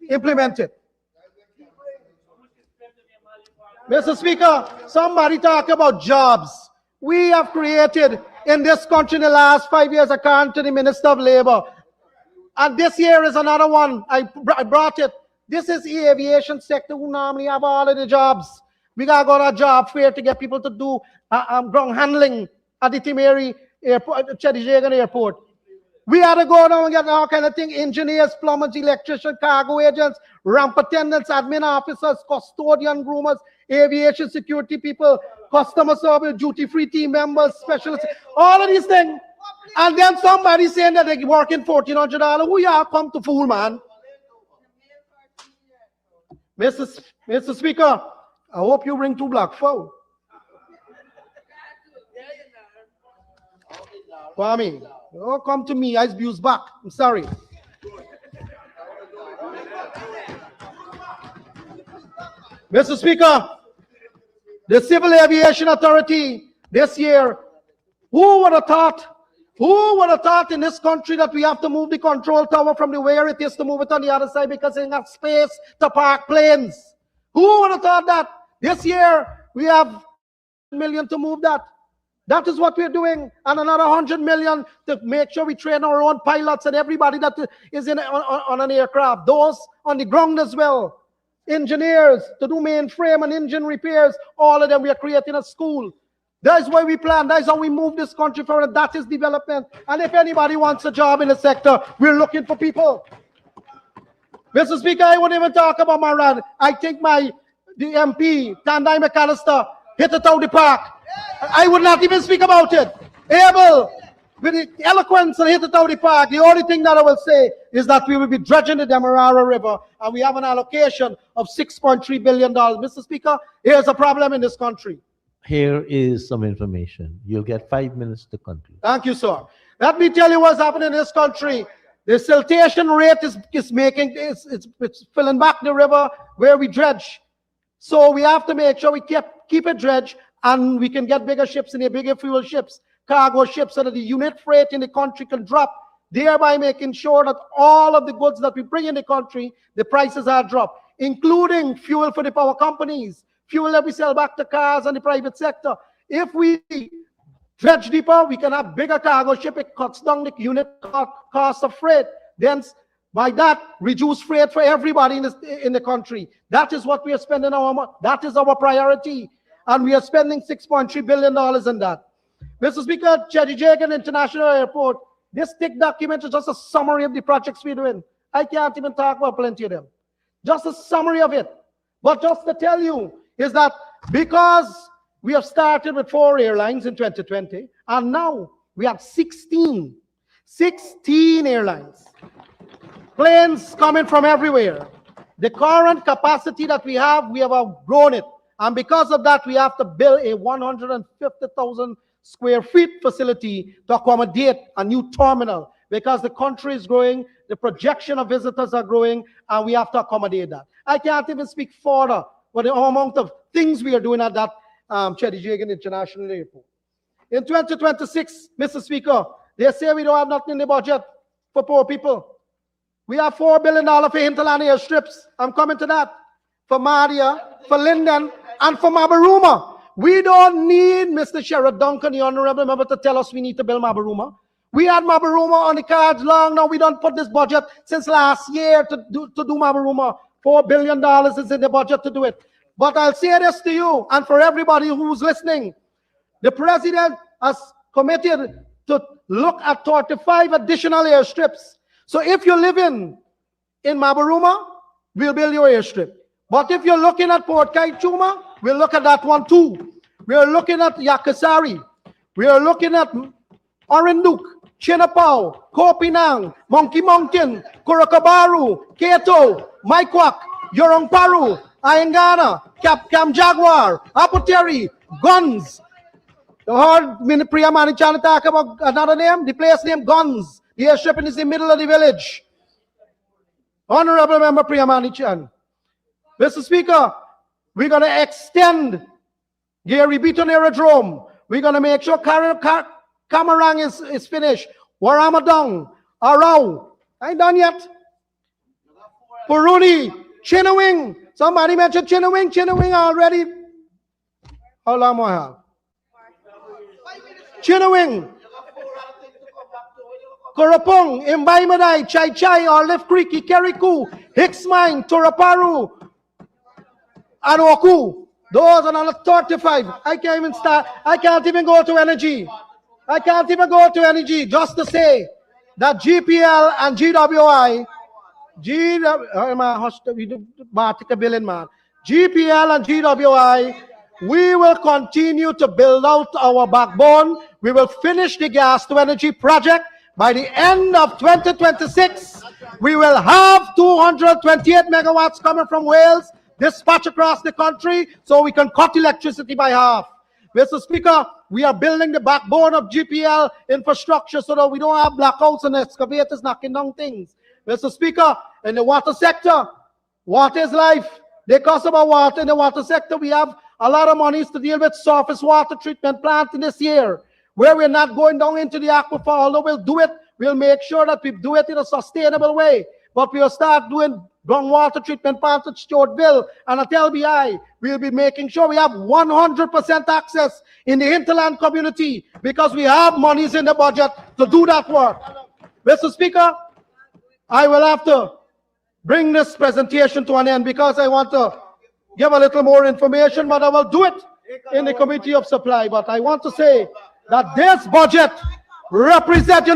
[SPEAKER 5] implement it. Mr. Speaker, somebody talk about jobs. We have created in this country in the last 5 years, according to the Minister of Labor. And this year is another one. I brought it. This is the aviation sector who normally have all of the jobs. We got to go to a job fair to get people to do ground handling at the Timeri Airport, Chedijagan Airport. We had to go down and get all kind of thing. Engineers, plumbers, electricians, cargo agents, ramp attendants, admin officers, custodian, groomers, aviation security people, customer service, duty-free team members, specialists, all of these things. And then somebody saying that they're working $1,400. Who y'all come to fool, man? Mr. Speaker, I hope you bring 2 black folk. Kwame, don't come to me. Ice Bu's back. I'm sorry. Mr. Speaker, the Civil Aviation Authority this year, who would have thought in this country that we have to move the control tower from the where it is to move it on the other side because they got space to park planes? Who would have thought that? This year, we have million to move that. That is what we're doing. And another 100 million to make sure we train our own pilots and everybody that is on an aircraft. Those on the ground as well. Engineers to do mainframe and engine repairs. All of them, we are creating a school. That is why we plan. That is how we move this country forward. That is development. And if anybody wants a job in the sector, we're looking for people. Mr. Speaker, I wouldn't even talk about my run. I think the MP, Tandai McAllister, hit it out of the park. I would not even speak about it. Able, with the eloquence and hit it out of the park. The only thing that I will say is that we will be dredging the Demerara River and we have an allocation of $6.3 billion. Mr. Speaker, here's a problem in this country.
[SPEAKER 2] Here is some information. You'll get 5 minutes to conclude.
[SPEAKER 5] Thank you, sir. Let me tell you what's happening in this country. The siltation rate is filling back the river where we dredge. So we have to make sure we keep it dredged and we can get bigger ships in the bigger fuel ships, cargo ships, so that the unit freight in the country can drop, thereby making sure that all of the goods that we bring in the country, the prices are dropped, including fuel for the power companies, fuel that we sell back to cars and the private sector. If we dredge deeper, we can have bigger cargo ship. It cuts down the unit cost of freight. Then by that, reduce freight for everybody in the country. That is what we are spending our money. That is our priority. And we are spending $6.3 billion in that. Mr. Speaker, Chedijagan International Airport, this thick document is just a summary of the projects we're doing. I can't even talk about plenty of them. Just a summary of it. But just to tell you is that because We have started with 4 airlines in 2020, and now we have 16 airlines. Planes coming from everywhere. The current capacity that we have outgrown it. And because of that, we have to build a 150,000 square feet facility to accommodate a new terminal, because the country is growing, the projection of visitors are growing, and we have to accommodate that. I can't even speak further for the amount of things we are doing at that Cheddi Jagan International Airport. In 2026, Mr. Speaker, they say we don't have nothing in the budget for poor people. We have $4 billion for hinterland airstrips. I'm coming to that. For Maria, for Linden, and for Mabaruma. We don't need Mr. Sherrod Duncan, the honorable member, to tell us we need to build Mabaruma. We had Mabaruma on the cards long now. We don't put this budget since last year to do Mabaruma. $4 billion is in the budget to do it. But I'll say this to you and for everybody who's listening. The president has committed to look at 35 additional airstrips. So if you're living in Mabaruma, we'll build your airstrip. But if you're looking at Port Kaituma, we'll look at that one too. We are looking at Yakasari. We are looking at Orinduk, Chinapao, Kopinang, Monkey Mountain, Corocabaru, Keto, Maikwak, Yorong Paru, Ayangana, Cam Jaguar, Apoteri, Guns. You heard Priya Manichan talk about another name, the place named Guns. The airstrip is in the middle of the village. Honorable Member Priya Manichan. Mr. Speaker, we're going to extend Gary Beaton Aerodrome. We're going to make sure Kamarang is finished. Waramadong, Arau. I ain't done yet. Puruni, Chinawing. Somebody mentioned Chinawing. Chinawing already. How long do I have? Chinawing. Korapong, Imbay Chai Chai, Olive Creek, Ikeriku, Hicks Mine, Toraparu, Anoku. Those are another 35. I can't even start. I can't even go to energy. I can't even go to energy just to say that GPL and GWI, GPL and GWI, we will continue to build out our backbone. We will finish the gas to energy project. By the end of 2026, we will have 228 megawatts coming from Wales, dispatched across the country, so we can cut electricity by half. Mr. Speaker, we are building the backbone of GPL infrastructure so that we don't have blackouts and excavators knocking down things. Mr. Speaker, in the water sector, water is life. They cost about water. In the water sector, we have a lot of monies to deal with surface water treatment plant in this year, where we're not going down into the aquifer. Although we'll do it, we'll make sure that we do it in a sustainable way. But we'll start doing groundwater treatment plants at Stewartville and at LBI. We'll be making sure we have 100% access in the hinterland community because we have monies in the budget to do that work. Mr. Speaker, I will have to bring this presentation to an end because I want to give a little more information, but I will do it in the Committee of Supply. But I want to say that this budget represents,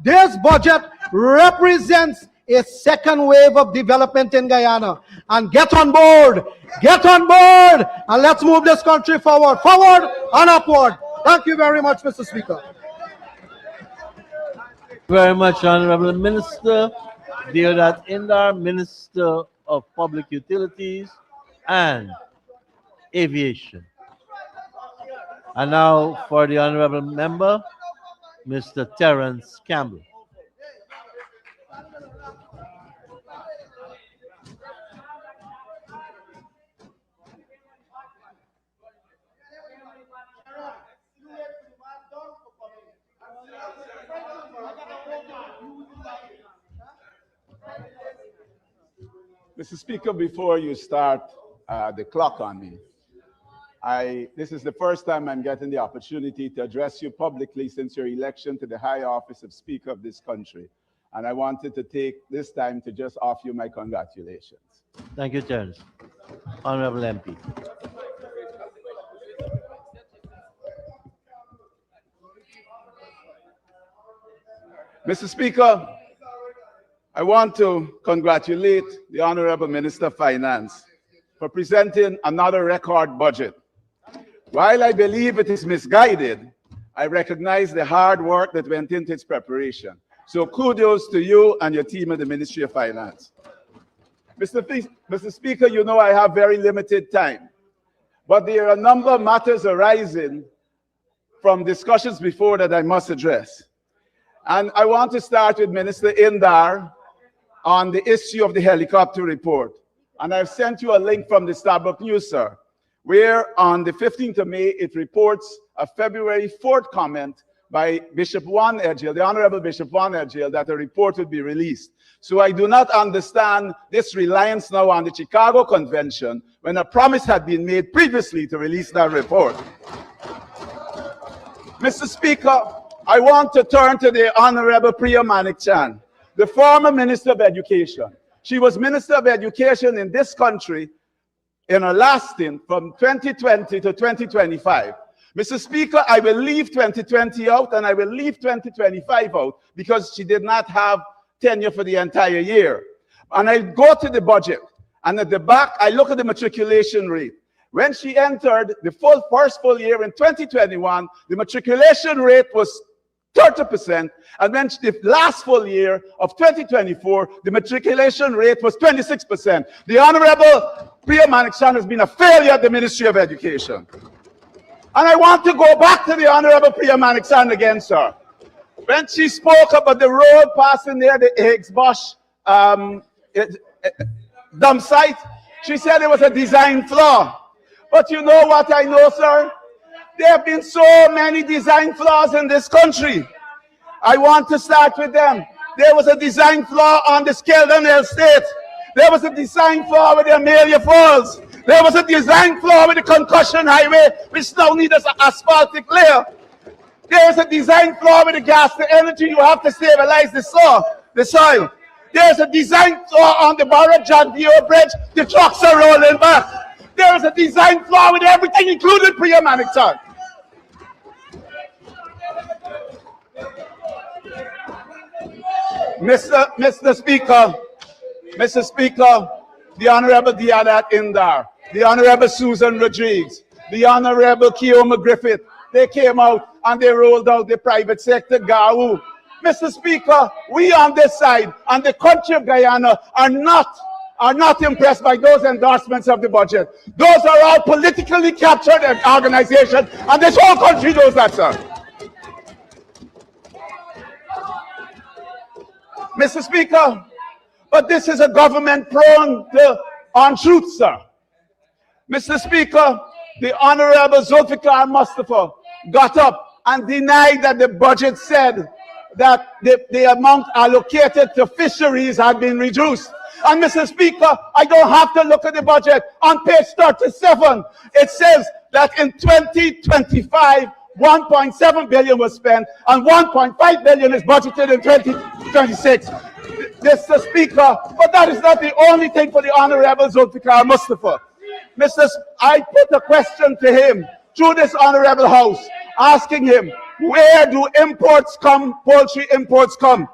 [SPEAKER 5] this budget represents a second wave of development in Guyana. And get on board, and let's move this country forward and upward. Thank you very much, Mr. Speaker.
[SPEAKER 2] Very much, Honorable Minister. Deodat Indar, Minister of Public Utilities and Aviation. And now for the Honorable Member, Mr. Terence Campbell.
[SPEAKER 7] Mr. Speaker, before you start the clock on me, this is the first time I'm getting the opportunity to address you publicly since your election to the high office of Speaker of this country. And I wanted to take this time to just offer you my congratulations.
[SPEAKER 2] Thank you, Terence. Honorable MP.
[SPEAKER 7] Mr. Speaker, I want to congratulate the Honorable Minister of Finance for presenting another record budget. While I believe it is misguided, I recognize the hard work that went into its preparation. So kudos to you and your team at the Ministry of Finance. Mr. Speaker, you know I have very limited time, but there are a number of matters arising from discussions before that I must address. And I want to start with Minister Indar on the issue of the helicopter report. And I've sent you a link from the Starbuck News, sir, where on the 15th of May, it reports a February 4th comment by Bishop Juan Edghill, the Honorable Bishop Juan Edghill, that a report would be released. So I do not understand this reliance now on the Chicago Convention when a promise had been made previously to release that report. Mr. Speaker, I want to turn to the Honorable Priya Manik-Chan, the former Minister of Education. She was Minister of Education in this country in her last stint from 2020 to 2025. Mr. Speaker, I will leave 2020 out and I will leave 2025 out because she did not have tenure for the entire year. And I go to the budget, and at the back, I look at the matriculation rate. When she entered the first full year in 2021, the matriculation rate was 30%, and then the last full year of 2024, the matriculation rate was 26%. The Honorable Priya Manik-Chan has been a failure at the Ministry of Education. And I want to go back to the Honorable Priya Manik-Chan again, sir. When she spoke about the road passing near the Higgs-Bosch dump site, she said it was a design flaw. But you know what I know, sir? There have been so many design flaws in this country. I want to start with them. There was a design flaw on the Skeldon Estate. There was a design flaw with the Amelia Falls. There was a design flaw with the Concussion Highway, which now needs an asphaltic layer. There's a design flaw with the gas to energy. You have to stabilize the soil. There's a design flaw on the Barra John Dio Bridge. The trucks are rolling back. There is a design flaw with everything, including Priya Manik-Chan. Mr. Speaker, the Honorable Diana Indar, the Honorable Susan Rodriguez, the Honorable Keoma Griffith, they came out and they rolled out the private sector GAU. Mr. Speaker, we on this side and the country of Guyana are not impressed by those endorsements of the budget. Those are all politically captured organizations, and this whole country knows that, sir. Mr. Speaker, but this is a government prone to untruth, sir. Mr. Speaker, the Honorable Zulfikar Mustafa got up and denied that the budget said that the amount allocated to fisheries had been reduced. And Mr. Speaker, I don't have to look at the budget. On page 37, it says that in 2025, 1.7 billion was spent and 1.5 billion is budgeted in 2026. Mr. Speaker, but that is not the only thing for the Honorable Zulfikar Mustafa. I put a question to him through this Honorable House, asking him, where do imports come, poultry imports come?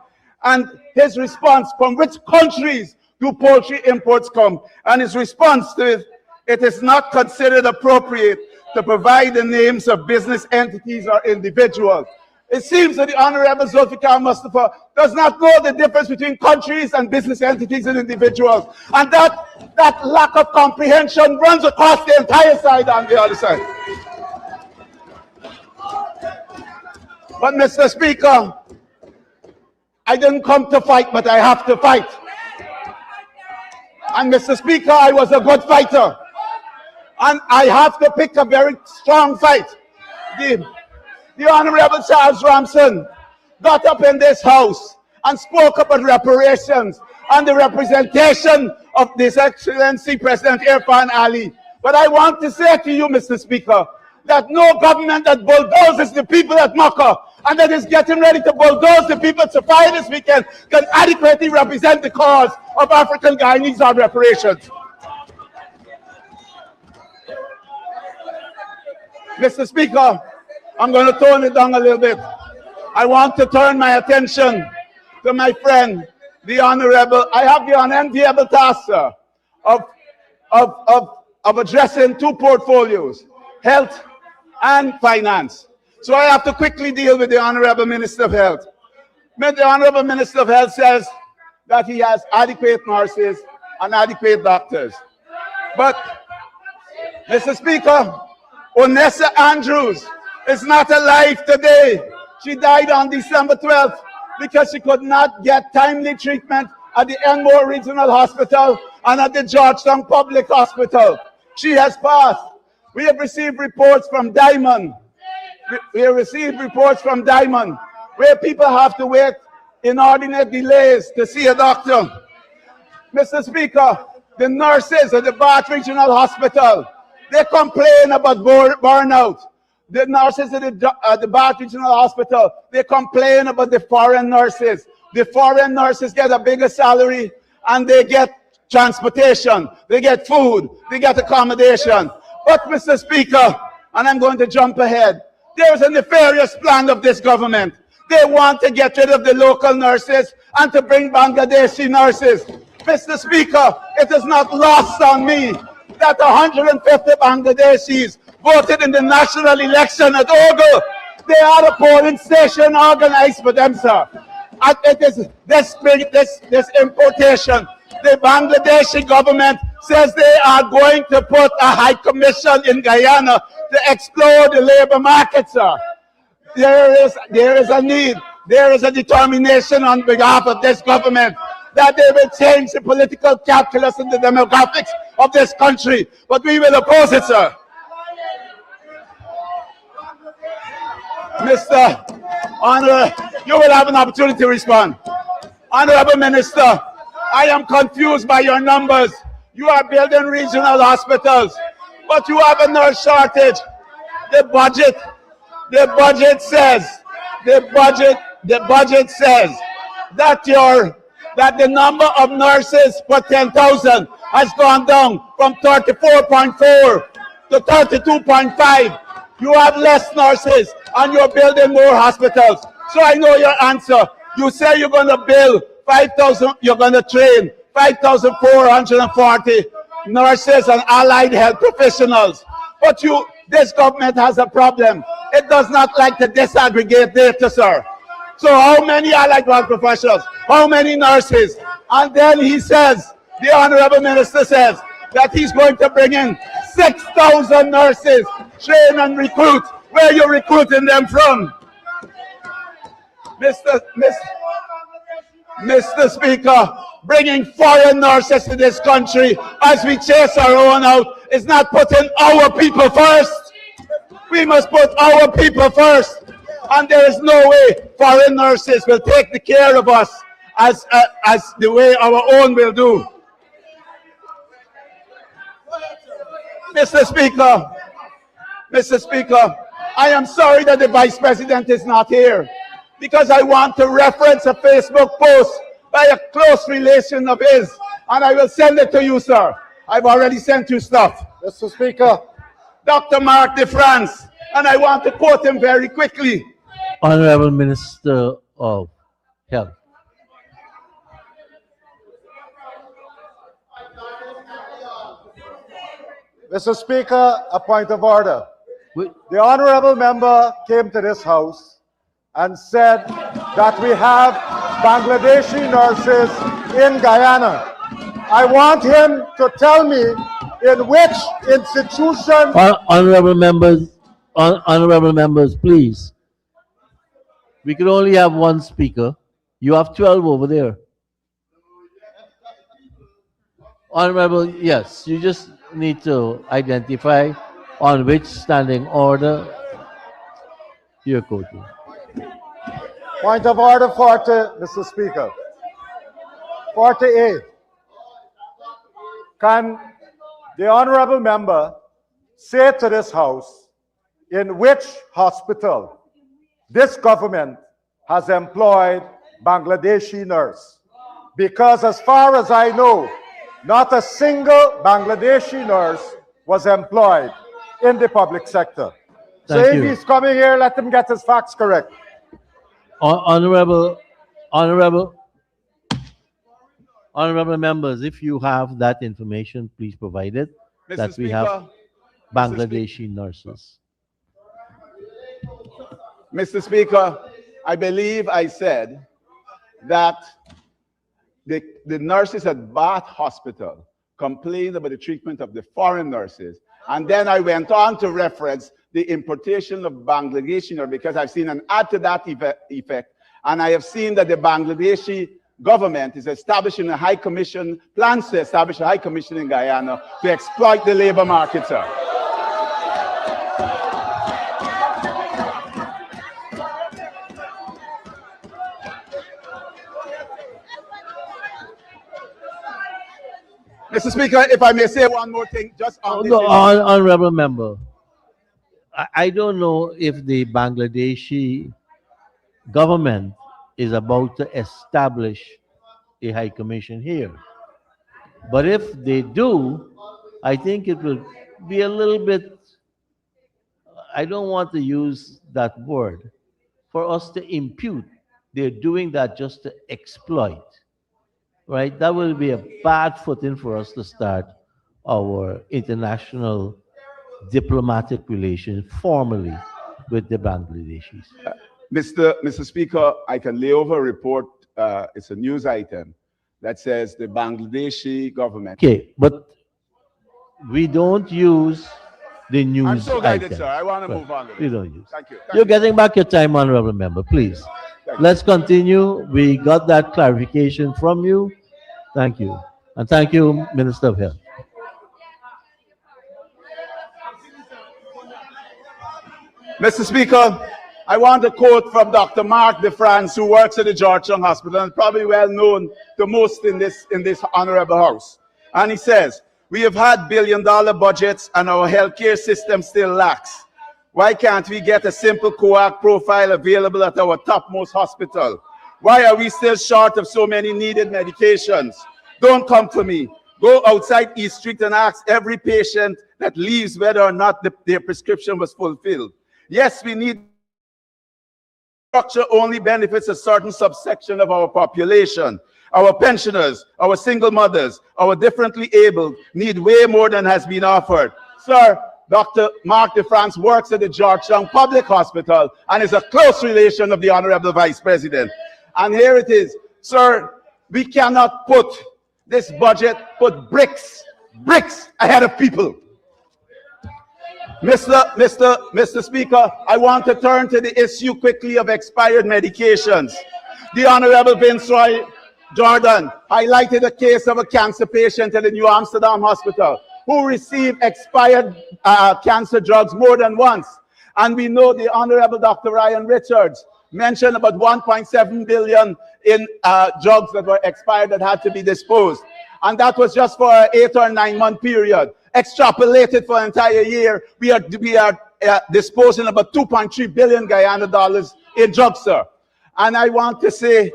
[SPEAKER 7] And his response, from which countries do poultry imports come? And his response to it, it is not considered appropriate to provide the names of business entities or individuals. It seems that the Honorable Zulfikar Mustafa does not know the difference between countries and business entities and individuals. And that lack of comprehension runs across the entire side on the other side. But Mr. Speaker, I didn't come to fight, but I have to fight. And Mr. Speaker, I was a good fighter. And I have to pick a very strong fight. The Honorable Charles Ramson got up in this house and spoke about reparations and the representation of His Excellency President Irfan Ali. But I want to say to you, Mr. Speaker, that no government that bulldozes the people at Makkah and that is getting ready to bulldoze the people at Safari this weekend can adequately represent the cause of African Guyanese on reparations. Mr. Speaker, I'm going to tone it down a little bit. I want to turn my attention to my friend, the Honorable, I have the unenviable task, sir, of addressing two portfolios, health and finance. So I have to quickly deal with the Honorable Minister of Health. The Honorable Minister of Health says that he has adequate nurses and adequate doctors. But, Mr. Speaker, Onessa Andrews is not alive today. She died on December 12th because she could not get timely treatment at the Enmore Regional Hospital and at the Georgetown Public Hospital. She has passed. We have received reports from Diamond. We have received reports from Diamond where people have to wait inordinate delays to see a doctor. Mr. Speaker, the nurses at the Bath Regional Hospital, they complain about burnout. The nurses at the Bath Regional Hospital, they complain about the foreign nurses. The foreign nurses get a bigger salary and they get transportation, they get food, they get accommodation. But Mr. Speaker, and I'm going to jump ahead, there is a nefarious plan of this government. They want to get rid of the local nurses and to bring Bangladeshi nurses. Mr. Speaker, it is not lost on me that 150 Bangladeshis voted in the national election at Ogle. They had a polling station organized for them, sir. And it is this importation. The Bangladeshi government says they are going to put a high commission in Guyana to explore the labor market, sir. There is a need, there is a determination on behalf of this government that they will change the political calculus and the demographics of this country. But we will oppose it, sir. Mr. Honorable, you will have an opportunity to respond. Honorable Minister, I am confused by your numbers. You are building regional hospitals, but you have a nurse shortage. The budget says that the number of nurses per 10,000 has gone down from 34.4 to 32.5. You have less nurses and you're building more hospitals. So I know your answer. You say you're going to build 5,000, you're going to train 5,440 nurses and allied health professionals. But this government has a problem. It does not like to disaggregate data, sir. So how many allied health professionals? How many nurses? And then he says, the Honorable Minister says, that he's going to bring in 6,000 nurses, train and recruit. Where are you recruiting them from? Mr. Speaker, bringing foreign nurses to this country as we chase our own out is not putting our people first. We must put our people first. And there is no way foreign nurses will take the care of us as the way our own will do. Mr. Speaker, I am sorry that the Vice President is not here because I want to reference a Facebook post by a close relation of his, and I will send it to you, sir. I've already sent you stuff.
[SPEAKER 5] Mr. Speaker.
[SPEAKER 7] Dr. Mark de France, and I want to quote him very quickly.
[SPEAKER 2] Honorable Minister of Health.
[SPEAKER 5] Mr. Speaker, a point of order. The honorable member came to this house and said that we have Bangladeshi nurses in Guyana. I want him to tell me in which institution.
[SPEAKER 2] Honorable members, please. We can only have one speaker. You have 12 over there. Honorable, yes, you just need to identify on which standing order you're quoting.
[SPEAKER 5] Point of order 40, Mr. Speaker. 40A. Can the honorable member say to this house in which hospital this government has employed Bangladeshi nurse? Because as far as I know, not a single Bangladeshi nurse was employed in the public sector. So if he's coming here, let him get his facts correct.
[SPEAKER 2] Honorable members, if you have that information, please provide it.
[SPEAKER 7] Mr.
[SPEAKER 2] That we
[SPEAKER 7] Speaker,
[SPEAKER 2] have Bangladeshi nurses.
[SPEAKER 7] Mr. Speaker, I believe I said that the nurses at Bath Hospital complained about the treatment of the foreign nurses. And then I went on to reference the importation of Bangladeshi, because I've seen an ad to that effect. And I have seen that the Bangladeshi government is establishing a high commission, plans to establish a high commission in Guyana to exploit the labor market, sir. Mr. Speaker, if I may say one more thing, just on this issue.
[SPEAKER 2] Honorable member, I don't know if the Bangladeshi government is about to establish a high commission here. But if they do, I think it will be a little bit, I don't want to use that word, for us to impute they're doing that just to exploit, right? That will be a bad footing for us to start our international diplomatic relations formally with the Bangladeshis.
[SPEAKER 7] Mr. Speaker, I can lay over a report, it's a news item, that says the Bangladeshi government.
[SPEAKER 2] Okay, but we don't use the news
[SPEAKER 7] I'm so guided,
[SPEAKER 2] items.
[SPEAKER 7] sir. I want to
[SPEAKER 2] Right.
[SPEAKER 7] move on.
[SPEAKER 2] We don't use.
[SPEAKER 7] Thank you.
[SPEAKER 2] You're getting back your time, honorable member, please.
[SPEAKER 7] Thank you.
[SPEAKER 2] Let's continue. We got that clarification from you. Thank you. And thank you, Minister of Health.
[SPEAKER 7] Mr. Speaker, I want to quote from Dr. Mark DeFrance, who works at the Georgetown Hospital and probably well known to most in this honorable house. And he says, "We have had billion-dollar budgets and our healthcare system still lacks. Why can't we get a simple coag profile available at our topmost hospital? Why are we still short of so many needed medications? Don't come to me. Go outside East Street and ask every patient that leaves whether or not their prescription was fulfilled. Yes, we need structure only benefits a certain subsection of our population. Our pensioners, our single mothers, our differently abled need way more than has been offered." Sir, Dr. Mark DeFrance works at the Georgetown Public Hospital and is a close relation of the Honorable Vice President. And here it is. Sir, we cannot put this budget, put bricks ahead of people. Mr. Speaker, I want to turn to the issue quickly of expired medications. The Honorable Vince Roy Jordan highlighted a case of a cancer patient at the New Amsterdam Hospital who received expired cancer drugs more than once. And we know the Honorable Dr. Ryan Richards mentioned about 1.7 billion in drugs that were expired that had to be disposed. And that was just for an 8 or 9 month period. Extrapolated for an entire year, we are disposing about 2.3 billion Guyana dollars in drugs, sir. And I want to say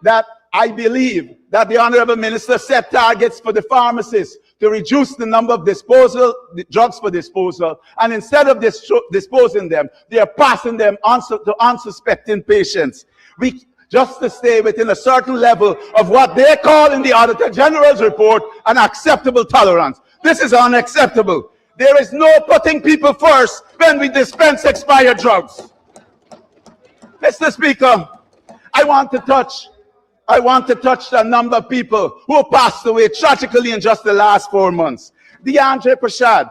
[SPEAKER 7] that I believe that the Honorable Minister set targets for the pharmacists to reduce the number of drugs for disposal, and instead of disposing them, they are passing them on to unsuspecting patients. Just to stay within a certain level of what they call in the Auditor General's report an acceptable tolerance. This is unacceptable. There is no putting people first when we dispense expired drugs. Mr. Speaker, I want to touch the number of people who passed away tragically in just the last 4 months. DeAndre Prashad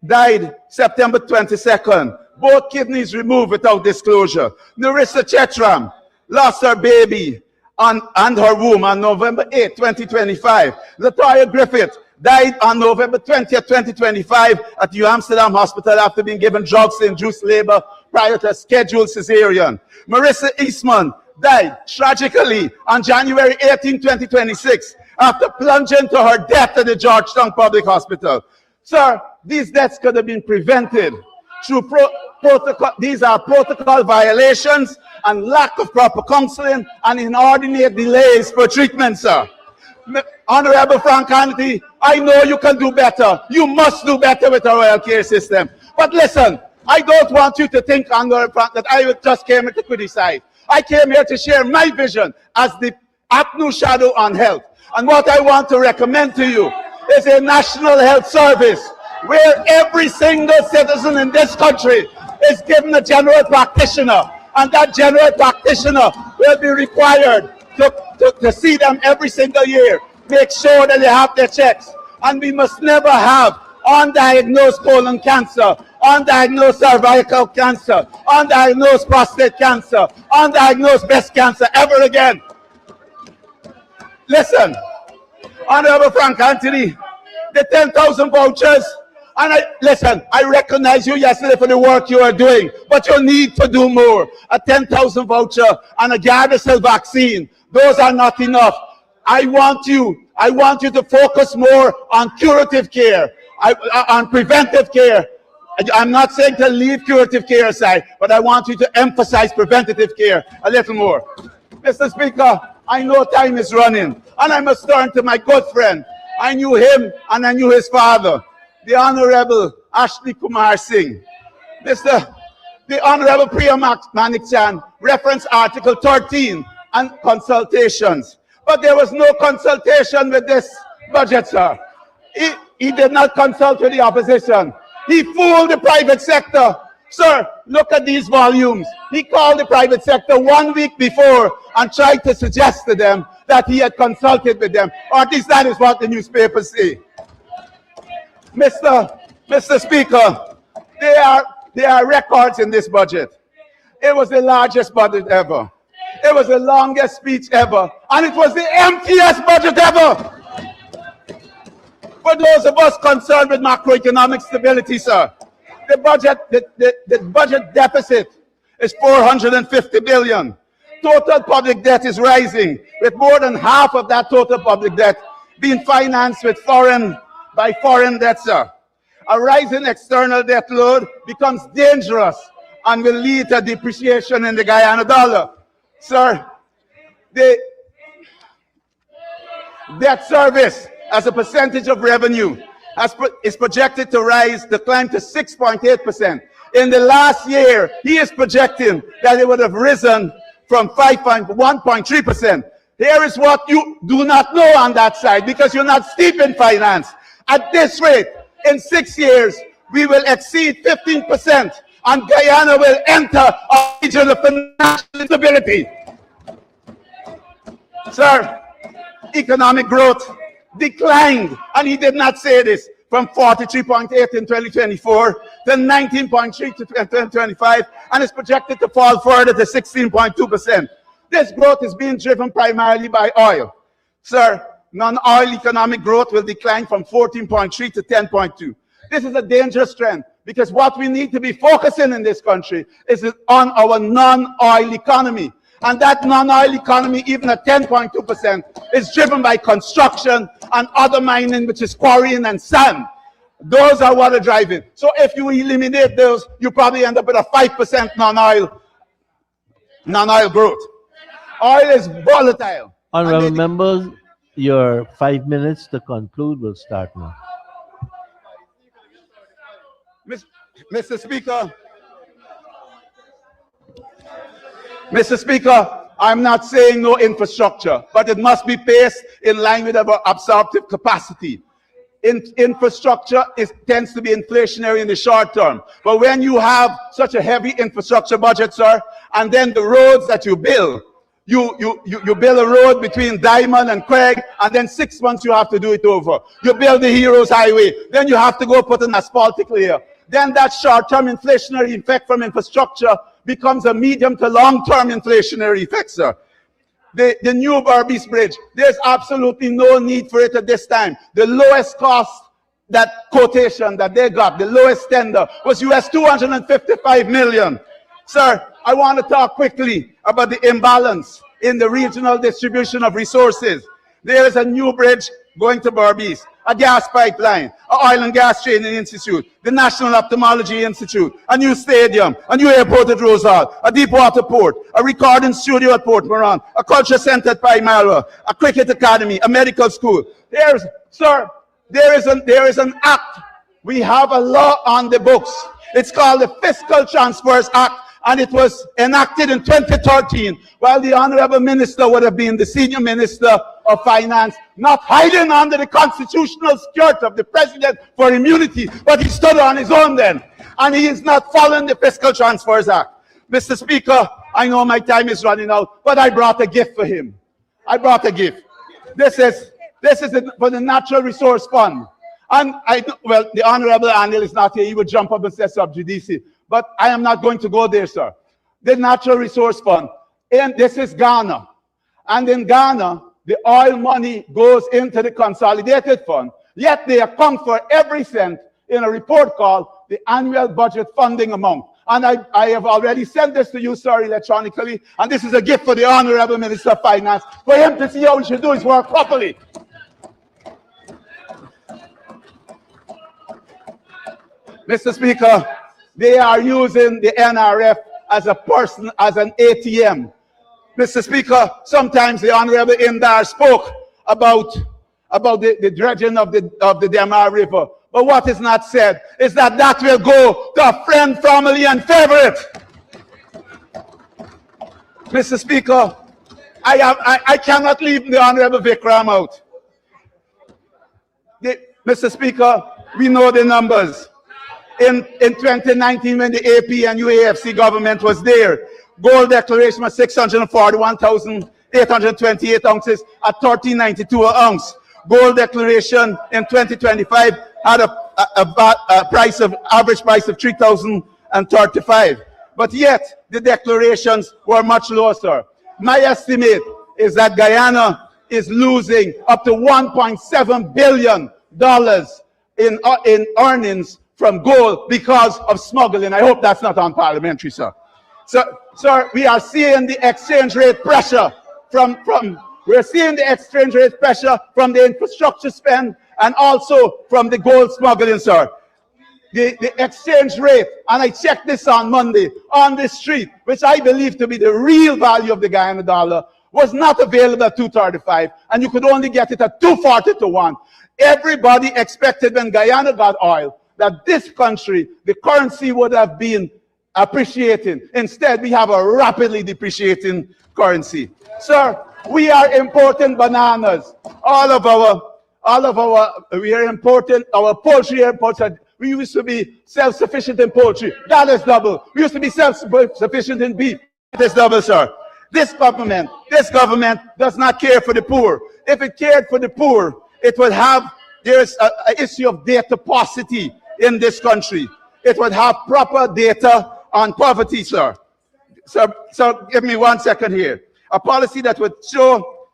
[SPEAKER 7] died September 22nd, both kidneys removed without disclosure. Narissa Chetram lost her baby and her womb on November 8, 2025. Latoya Griffith died on November 20th, 2025 at New Amsterdam Hospital after being given drugs to induce labor prior to a scheduled cesarean. Marissa Eastman died tragically on January 18, 2026 after plunging to her death at the Georgetown Public Hospital. Sir, these deaths could have been prevented through protocol. These are protocol violations and lack of proper counseling and inordinate delays for treatment, sir. Honorable Frank Kennedy, I know you can do better. You must do better with our healthcare system. But listen, I don't want you to think, Honorable Frank, that I just came here to criticize. I came here to share my vision as the APNU shadow on health. And what I want to recommend to you is a national health service where every single citizen in this country is given a general practitioner, and that general practitioner will be required to see them every single year, make sure that they have their checks. And we must never have undiagnosed colon cancer, undiagnosed cervical cancer, undiagnosed prostate cancer, undiagnosed breast cancer ever again. Listen, Honorable Frank Anthony, the 10,000 vouchers, and I recognize you yesterday for the work you are doing, but you need to do more. A 10,000 voucher and a Gardasil vaccine, those are not enough. I want you to focus more on curative care, on preventive care. I'm not saying to leave curative care aside, but I want you to emphasize preventative care a little more. Mr. Speaker, I know time is running, and I must turn to my good friend. I knew him and I knew his father, the Honorable Ashley Kumar Singh. The Honorable Priya Manikchan referenced Article 13 and consultations. But there was no consultation with this budget, sir. He did not consult with the opposition. He fooled the private sector. Sir, look at these volumes. He called the private sector 1 week before and tried to suggest to them that he had consulted with them. Or at least that is what the newspapers say. Mr. Speaker, there are records in this budget. It was the largest budget ever. It was the longest speech ever. And it was the emptiest budget ever. For those of us concerned with macroeconomic stability, sir, the budget deficit is 450 billion. Total public debt is rising, with more than half of that total public debt being financed with by foreign debt, sir. A rising external debt load becomes dangerous and will lead to depreciation in the Guyana dollar. Sir, the debt service as a percentage of revenue is projected to climb to 6.8%. In the last year, he is projecting that it would have risen from 1.3%. Here is what you do not know on that side, because you're not steep in finance. At this rate, in 6 years, we will exceed 15%, and Guyana will enter a region of financial instability. Sir, economic growth declined, and he did not say this, from 43.8 in 2024 to 19.3 to 2025, and is projected to fall further to 16.2%. This growth is being driven primarily by oil. Sir, non-oil economic growth will decline from 14.3 to 10.2. This is a dangerous trend, because what we need to be focusing in this country is on our non-oil economy. And that non-oil economy, even at 10.2%, is driven by construction and other mining, which is quarrying and sand. Those are what are driving. So if you eliminate those, you probably end up with a 5% non-oil growth. Oil is volatile.
[SPEAKER 2] Honorable members, your 5 minutes to conclude will start now.
[SPEAKER 7] Mr. Speaker, I'm not saying no infrastructure, but it must be paced in line with our absorptive capacity. Infrastructure tends to be inflationary in the short term. But when you have such a heavy infrastructure budget, sir, and then the roads that you build, you build a road between Diamond and Craig, and then 6 months you have to do it over. You build the Heroes Highway, then you have to go put an asphaltic layer. Then that short-term inflationary effect from infrastructure becomes a medium to long-term inflationary effect, sir. The new Berbice Bridge, there's absolutely no need for it at this time. The lowest cost, that quotation that they got, the lowest tender, was US 255 million. Sir, I want to talk quickly about the imbalance in the regional distribution of resources. There is a new bridge going to Berbice, a gas pipeline, an oil and gas training institute, the National Ophthalmology Institute, a new stadium, a new airport at Rose Hall, a deep water port, a recording studio at Port Moran, a culture center at Palmyra, a cricket academy, a medical school. There is an act. We have a law on the books. It's called the Fiscal Transfers Act, and it was enacted in 2013, while the Honorable Minister would have been the Senior Minister of Finance, not hiding under the constitutional skirt of the president for immunity, but he stood on his own then. And he is not following the Fiscal Transfers Act. Mr. Speaker, I know my time is running out, but I brought a gift for him. I brought a gift. This is for the Natural Resource Fund. And well, the Honorable Anil is not here. He would jump up and say sub judice. But I am not going to go there, sir. The Natural Resource Fund, and this is Ghana. And in Ghana, the oil money goes into the consolidated fund, yet they account for every cent in a report called the annual budget funding amount. And I have already sent this to you, sir, electronically, and this is a gift for the Honorable Minister of Finance, for him to see how he should do his work properly. Mr. Speaker, they are using the NRF as an ATM. Mr. Speaker, sometimes the Honorable Indar spoke about the dredging of the Demar River. But what is not said is that that will go to a friend, family, and favorite. Mr. Speaker, I cannot leave the Honorable Vikram out. Mr. Speaker, we know the numbers. In 2019, when the AP and UAFC government was there, gold declaration was 641,828 ounces at $13.92 an ounce. Gold declaration in 2025 had a average price of $3,035. But yet, the declarations were much lower, sir. My estimate is that Guyana is losing up to $1.7 billion in earnings from gold because of smuggling. I hope that's not unparliamentary, sir. So, sir, we are seeing the exchange rate pressure from the infrastructure spend and also from the gold smuggling, sir. The exchange rate, and I checked this on Monday, on the street, which I believe to be the real value of the Guyana dollar, was not available at 235, and you could only get it at 240 to 1. Everybody expected when Guyana got oil that this country, the currency would have been appreciating. Instead, we have a rapidly depreciating currency. Sir, we are importing bananas. We are importing our poultry imports. We used to be self-sufficient in poultry. That is double. We used to be self-sufficient in beef. That is double, sir. This government does not care for the poor. If it cared for the poor, it would have, there's an issue of data paucity in this country. It would have proper data on poverty, sir. So give me 1 second here. A policy that would show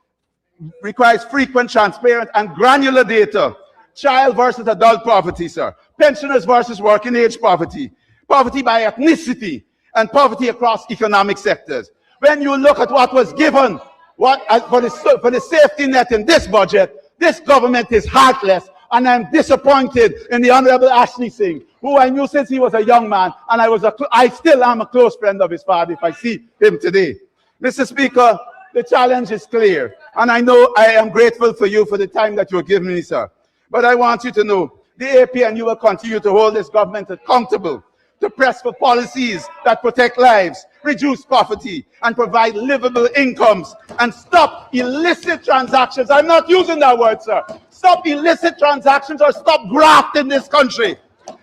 [SPEAKER 7] requires frequent, transparent, and granular data. Child versus adult poverty, sir. Pensioners versus working age poverty. Poverty by ethnicity, and poverty across economic sectors. When you look at what was given for the safety net in this budget, this government is heartless, and I'm disappointed in the Honorable Ashley Singh, who I knew since he was a young man, and I still am a close friend of his father if I see him today. Mr. Speaker, the challenge is clear, and I know I am grateful for you for the time that you have given me, sir. But I want you to know, the AP and you will continue to hold this government accountable, to press for policies that protect lives, reduce poverty, and provide livable incomes, and stop illicit transactions. I'm not using that word, sir. Stop illicit transactions or stop graft in this country.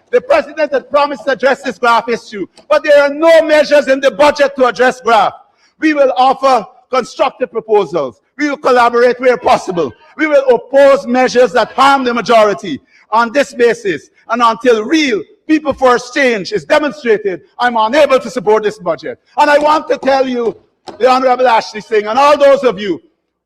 [SPEAKER 7] The president had promised to address this graft issue, but there are no measures in the budget to address graft. We will offer constructive proposals. We will collaborate where possible. We will oppose measures that harm the majority. On this basis, and until real people first change is demonstrated, I'm unable to support this budget. And I want to tell you, the Honorable Ashley Singh, and all those of you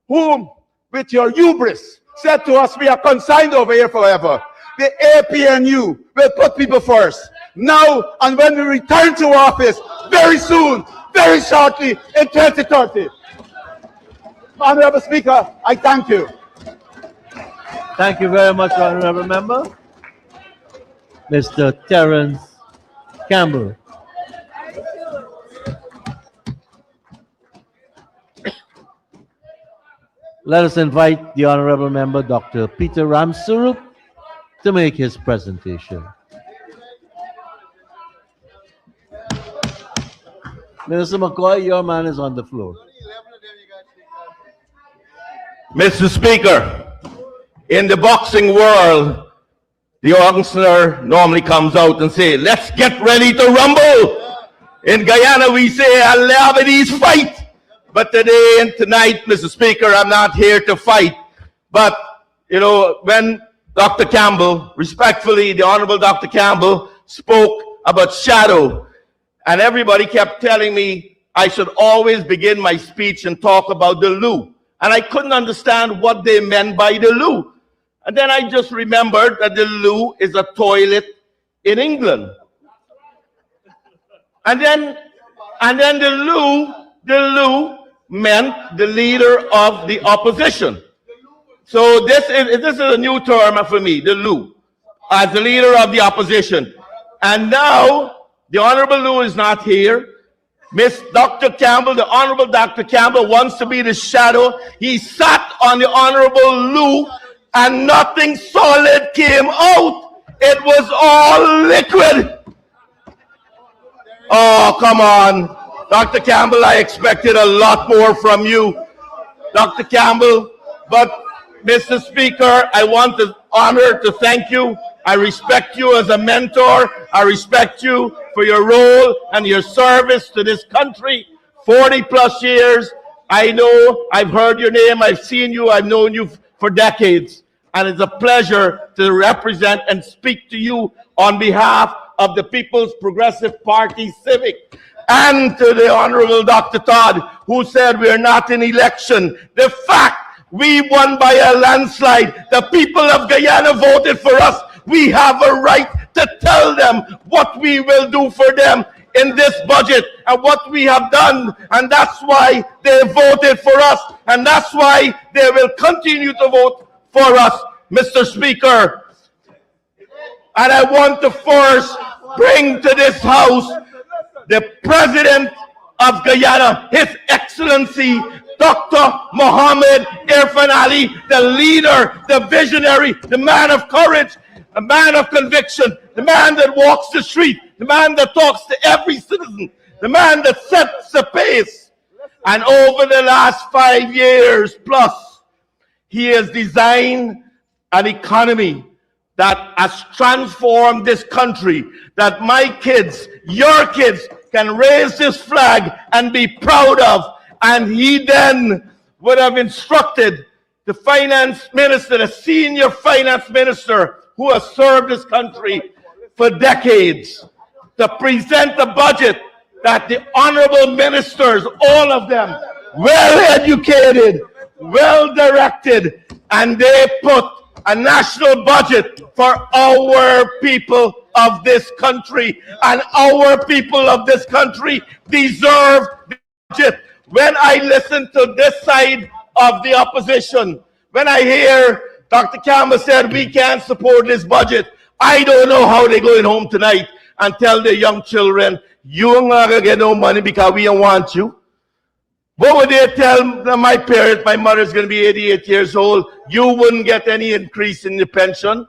[SPEAKER 7] whom, with your hubris, said to us we are consigned over here forever, the APNU will put people first. Now, and when we return to office, very soon, very shortly, in 2030. Honorable Speaker, I thank you.
[SPEAKER 2] Thank you very much, Honorable Member. Mr. Terence Campbell. Let us invite the Honorable Member, Dr. Peter Ramsurup, to make his presentation. Minister McCoy, your man is on the floor.
[SPEAKER 1] Mr. Speaker, in the boxing world, the youngster normally comes out and say, let's get ready to rumble. In Guyana, we say, a Lebanese fight. But today and tonight, Mr. Speaker, I'm not here to fight. But, you know, when Dr. Campbell, respectfully, the Honorable Dr. Campbell spoke about shadow, and everybody kept telling me I should always begin my speech and talk about the loo. And I couldn't understand what they meant by the loo. And then I just remembered that the loo is a toilet in England. And then the loo meant the leader of the opposition. So this is a new term for me, the loo, as the leader of the opposition. And now the Honorable Lou is not here. Miss Dr. Campbell, the Honorable Dr. Campbell wants to be the shadow. He sat on the Honorable Lou and nothing solid came out. It was all liquid. Oh, come on. Dr. Campbell, I expected a lot more from you. Dr. Campbell, but Mr. Speaker, I want the honor to thank you. I respect you as a mentor. I respect you for your role and your service to this country. 40 plus years. I know, I've heard your name, I've seen you, I've known you for decades. And it's a pleasure to represent and speak to you on behalf of the People's Progressive Party Civic. And to the Honorable Dr. Todd, who said we're not in election. The fact we won by a landslide, the people of Guyana voted for us. We have a right to tell them what we will do for them in this budget and what we have done. And that's why they voted for us. And that's why they will continue to vote for us, Mr. Speaker. And I want to first bring to this House the President of Guyana, His Excellency, Dr. Mohammed Irfan Ali, the leader, the visionary, the man of courage, the man of conviction, the man that walks the street, the man that talks to every citizen, the man that sets the pace. And over the last 5 years plus, he has designed an economy that has transformed this country, that my kids, your kids, can raise this flag and be proud of. And he then would have instructed the finance minister, the senior finance minister who has served this country for decades, to present a budget that the honorable ministers, all of them, well educated, well directed, and they put a national budget for our people of this country. And our people of this country deserve the budget. When I listen to this side of the opposition, when I hear Dr. Campbell said we can't support this budget, I don't know how they're going home tonight and tell their young children, you ain't gonna get no money because we don't want you. What would they tell my parents? My mother's going to be 88 years old. You wouldn't get any increase in the pension.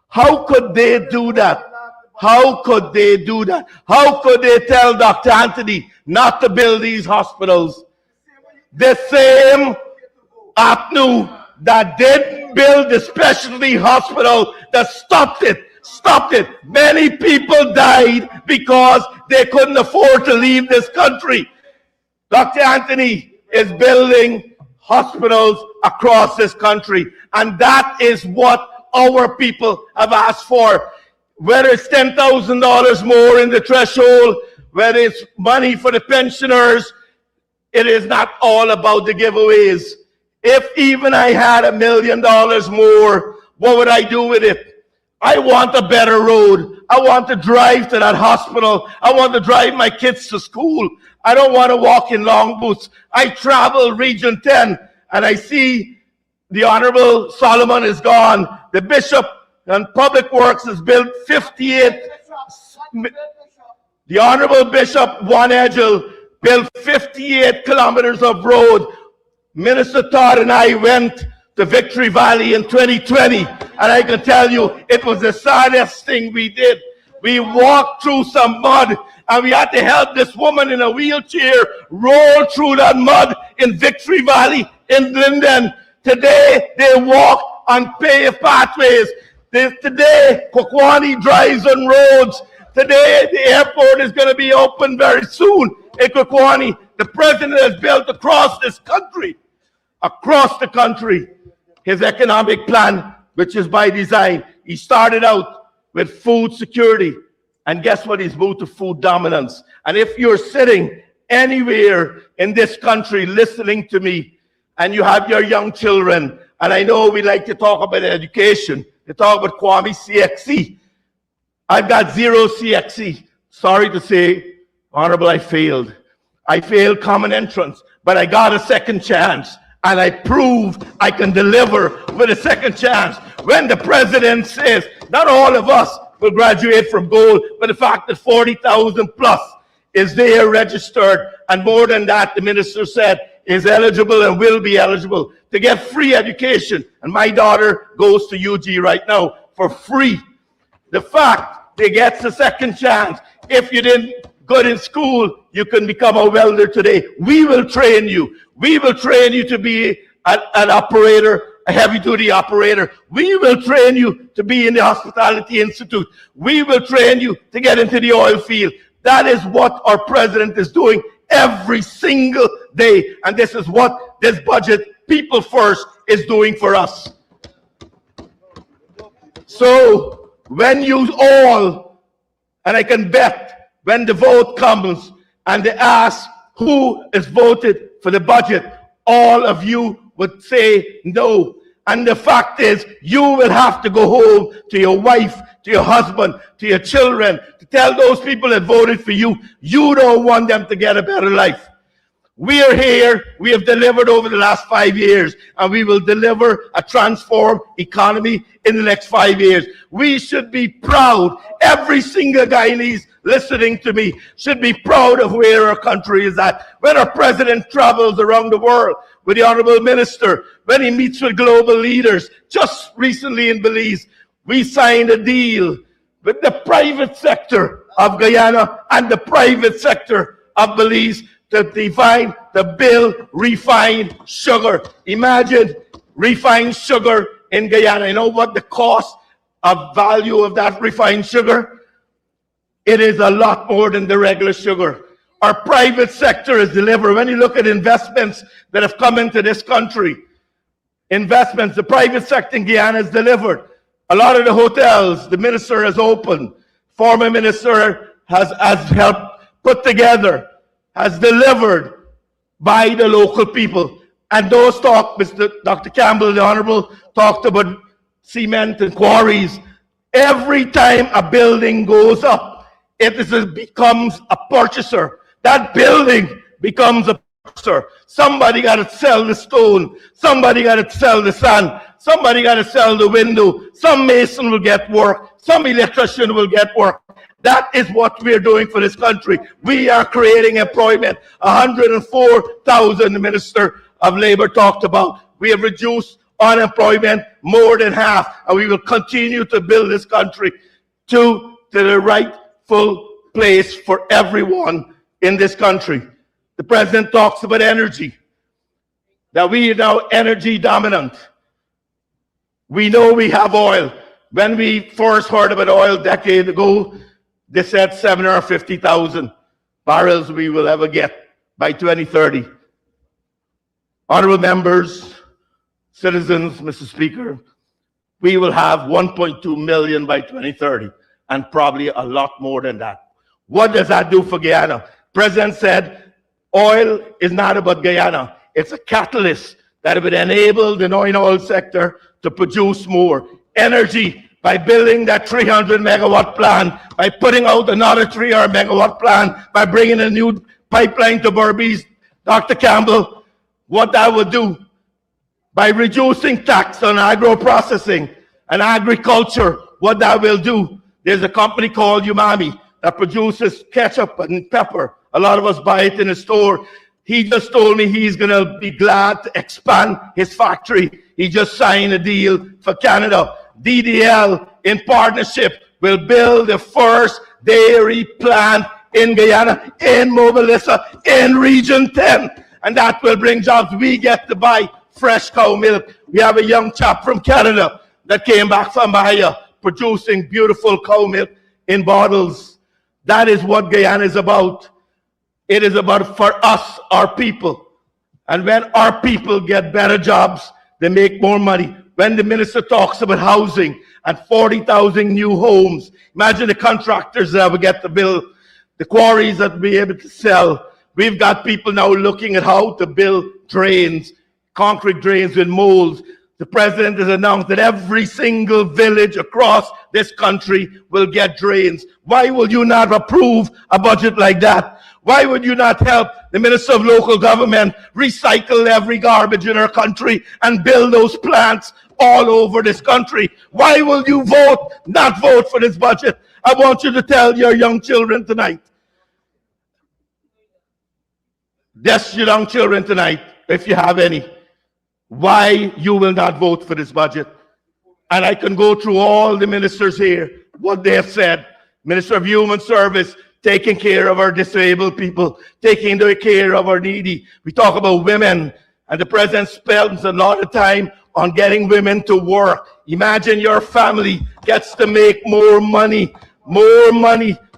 [SPEAKER 1] How could they do that? How could they do that? How could they tell Dr. Anthony not to build these hospitals? The same APNU that did build the specialty hospital that stopped it. Stopped it. Many people died because they couldn't afford to leave this country. Dr. Anthony is building hospitals across this country, and that is what our people have asked for. Whether it's $10,000 more in the threshold, whether it's money for the pensioners, it is not all about the giveaways. If even I had $1 million more, what would I do with it? I want a better road. I want to drive to that hospital. I want to drive my kids to school. I don't want to walk in long boots. I travel Region 10 and I see the Honorable Solomon is gone. The Bishop and Public Works has built 58. The Honorable Bishop Juan Edgel built 58 kilometers of road. Minister Todd and I went to Victory Valley in 2020, and I can tell you it was the saddest thing we did. We walked through some mud and we had to help this woman in a wheelchair roll through that mud in Victory Valley in Linden. Today, they walk on paved pathways. Today, Kwakwani drives on roads. Today, the airport is going to be open very soon in Kwakwani. The president has built across this country, across the country, his economic plan, which is by design. He started out with food security, and guess what? He's moved to food dominance. And if you're sitting anywhere in this country listening to me, and you have your young children, and I know we like to talk about education, they talk about Kwame CXC. I've got 0 CXC. Sorry to say, Honorable, I failed. I failed common entrance, but I got a second chance, and I proved I can deliver with a second chance. When the president says, not all of us will graduate from gold, but the fact that 40,000 plus is there registered, and more than that, the minister said, is eligible and will be eligible to get free education. And my daughter goes to UG right now for free. The fact they get a second chance. If you didn't good in school, you can become a welder today. We will train you. We will train you to be an operator, a heavy-duty operator. We will train you to be in the Hospitality Institute. We will train you to get into the oil field. That is what our president is doing every single day. And this is what this budget, People First, is doing for us. So when you all, and I can bet when the vote comes and they ask who is voted for the budget, all of you would say no. And the fact is, you will have to go home to your wife, to your husband, to your children, to tell those people that voted for you, you don't want them to get a better life. We are here, we have delivered over the last 5 years, and we will deliver a transformed economy in the next 5 years. We should be proud. Every single Guyanese listening to me should be proud of where our country is at. When our president travels around the world with the honorable minister, when he meets with global leaders, just recently in Belize, we signed a deal with the private sector of Guyana and the private sector of Belize to define the bill refined sugar. Imagine refined sugar in Guyana. You know what the cost of value of that refined sugar? It is a lot more than the regular sugar. Our private sector is delivered. When you look at investments that have come into this country, investments, the private sector in Guyana has delivered. A lot of the hotels, the minister has opened. Former minister has helped put together, has delivered by the local people. And those talk, Dr. Campbell, the Honorable, talked about cement and quarries. Every time a building goes up, it becomes a purchaser. That building becomes a purchaser. Somebody got to sell the stone. Somebody got to sell the sand. Somebody got to sell the window. Some mason will get work. Some electrician will get work. That is what we're doing for this country. We are creating employment. 104,000, the Minister of Labor talked about. We have reduced unemployment more than half, and we will continue to build this country to the rightful place for everyone in this country. The president talks about energy, that we are now energy dominant. We know we have oil. When we first heard about oil a decade ago, they said 750,000 barrels we will ever get by 2030. Honorable members, citizens, Mr. Speaker, we will have 1.2 million by 2030, and probably a lot more than that. What does that do for Guyana? President said oil is not about Guyana. It's a catalyst that would enable the non-oil sector to produce more energy by building that 300 megawatt plant, by putting out another 300 megawatt plant, by bringing a new pipeline to Berbice. Dr. Campbell, what that would do, by reducing tax on agro-processing and agriculture, what that will do. There's a company called Umami that produces ketchup and pepper. A lot of us buy it in the store. He just told me he's going to be glad to expand his factory. He just signed a deal for Canada. DDL, in partnership, will build the first dairy plant in Guyana, in Mobilisa, in Region 10. And that will bring jobs. We get to buy fresh cow milk. We have a young chap from Canada that came back from Bahia producing beautiful cow milk in bottles. That is what Guyana is about. It is about for us, our people. And when our people get better jobs, they make more money. When the minister talks about housing and 40,000 new homes, imagine the contractors that will get to build, the quarries that will be able to sell. We've got people now looking at how to build drains, concrete drains with molds. The president has announced that every single village across this country will get drains. Why will you not approve a budget like that? Why would you not help the Minister of Local Government recycle every garbage in our country and build those plants all over this country? Why will you not vote for this budget? I want you to tell your young children tonight. Yes, your young children tonight, if you have any, why you will not vote for this budget. And I can go through all the ministers here, what they have said. Minister of Human Service, taking care of our disabled people, taking care of our needy. We talk about women, and the president spends a lot of time on getting women to work. Imagine your family gets to make more money,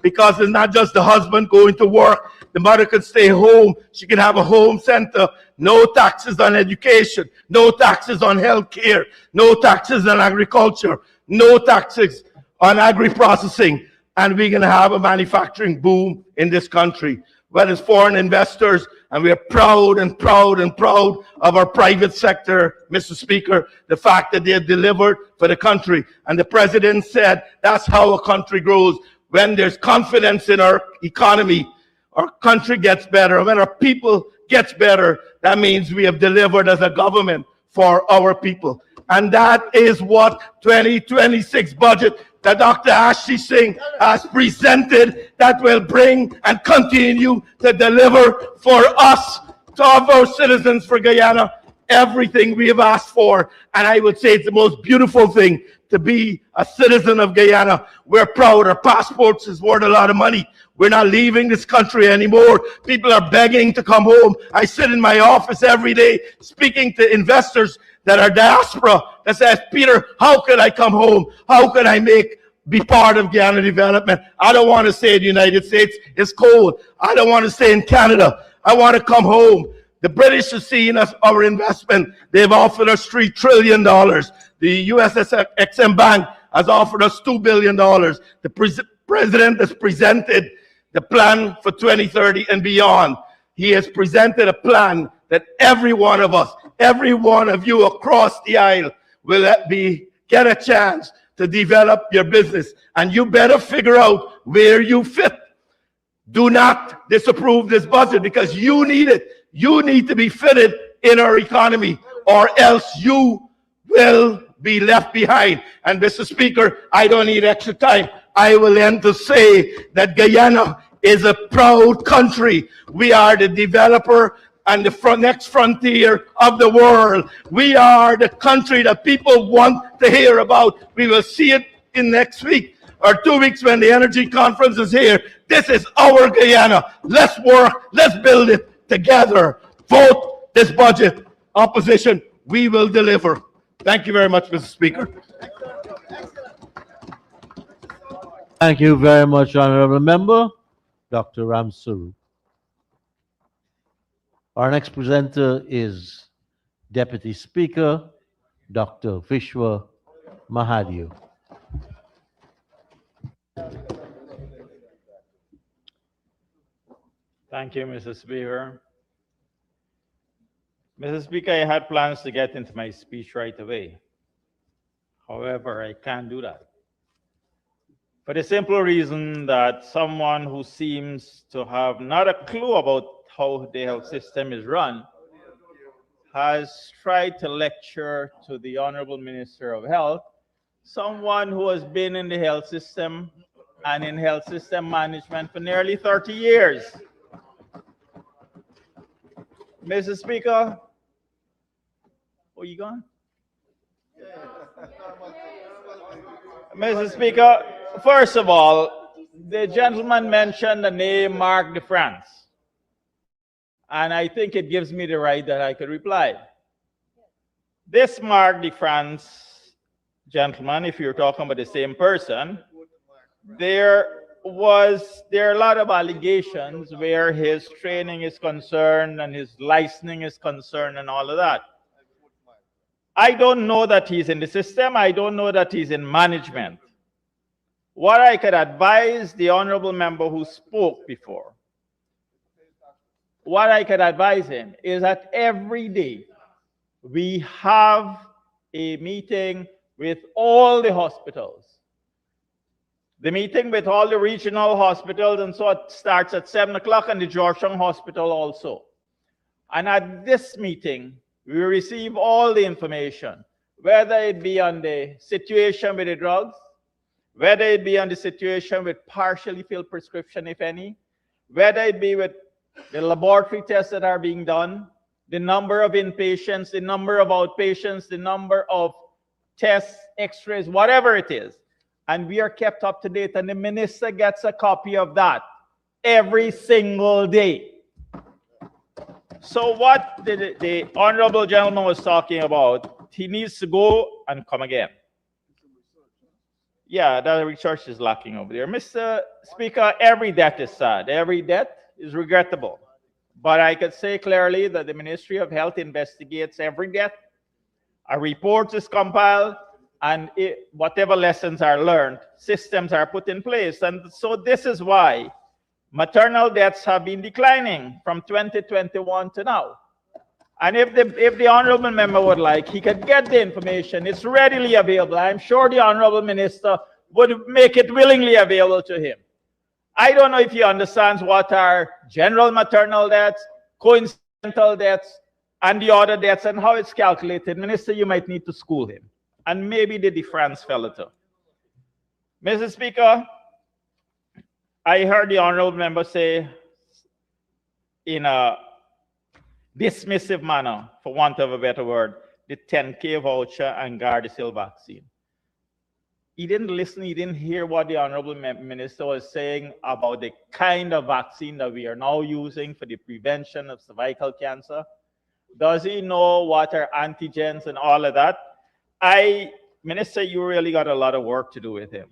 [SPEAKER 1] because it's not just the husband going to work. The mother can stay home. She can have a home center. No taxes on education. No taxes on health care. No taxes on agriculture. No taxes on agri-processing. And we're going to have a manufacturing boom in this country. Well, as foreign investors, and we are proud of our private sector, Mr. Speaker, the fact that they have delivered for the country. And the president said that's how a country grows. When there's confidence in our economy, our country gets better. When our people gets better, that means we have delivered as a government for our people. And that is what 2026 budget that Dr. Ashley Singh has presented, that will bring and continue to deliver for us, to our citizens, for Guyana, everything we have asked for. And I would say it's the most beautiful thing to be a citizen of Guyana. We're proud. Our passports is worth a lot of money. We're not leaving this country anymore. People are begging to come home. I sit in my office every day speaking to investors that are diaspora that says, Peter, how could I come home? How could I be part of Guyana development? I don't want to stay in the United States. It's cold. I don't want to stay in Canada. I want to come home. The British are seeing us, our investment. They've offered us $3 trillion. The USSXM Bank has offered us $2 billion. The president has presented the plan for 2030 and beyond. He has presented a plan that every one of us, every one of you across the aisle will get a chance to develop your business. And you better figure out where you fit. Do not disapprove this budget because you need it. You need to be fitted in our economy, or else you will be left behind. And Mr. Speaker, I don't need extra time. I will end to say that Guyana is a proud country. We are the developer and the next frontier of the world. We are the country that people want to hear about. We will see it in next week or 2 weeks when the energy conference is here. This is our Guyana. Let's work. Let's build it together. Vote this budget. Opposition, we will deliver. Thank you very much, Mr. Speaker.
[SPEAKER 2] Thank you very much, Honorable Member. Dr. Ramsuru. Our next presenter is Deputy Speaker, Dr. Vishwa Mahadev.
[SPEAKER 8] Thank you, Mr. Speaker. Mr. Speaker, I had plans to get into my speech right away. However, I can't do that. For the simple reason that someone who seems to have not a clue about how the health system is run has tried to lecture to the Honorable Minister of Health, someone who has been in the health system and in health system management for nearly 30 years. Mr. Speaker, where you gone? Mr. Speaker, first of all, the gentleman mentioned the name Mark de France, and I think it gives me the right that I could reply. This Mark de France gentleman, if you're talking about the same person, there are a lot of allegations where his training is concerned and his licensing is concerned and all of that. I don't know that he's in the system. I don't know that he's in management. What I could advise the honorable member who spoke before, what I could advise him is that every day we have a meeting with all the hospitals. The meeting with all the regional hospitals, and so it starts at 7 o'clock, and the Georgetown Hospital also. And at this meeting, we receive all the information, whether it be on the situation with the drugs, whether it be on the situation with partially filled prescription, if any, whether it be with the laboratory tests that are being done, the number of inpatients, the number of outpatients, the number of tests, x-rays, whatever it is. And we are kept up to date, and the minister gets a copy of that every single day. So what the honorable gentleman was talking about, he needs to go and come again. Yeah, that research is lacking over there. Mr. Speaker, every death is sad. Every death is regrettable. But I could say clearly that the Ministry of Health investigates every death. A report is compiled, and whatever lessons are learned, systems are put in place. And so this is why maternal deaths have been declining from 2021 to now. And if the honorable member would like, he could get the information. It's readily available. I'm sure the honorable minister would make it willingly available to him. I don't know if he understands what are general maternal deaths, coincidental deaths, and the other deaths, and how it's calculated. Minister, you might need to school him. And maybe the de France fellow too. Mr. Speaker, I heard the honorable member say in a dismissive manner, for want of a better word, the 10K voucher and Gardasil vaccine. He didn't listen, he didn't hear what the honorable minister was saying about the kind of vaccine that we are now using for the prevention of cervical cancer. Does he know what are antigens and all of that? Minister, you really got a lot of work to do with him.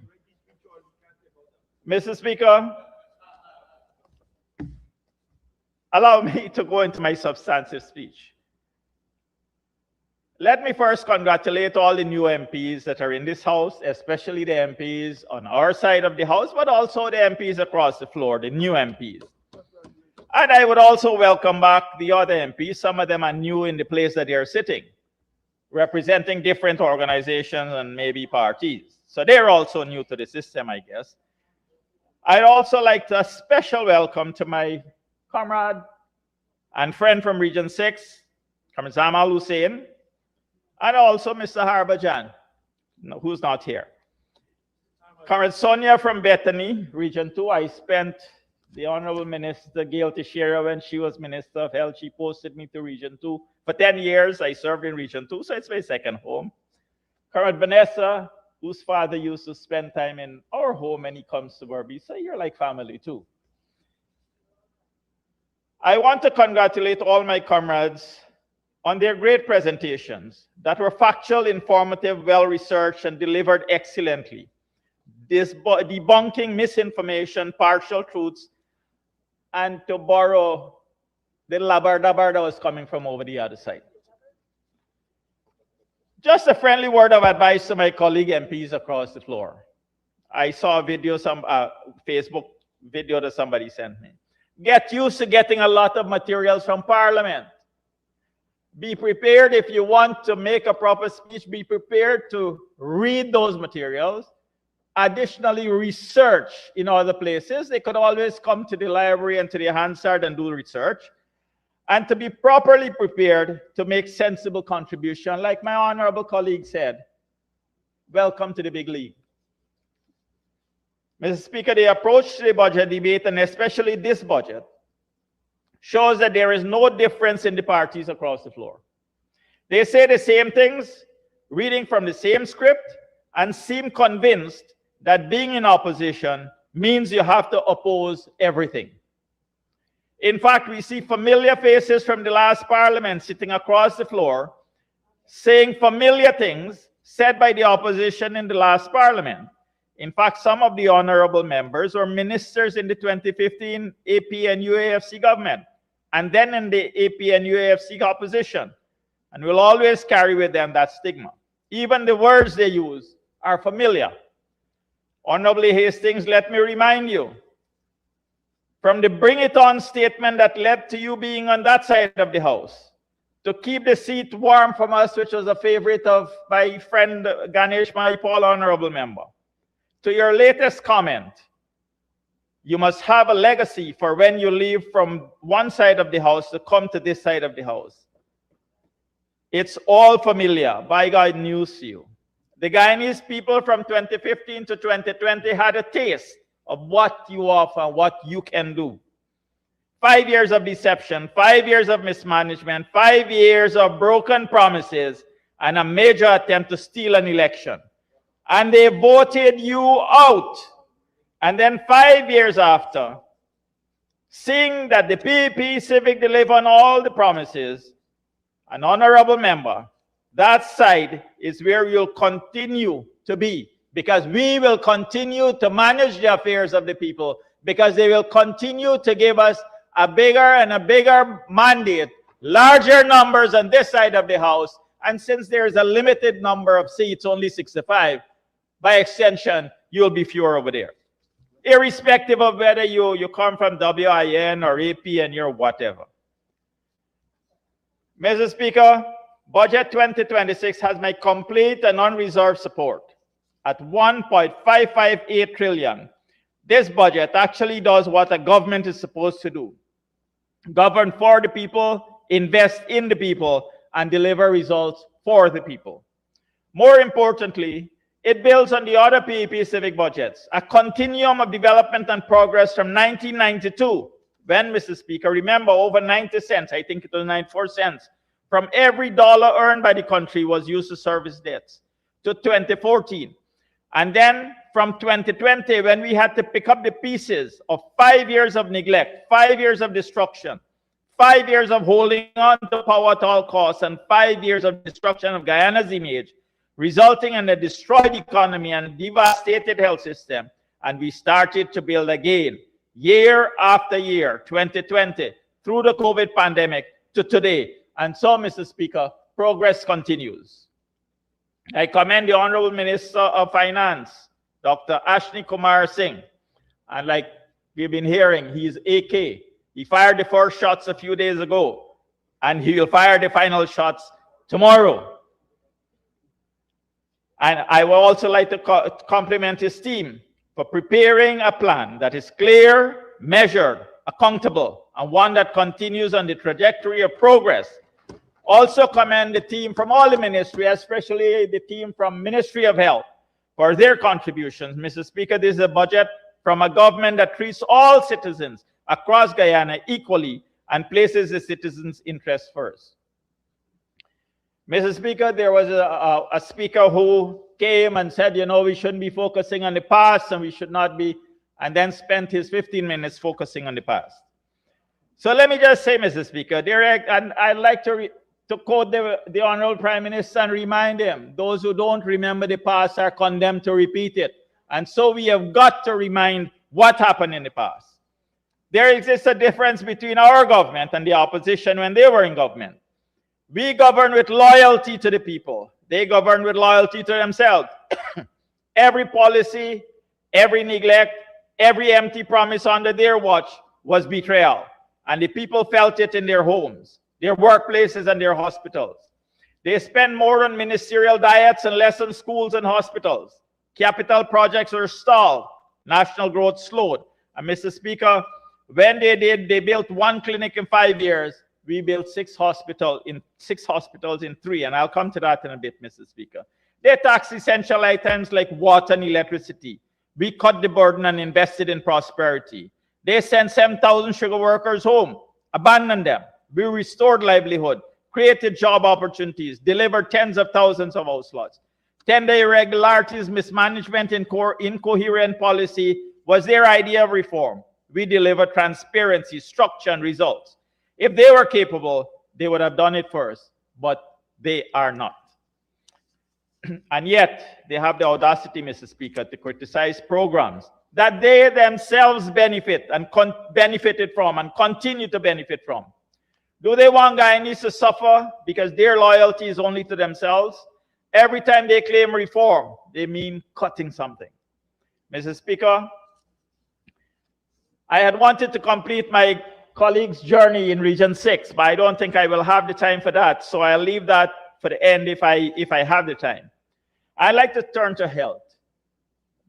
[SPEAKER 8] Mr. Speaker, allow me to go into my substantive speech. Let me first congratulate all the new MPs that are in this House, especially the MPs on our side of the House, but also the MPs across the floor, the new MPs. And I would also welcome back the other MPs. Some of them are new in the place that they are sitting, representing different organizations and maybe parties. So they're also new to the system, I guess. I'd also like to a special welcome to my comrade and friend from Region 6, Comrade Zamal Hussein, and also Mr. Harbajan, who's not here. Comrade Sonia from Bethany, Region 2. I spent the Honorable Minister Gail Teixeira, when she was Minister of Health, she posted me to Region 2. For 10 years, I served in Region 2, so it's my second home. Comrade Vanessa, whose father used to spend time in our home when he comes to Burby, so you're like family too. I want to congratulate all my comrades on their great presentations that were factual, informative, well-researched, and delivered excellently, debunking misinformation, partial truths, and to borrow the labardabard that was coming from over the other side. Just a friendly word of advice to my colleague MPs across the floor. I saw a video, some Facebook video that somebody sent me. Get used to getting a lot of materials from Parliament. Be prepared if you want to make a proper speech, be prepared to read those materials. Additionally, research in other places. They could always come to the library and to the Hansard and do research. And to be properly prepared to make sensible contribution. Like my honorable colleague said, welcome to the big league. Mr. Speaker, the approach to the budget debate, and especially this budget, shows that there is no difference in the parties across the floor. They say the same things, reading from the same script, and seem convinced that being in opposition means you have to oppose everything. In fact, we see familiar faces from the last parliament sitting across the floor saying familiar things said by the opposition in the last parliament. In fact, some of the honorable members were ministers in the 2015 AP and UAFC government, and then in the AP and UAFC opposition, and will always carry with them that stigma. Even the words they use are familiar. Honorable Hastings, let me remind you, from the Bring It On statement that led to you being on that side of the House, to keep the seat warm from us, which was a favorite of my friend Ganesh Maipal, honorable member, to your latest comment, you must have a legacy for when you leave from one side of the House to come to this side of the House. It's all familiar. By God, news to you. The Guyanese people from 2015 to 2020 had a taste of what you offer, what you can do. 5 years of deception, 5 years of mismanagement, 5 years of broken promises, and a major attempt to steal an election. And they voted you out. And then 5 years after, seeing that the PEP Civic delivered on all the promises, an honorable member, that side is where you'll continue to be, because we will continue to manage the affairs of the people, because they will continue to give us a bigger and a bigger mandate, larger numbers on this side of the House. And since there is a limited number of seats, only 65, by extension, you'll be fewer over there. Irrespective of whether you come from WIN or AP and you're whatever. Mr. Speaker, Budget 2026 has my complete and unreserved support. At 1.558 trillion, this budget actually does what a government is supposed to do. Govern for the people, invest in the people, and deliver results for the people. More importantly, it builds on the other PEP civic budgets, a continuum of development and progress from 1992, when, Mr. Speaker, remember, over 90 cents, I think it was 94 cents, from every dollar earned by the country was used to service debts, to 2014. And then from 2020, when we had to pick up the pieces of 5 years of neglect, 5 years of destruction, 5 years of holding on to power at all costs, and 5 years of destruction of Guyana's image, resulting in a destroyed economy and devastated health system. And we started to build again, year after year, 2020, through the COVID pandemic to today. And so, Mr. Speaker, progress continues. I commend the Honorable Minister of Finance, Dr. Ashni Kumar Singh. And like we've been hearing, he's AK. He fired the first shots a few days ago, and he will fire the final shots tomorrow. And I would also like to compliment his team for preparing a plan that is clear, measured, accountable, and one that continues on the trajectory of progress. Also commend the team from all the ministry, especially the team from Ministry of Health, for their contributions. Mr. Speaker, this is a budget from a government that treats all citizens across Guyana equally and places the citizens' interests first. Mr. Speaker, there was a speaker who came and said, you know, we shouldn't be focusing on the past and we should not be, and then spent his 15 minutes focusing on the past. So let me just say, Mr. Speaker, and I'd like to quote the Honorable Prime Minister and remind him, those who don't remember the past are condemned to repeat it. And so we have got to remind what happened in the past. There exists a difference between our government and the opposition when they were in government. We govern with loyalty to the people. They govern with loyalty to themselves. Every policy, every neglect, every empty promise under their watch was betrayal. And the people felt it in their homes, their workplaces, and their hospitals. They spend more on ministerial diets and less on schools and hospitals. Capital projects are stalled. National growth slowed. And Mr. Speaker, when they built one clinic in 5 years. We built six hospitals in 3, and I'll come to that in a bit, Mr. Speaker. They tax essential items like water and electricity. We cut the burden and invested in prosperity. They sent 7,000 sugar workers home, abandoned them. We restored livelihood, created job opportunities, delivered tens of thousands of house lots. Tender irregularities, mismanagement, and incoherent policy was their idea of reform. We delivered transparency, structure, and results. If they were capable, they would have done it first, but they are not. And yet, they have the audacity, Mr. Speaker, to criticize programs that they themselves benefited from and continue to benefit from. Do they want Guyanese to suffer because their loyalty is only to themselves? Every time they claim reform, they mean cutting something. Mr. Speaker, I had wanted to complete my colleague's journey in Region 6, but I don't think I will have the time for that, so I'll leave that for the end if I have the time. I'd like to turn to health.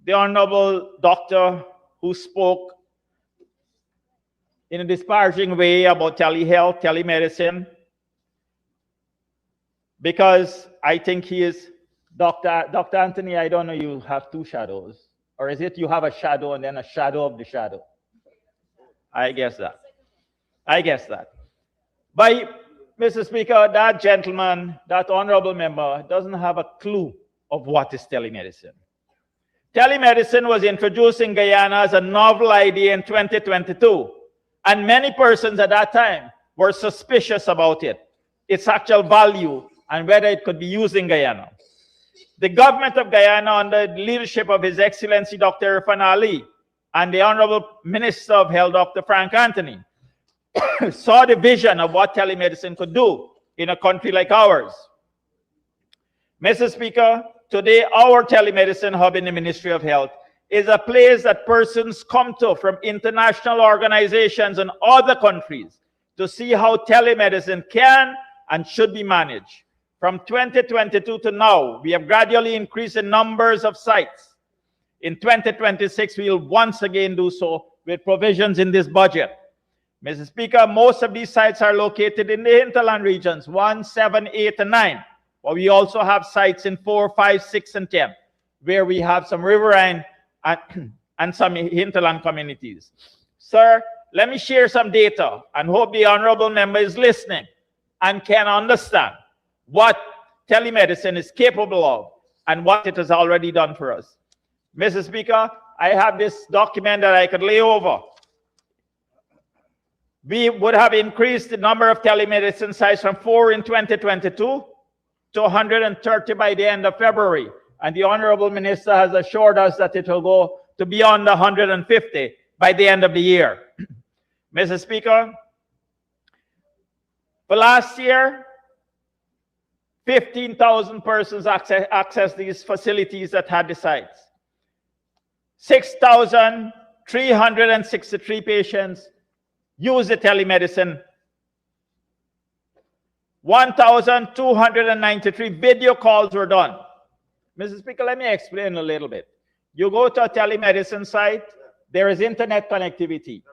[SPEAKER 8] The Honorable Doctor who spoke in a disparaging way about telehealth, telemedicine, because I think he is, Dr. Anthony, I don't know, you have two shadows. Or is it you have a shadow and then a shadow of the shadow? I guess that. But, Mr. Speaker, that gentleman, that honorable member, doesn't have a clue of what is telemedicine. Telemedicine was introduced in Guyana as a novel idea in 2022, and many persons at that time were suspicious about it, its actual value, and whether it could be used in Guyana. The government of Guyana, under the leadership of His Excellency Dr. Irfan Ali and the Honorable Minister of Health, Dr. Frank Anthony, saw the vision of what telemedicine could do in a country like ours. Mr. Speaker, today our telemedicine hub in the Ministry of Health is a place that persons come to from international organizations and other countries to see how telemedicine can and should be managed. From 2022 to now, we have gradually increased the numbers of sites. In 2026, we will once again do so with provisions in this budget. Mr. Speaker, most of these sites are located in the hinterland regions, 1, 7, 8, and 9. But we also have sites in 4, 5, 6, and 10, where we have some riverine and some hinterland communities. Sir, let me share some data and hope the honorable member is listening and can understand what telemedicine is capable of and what it has already done for us. Mr. Speaker, I have this document that I could lay over. We would have increased the number of telemedicine sites from 4 in 2022 to 130 by the end of February. And the Honorable Minister has assured us that it will go to beyond 150 by the end of the year. Mr. Speaker, for last year, 15,000 persons accessed these facilities that had the sites. 6,363 patients use the telemedicine. 1,293 video calls were done. Mr. Speaker, let me explain a little bit. You go to a telemedicine site, there is internet connectivity.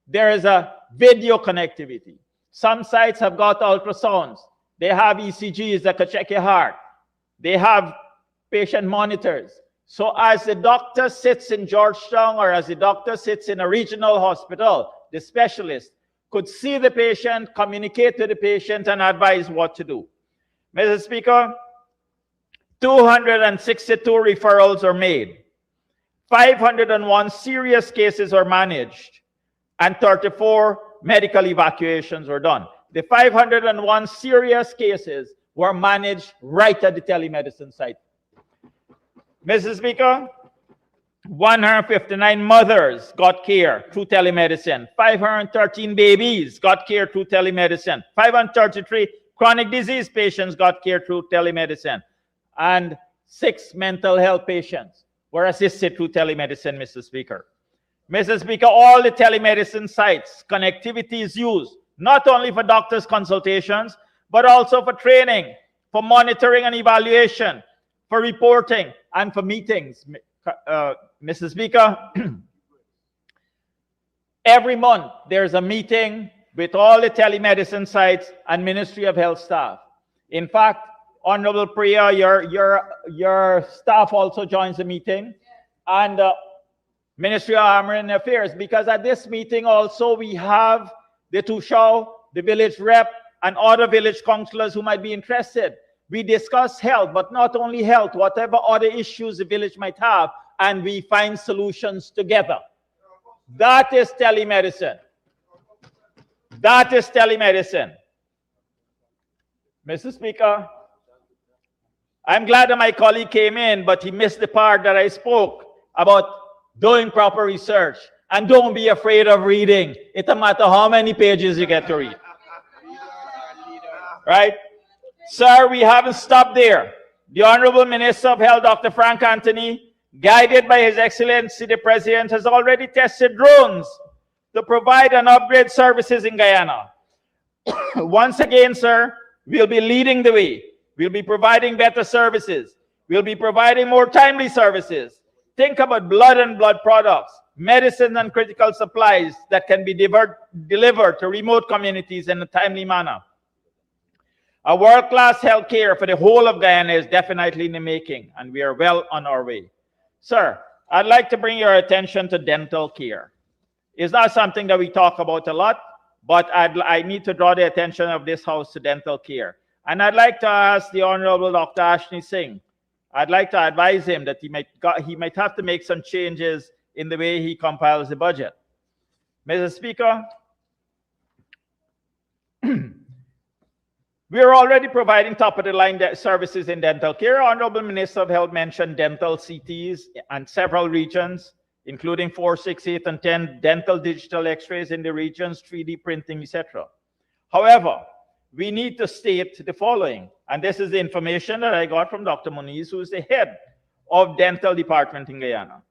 [SPEAKER 8] There is a video connectivity. Some sites have got ultrasounds. They have ECGs that could check your heart. They have patient monitors. So as the doctor sits in Georgetown or as the doctor sits in a regional hospital, the specialist could see the patient, communicate to the patient, and advise what to do. Mr. Speaker, 262 referrals are made. 501 serious cases are managed, and 34 medical evacuations were done. The 501 serious cases were managed right at the telemedicine site. Mr. Speaker, 159 mothers got care through telemedicine. 513 babies got care through telemedicine. 533 chronic disease patients got care through telemedicine. And 6 mental health patients were assisted through telemedicine, Mr. Speaker. Mr. Speaker, all the telemedicine sites, connectivity is used not only for doctors' consultations, but also for training, for monitoring and evaluation, for reporting, and for meetings. Mr. Speaker, every month there's a meeting with all the telemedicine sites and Ministry of Health staff. In fact, Honorable Priya, your staff also joins the meeting, and Ministry of Army and Affairs, because at this meeting also we have the Tushao, the village rep, and other village councillors who might be interested. We discuss health, but not only health, whatever other issues the village might have, and we find solutions together. That is telemedicine. That is telemedicine. Mr. Speaker, I'm glad that my colleague came in, but he missed the part that I spoke about doing proper research. And don't be afraid of reading. It doesn't matter how many pages you get to read. Right? Sir, we haven't stopped there. The Honorable Minister of Health, Dr. Frank Anthony, guided by His Excellency the President, has already tested drones to provide and upgrade services in Guyana. Once again, sir, we'll be leading the way. We'll be providing better services. We'll be providing more timely services. Think about blood and blood products, medicine and critical supplies that can be delivered to remote communities in a timely manner. A world-class healthcare for the whole of Guyana is definitely in the making, and we are well on our way. Sir, I'd like to bring your attention to dental care. It's not something that we talk about a lot, but I need to draw the attention of this House to dental care. And I'd like to ask the Honorable Dr. Ashley Singh, I'd like to advise him that he might have to make some changes in the way he compiles the budget. Mr. Speaker, we are already providing top-of-the-line services in dental care. Honorable Minister of Health mentioned dental CTs and several regions, including 4, 6, 8, and 10 dental digital x-rays in the regions, 3D printing, etc. However, we need to state the following, and this is the information that I got from Dr. Moniz, who is the head of dental department in Guyana.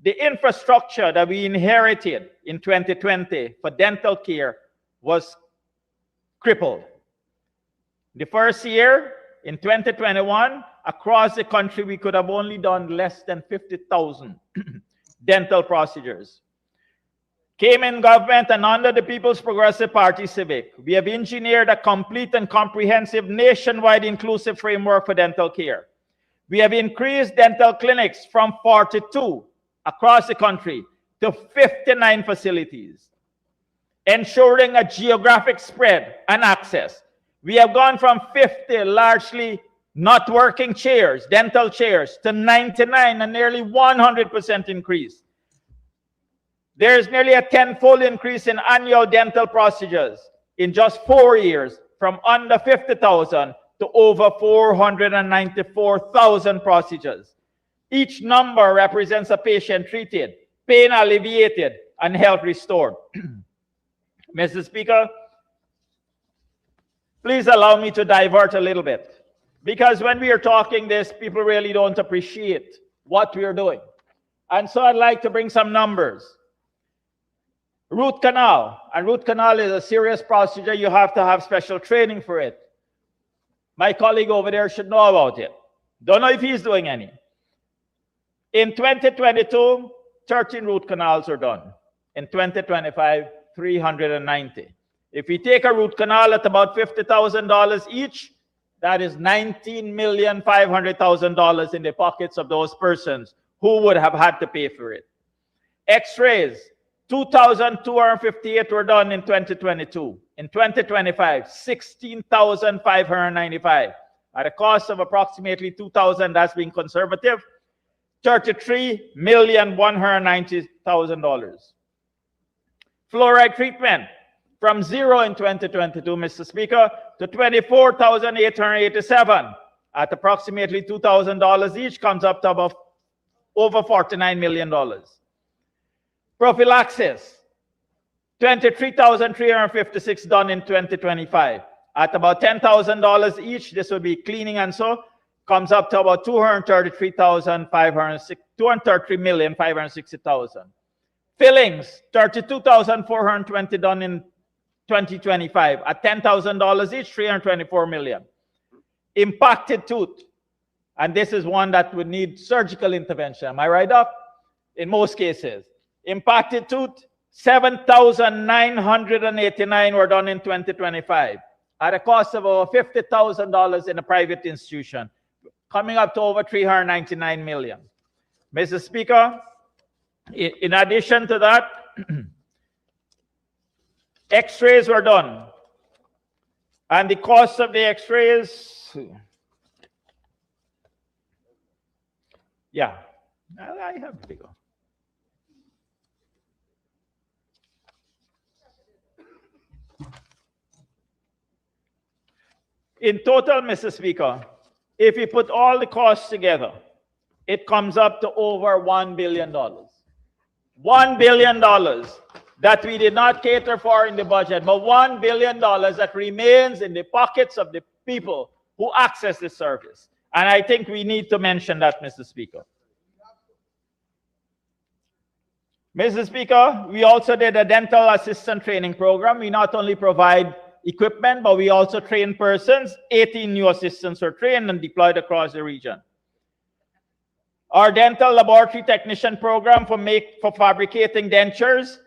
[SPEAKER 8] The infrastructure that we inherited in 2020 for dental care was crippled. The first year, in 2021, across the country, we could have only done less than 50,000 dental procedures. Came in government, and under the People's Progressive Party Civic, we have engineered a complete and comprehensive nationwide inclusive framework for dental care. We have increased dental clinics from 42 across the country to 59 facilities, ensuring a geographic spread and access. We have gone from 50 largely not working chairs, dental chairs, to 99, a nearly 100% increase. There is nearly a 10-fold increase in annual dental procedures in just 4 years, from under 50,000 to over 494,000 procedures. Each number represents a patient treated, pain alleviated, and health restored. Mr. Speaker, please allow me to divert a little bit, because when we are talking this, people really don't appreciate what we are doing. And so I'd like to bring some numbers. Root canal, and root canal is a serious procedure. You have to have special training for it. My colleague over there should know about it. Don't know if he's doing any. In 2022, 13 root canals are done. In 2025, 390. If we take a root canal at about $50,000 each, that is $19,500,000 in the pockets of those persons who would have had to pay for it. X-rays, 2,258 were done in 2022. In 2025, 16,595 at a cost of approximately $2,000. That's being conservative. $33,190,000. Fluoride treatment, from 0 in 2022, Mr. Speaker, to 24,887 at approximately $2,000 each, comes up to about over $49 million. Prophylaxis, 23,356 done in 2025 at about $10,000 each. This will be cleaning, and so comes up to about $233,560,000. Fillings, 32,420 done in 2025 at $10,000 each, $324 million. Impacted tooth, and this is one that would need surgical intervention. Am I right, Doc? In most cases. Impacted tooth, 7,989 were done in 2025 at a cost of over $50,000 in a private institution, coming up to over $399 million. Mr. Speaker, in addition to that, X-rays were done, and the cost of the X-rays, yeah, I have to go. In total, Mr. Speaker, if you put all the costs together, it comes up to over $1 billion. $1 billion that we did not cater for in the budget, but $1 billion that remains in the pockets of the people who access this service. And I think we need to mention that, Mr. Speaker. Mr. Speaker, we also did a dental assistant training program. We not only provide equipment, but we also train persons. 18 new assistants were trained and deployed across the region. Our dental laboratory technician program for fabricating dentures,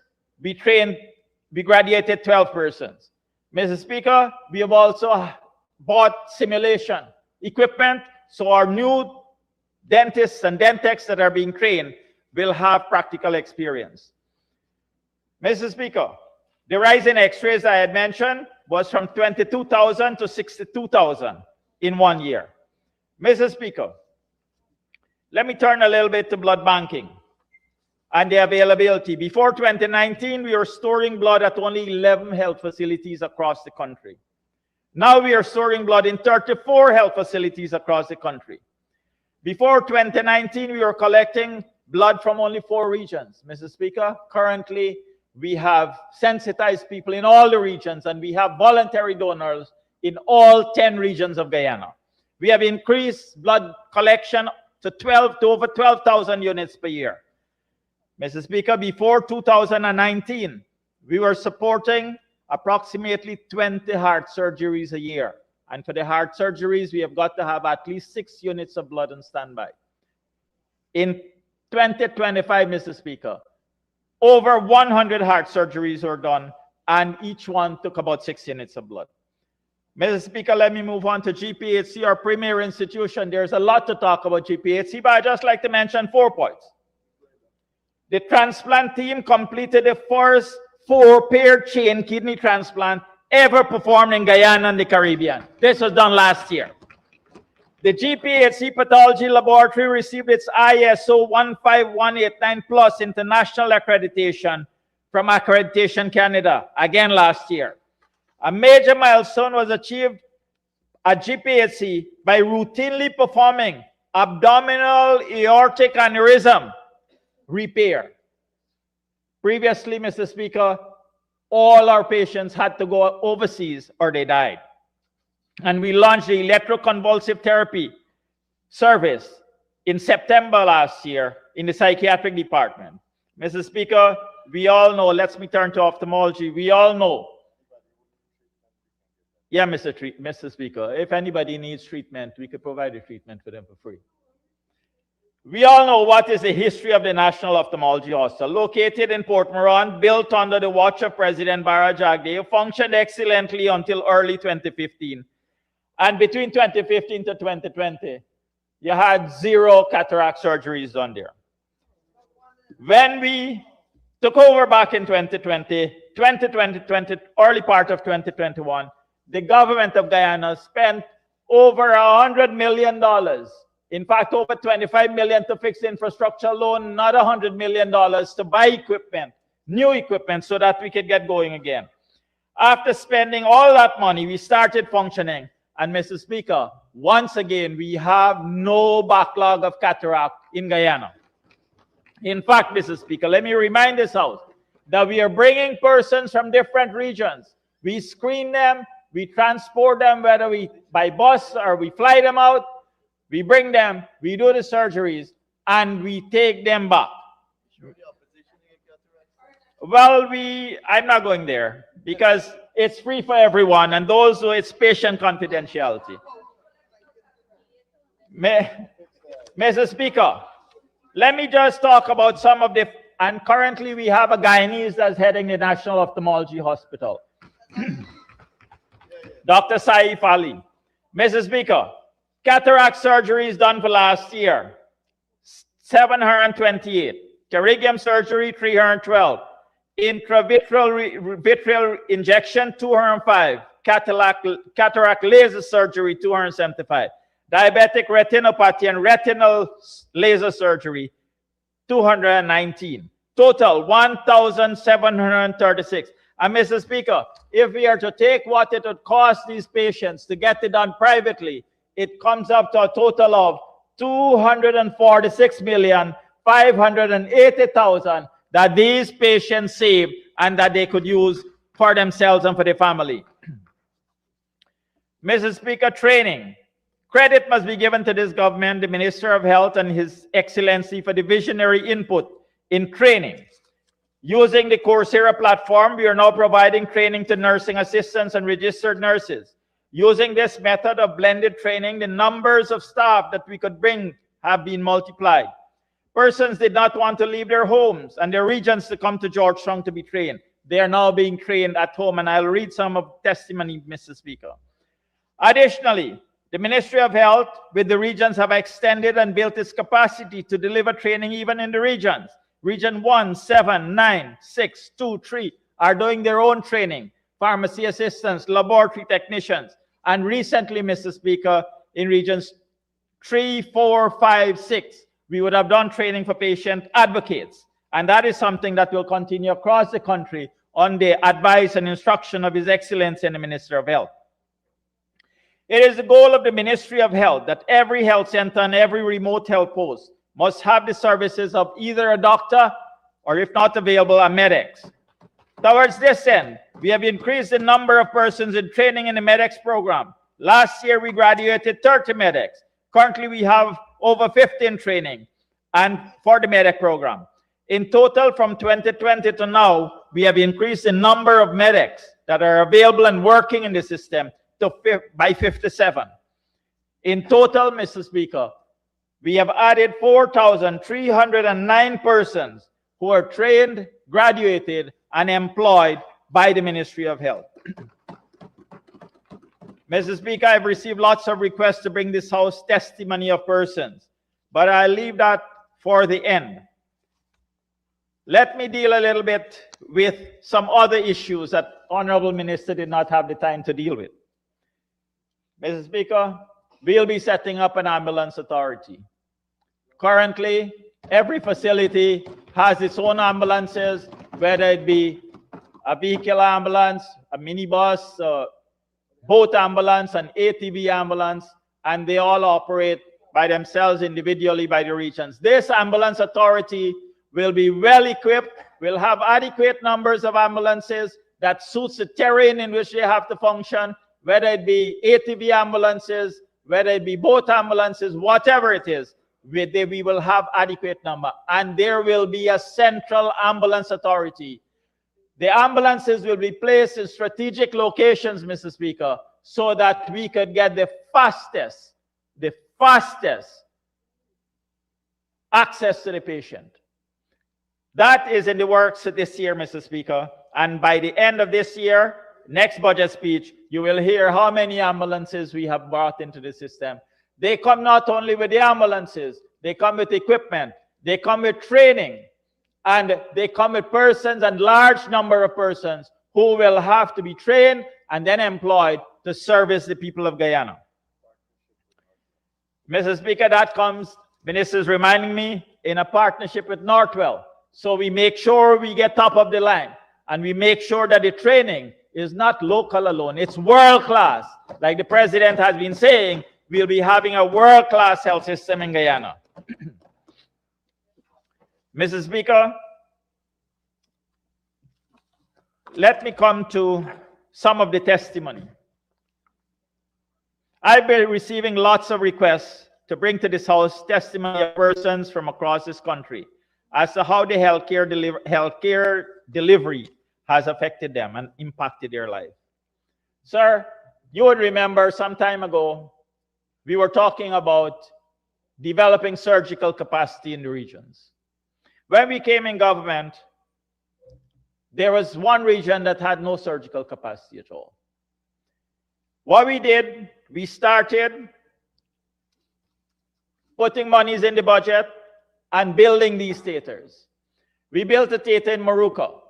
[SPEAKER 8] we graduated 12 persons. Mr. Speaker, we have also bought simulation equipment, so our new dentists and dentechs that are being trained will have practical experience. Mr. Speaker, the rise in x-rays I had mentioned was from 22,000 to 62,000 in 1 year. Mr. Speaker, let me turn a little bit to blood banking and the availability. Before 2019, we were storing blood at only 11 health facilities across the country. Now we are storing blood in 34 health facilities across the country. Before 2019, we were collecting blood from only 4 regions. Mr. Speaker, currently we have sensitized people in all the regions, and we have voluntary donors in all 10 regions of Guyana. We have increased blood collection to over 12,000 units per year. Mr. Speaker, before 2019, we were supporting approximately 20 heart surgeries a year. And for the heart surgeries, we have got to have at least 6 units of blood on standby. In 2025, Mr. Speaker, over 100 heart surgeries were done, and each one took about 6 units of blood. Mr. Speaker, let me move on to GPHC, our premier institution. There's a lot to talk about GPHC, but I'd just like to mention 4 points. The transplant team completed the first 4-pair chain kidney transplant ever performed in Guyana and the Caribbean. This was done last year. The GPHC pathology laboratory received its ISO 15189 Plus international accreditation from Accreditation Canada, again last year. A major milestone was achieved at GPHC by routinely performing abdominal aortic aneurysm repair. Previously, Mr. Speaker, all our patients had to go overseas or they died. And we launched the electroconvulsive therapy service in September last year in the psychiatric department. Mr. Speaker, we all know, let me turn to ophthalmology, we all know. Yeah, Mr. Speaker, if anybody needs treatment, we could provide the treatment for them for free. We all know what is the history of the National Ophthalmology Hospital. Located in Port Moran, built under the watch of President Bara Jagdeo, functioned excellently until early 2015. And between 2015 to 2020, you had 0 cataract surgeries done there. When we took over back in 2020, early part of 2021, the government of Guyana spent over $100 million. In fact, over $25 million to fix the infrastructure loan, another $100 million to buy equipment, new equipment, so that we could get going again. After spending all that money, we started functioning. And Mr. Speaker, once again, we have no backlog of cataract in Guyana. In fact, Mr. Speaker, let me remind this House that we are bringing persons from different regions. We screen them, we transport them, whether we by bus or we fly them out. We bring them, we do the surgeries, and we take them back. Well, I'm not going there because it's free for everyone, and those who it's patient confidentiality. Mr. Speaker, let me just talk about some of the, and currently we have a Guyanese that's heading the National Ophthalmology Hospital. Dr. Saif Ali. Mr. Speaker, cataract surgeries done for last year, 728. Pterygium surgery, 312. Intravitreal injection, 205. Cataract laser surgery, 275. Diabetic retinopathy and retinal laser surgery, 219. Total, 1,736. And Mr. Speaker, if we are to take what it would cost these patients to get it done privately, it comes up to a total of 246,580,000 that these patients saved and that they could use for themselves and for their family. Mr. Speaker, training. Credit must be given to this government, the Minister of Health and His Excellency for the visionary input in training. Using the Coursera platform, we are now providing training to nursing assistants and registered nurses. Using this method of blended training, the numbers of staff that we could bring have been multiplied. Persons did not want to leave their homes and their regions to come to Georgetown to be trained. They are now being trained at home, and I'll read some of testimony, Mr. Speaker. Additionally, the Ministry of Health with the regions have extended and built its capacity to deliver training even in the regions. Region 1, 7, 9, 6, 2, 3 are doing their own training. Pharmacy assistants, laboratory technicians, and recently, Mr. Speaker, in regions 3, 4, 5, 6, we would have done training for patient advocates. And that is something that will continue across the country on the advice and instruction of His Excellency and the Minister of Health. It is the goal of the Ministry of Health that every health center and every remote health post must have the services of either a doctor or, if not available, a medics. Towards this end, we have increased the number of persons in training in the medics program. Last year, we graduated 30 medics. Currently, we have over 50 in training and for the medic program. In total, from 2020 to now, we have increased the number of medics that are available and working in the system by 57. In total, Mr. Speaker, we have added 4,309 persons who are trained, graduated, and employed by the Ministry of Health. Mr. Speaker, I've received lots of requests to bring this House testimony of persons, but I'll leave that for the end. Let me deal a little bit with some other issues that Honorable Minister did not have the time to deal with. Mr. Speaker, we'll be setting up an ambulance authority. Currently, every facility has its own ambulances, whether it be a vehicle ambulance, a minibus, boat ambulance, an ATV ambulance, and they all operate by themselves individually by the regions. This ambulance authority will be well equipped, will have adequate numbers of ambulances that suits the terrain in which they have to function, whether it be ATV ambulances, whether it be boat ambulances, whatever it is, we will have adequate number. And there will be a central ambulance authority. The ambulances will be placed in strategic locations, Mr. Speaker, so that we could get the fastest access to the patient. That is in the works this year, Mr. Speaker. And by the end of this year, next budget speech, you will hear how many ambulances we have brought into the system. They come not only with the ambulances, they come with equipment, they come with training, and they come with persons and large number of persons who will have to be trained and then employed to service the people of Guyana. Mr. Speaker, that comes, Minister is reminding me, in a partnership with Northwell. So we make sure we get top of the line, and we make sure that the training is not local alone, it's world-class. Like the President has been saying, we'll be having a world-class health system in Guyana. Mr. Speaker, let me come to some of the testimony. I've been receiving lots of requests to bring to this House testimony of persons from across this country as to how the healthcare delivery has affected them and impacted their life. Sir, you would remember some time ago, we were talking about developing surgical capacity in the regions. When we came in government, there was one region that had no surgical capacity at all. What we did, we started putting monies in the budget and building these theaters. We built a theater in Maruka.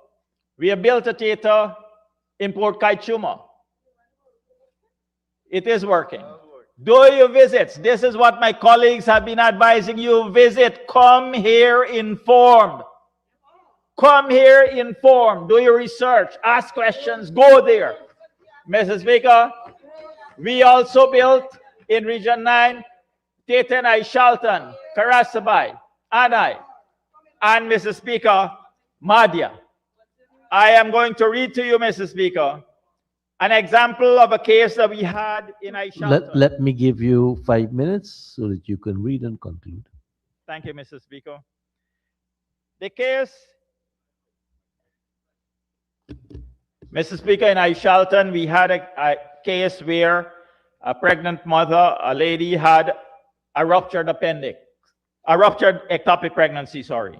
[SPEAKER 8] We have built a theater in Port Kaituma. It is working. Do your visits. This is what my colleagues have been advising you. Visit. Come here informed. Come here informed. Do your research. Ask questions. Go there. Mrs. Speaker, we also built in Region 9, Thirteenth, Shalton, Karasabai, Anai, and Mr. Speaker, Madhya. I am going to read to you, Mr. Speaker, an example of a case that we had in Shalton.
[SPEAKER 2] Let me give you 5 minutes so that you can read and conclude.
[SPEAKER 8] Thank you, Mr. Speaker. The case, Mr. Speaker, in Shalton, we had a case where a pregnant mother, a lady, had a ruptured appendix, a ruptured ectopic pregnancy, sorry.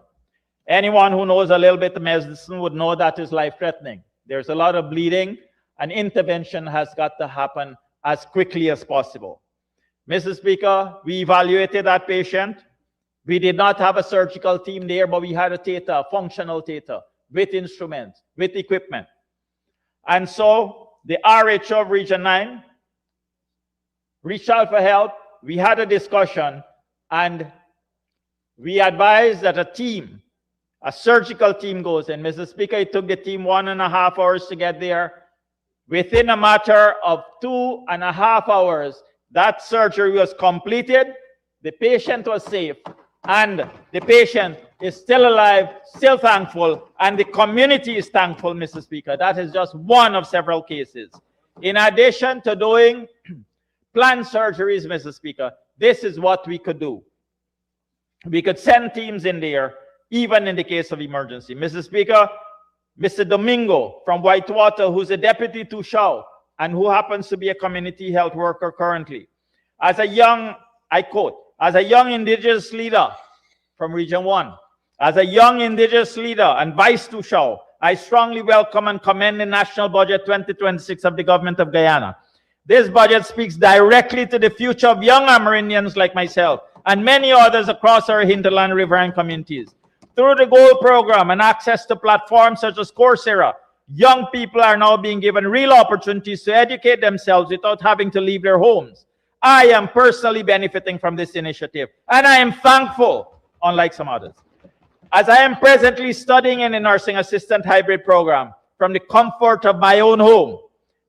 [SPEAKER 8] Anyone who knows a little bit of medicine would know that is life-threatening. There's a lot of bleeding, and intervention has got to happen as quickly as possible. Mr. Speaker, we evaluated that patient. We did not have a surgical team there, but we had a theater, a functional theater, with instruments, with equipment. And so the RHO of Region 9 reached out for help. We had a discussion, and we advised that a team, a surgical team goes in. Mr. Speaker, it took the team 1.5 hours to get there. Within a matter of 2.5 hours, that surgery was completed. The patient was safe, and the patient is still alive, still thankful, and the community is thankful, Mr. Speaker. That is just one of several cases. In addition to doing planned surgeries, Mr. Speaker, this is what we could do. We could send teams in there, even in the case of emergency. Mr. Speaker, Mr. Domingo from Whitewater, who's a deputy to Shaw, and who happens to be a community health worker currently. As a young, I quote, as a young indigenous leader from Region 1, as a young indigenous leader and vice to Shaw, I strongly welcome and commend the National Budget 2026 of the Government of Guyana. This budget speaks directly to the future of young Amerindians like myself and many others across our hinterland riverine communities. Through the GOAL program and access to platforms such as Coursera, young people are now being given real opportunities to educate themselves without having to leave their homes. I am personally benefiting from this initiative, and I am thankful, unlike some others. As I am presently studying in a nursing assistant hybrid program from the comfort of my own home,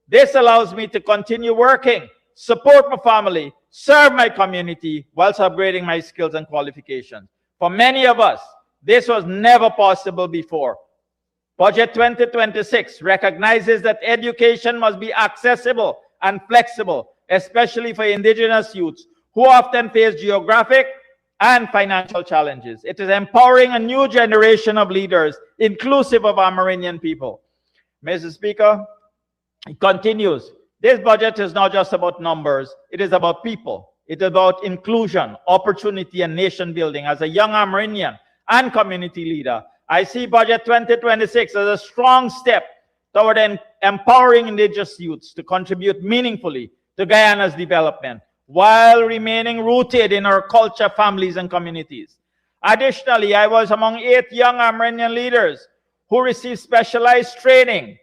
[SPEAKER 8] this allows me to continue working, support my family, serve my community, whilst upgrading my skills and qualifications. For many of us, this was never possible before. Budget 2026 recognizes that education must be accessible and flexible, especially for indigenous youths who often face geographic and financial challenges. It is empowering a new generation of leaders, inclusive of Amerindian people. Mr. Speaker, it continues. This budget is not just about numbers, it is about people. It is about inclusion, opportunity, and nation building. As a young Amerindian and community leader, I see Budget 2026 as a strong step toward empowering indigenous youths to contribute meaningfully to Guyana's development, while remaining rooted in our culture, families, and communities. Additionally, I was among 8 young Amerindian leaders who received specialized training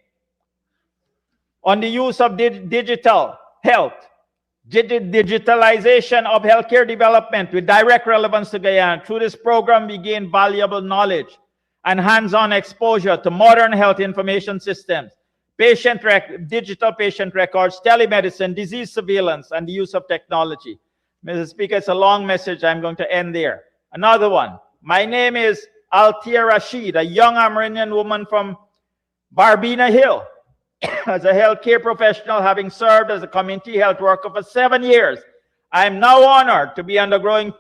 [SPEAKER 8] on the use of digital health, digitalization of healthcare development with direct relevance to Guyana. Through this program, we gained valuable knowledge and hands-on exposure to modern health information systems, digital patient records, telemedicine, disease surveillance, and the use of technology. Mr. Speaker, it's a long message. I'm going to end there. Another one. My name is Altia Rashid, a young Amerindian woman from Barbina Hill. As a healthcare professional, having served as a community health worker for 7 years, I am now honored to be undergoing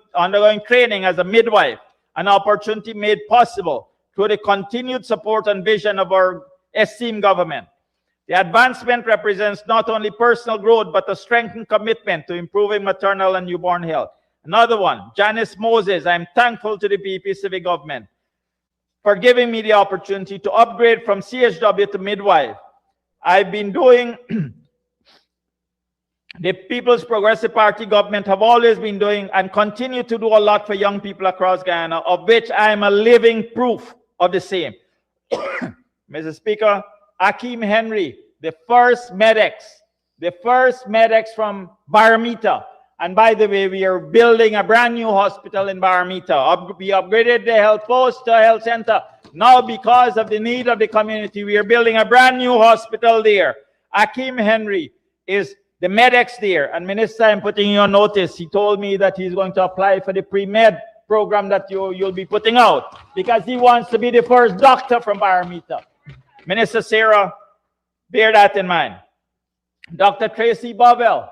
[SPEAKER 8] training as a midwife, an opportunity made possible through the continued support and vision of our esteemed government. The advancement represents not only personal growth, but a strengthened commitment to improving maternal and newborn health. Another one, Janice Moses. I'm thankful to the PEP civic government for giving me the opportunity to upgrade from CHW to midwife. I've been doing, the People's Progressive Party government have always been doing and continue to do a lot for young people across Guyana, of which I am a living proof of the same. Mr. Speaker, Akeem Henry, the first medics from Baramita. And by the way, we are building a brand new hospital in Baramita. We upgraded the health post to a health center. Now, because of the need of the community, we are building a brand new hospital there. Akeem Henry is The medics there, and Minister, I'm putting you on notice. He told me that he's going to apply for the pre-med program that you'll be putting out because he wants to be the first doctor from Paramita. Minister Sarah, bear that in mind. Dr. Tracy Bovell,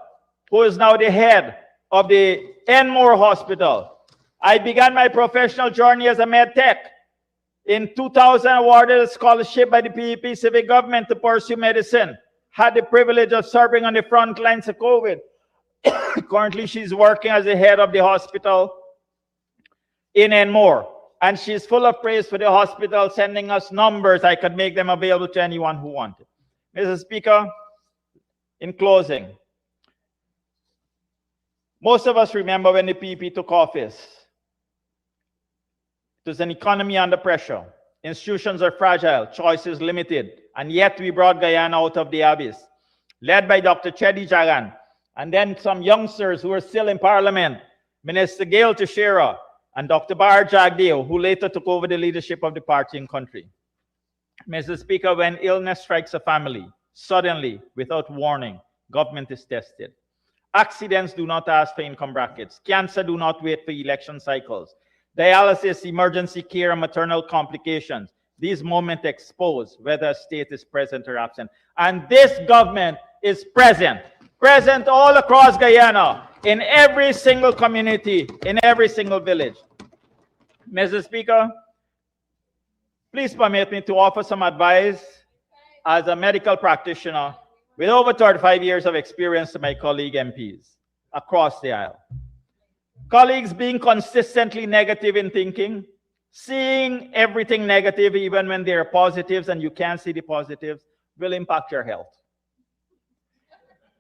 [SPEAKER 8] who is now the head of the Enmore Hospital. I began my professional journey as a med tech. In 2000, awarded a scholarship by the PEP civic government to pursue medicine. Had the privilege of serving on the front lines of COVID. Currently, she's working as the head of the hospital in Enmore. And she's full of praise for the hospital, sending us numbers. I could make them available to anyone who wanted. Mr. Speaker, in closing, most of us remember when the PEP took office. It was an economy under pressure. Institutions are fragile, choices limited, and yet we brought Guyana out of the abyss. Led by Dr. Chedi Jagan, and then some youngsters who were still in Parliament, Minister Gail Teixeira, and Dr. Bar Jagdeo, who later took over the leadership of the party in country. Mr. Speaker, when illness strikes a family, suddenly, without warning, government is tested. Accidents do not ask for income brackets. Cancer do not wait for election cycles. Dialysis, emergency care, and maternal complications. These moments expose whether a state is present or absent. And this government is present. Present all across Guyana, in every single community, in every single village. Mr. Speaker, please permit me to offer some advice as a medical practitioner with over 35 years of experience to my colleague MPs across the aisle. Colleagues, being consistently negative in thinking, seeing everything negative even when there are positives and you can't see the positives, will impact your health.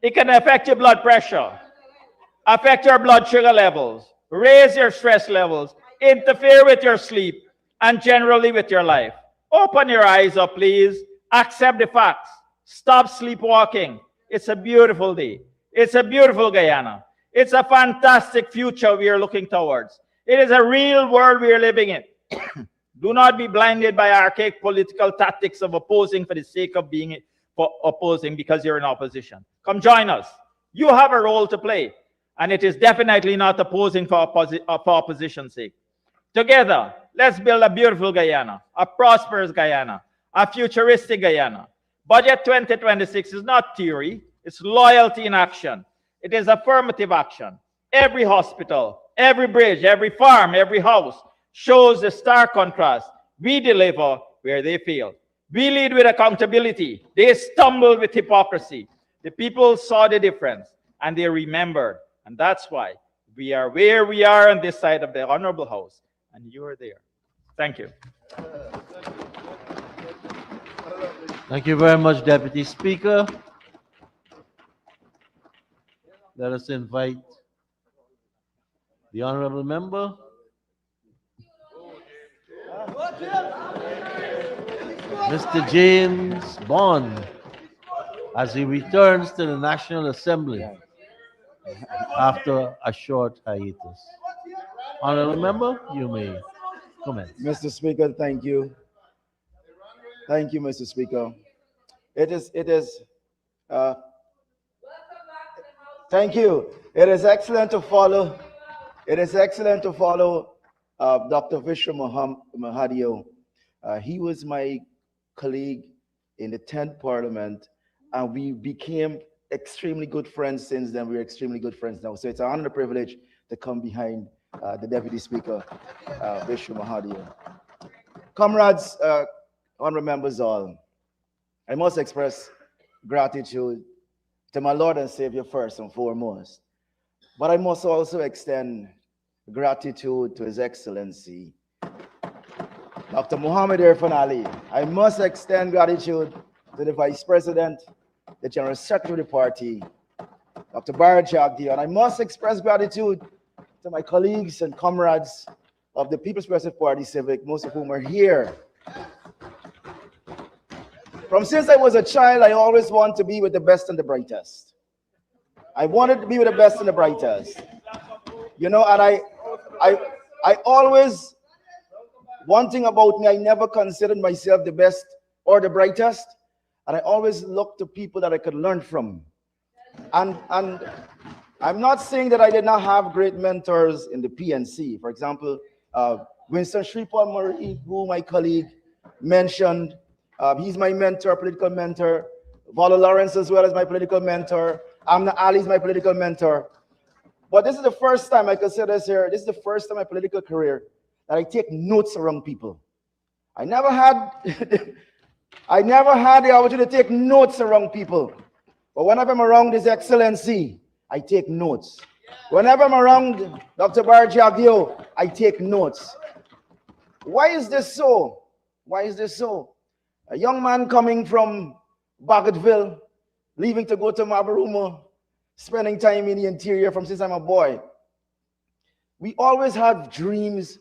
[SPEAKER 8] It can affect your blood pressure, affect your blood sugar levels, raise your stress levels, interfere with your sleep, and generally with your life. Open your eyes up, please. Accept the facts. Stop sleepwalking. It's a beautiful day. It's a beautiful Guyana. It's a fantastic future we are looking towards. It is a real world we are living in. Do not be blinded by archaic political tactics of opposing for the sake of being opposing because you're in opposition. Come join us. You have a role to play, and it is definitely not opposing for opposition's sake. Together, let's build a beautiful Guyana, a prosperous Guyana, a futuristic Guyana. Budget 2026 is not theory, it's loyalty in action. It is affirmative action. Every hospital, every bridge, every farm, every house shows the stark contrast. We deliver where they fail. We lead with accountability. They stumble with hypocrisy. The people saw the difference and they remembered. And that's why we are where we are on this side of the Honorable House. And you are there. Thank you.
[SPEAKER 2] Thank you very much, Deputy Speaker. Let us invite the Honorable Member. Mr. James Bond, as he returns to the National Assembly after a short hiatus. Honorable Member, you may comment.
[SPEAKER 6] Mr. Speaker, thank you. Thank you, Mr. Speaker. Thank you. It is excellent to follow. It is excellent to follow Dr. Vishnu Mahadio. He was my colleague in the 10th Parliament, and we became extremely good friends since then. We're extremely good friends now. So it's an honor and a privilege to come behind the Deputy Speaker, Vishnu Mahadio. Comrades, honorable members all, I must express gratitude to my Lord and Savior first and foremost. But I must also extend gratitude to His Excellency, Dr. Muhammad Irfan Ali. I must extend gratitude to the Vice President, the General Secretary of the party, Dr. Bar Jagdeo, and I must express gratitude to my colleagues and comrades of the People's Progressive Party Civic, most of whom are here. Since I was a child, I always wanted to be with the best and the brightest. I wanted to be with the best and the brightest. You know, and I always, one thing about me, I never considered myself the best or the brightest. And I always looked to people that I could learn from. And I'm not saying that I did not have great mentors in the PNC. For example, Winston Shripal Murray, who my colleague mentioned, he's my mentor, political mentor. Vala Lawrence as well as my political mentor. Amna Ali is my political mentor. But this is the first time I can say this here. This is the first time in my political career that I take notes around people. I never had the opportunity to take notes around people. But whenever I'm around His Excellency, I take notes. Whenever I'm around Dr. Barjagio, I take notes. Why is this so? Why is this so? A young man coming from Baggetville, leaving to go to Mabaruma, spending time in the interior from since I'm a boy. We always had dreams,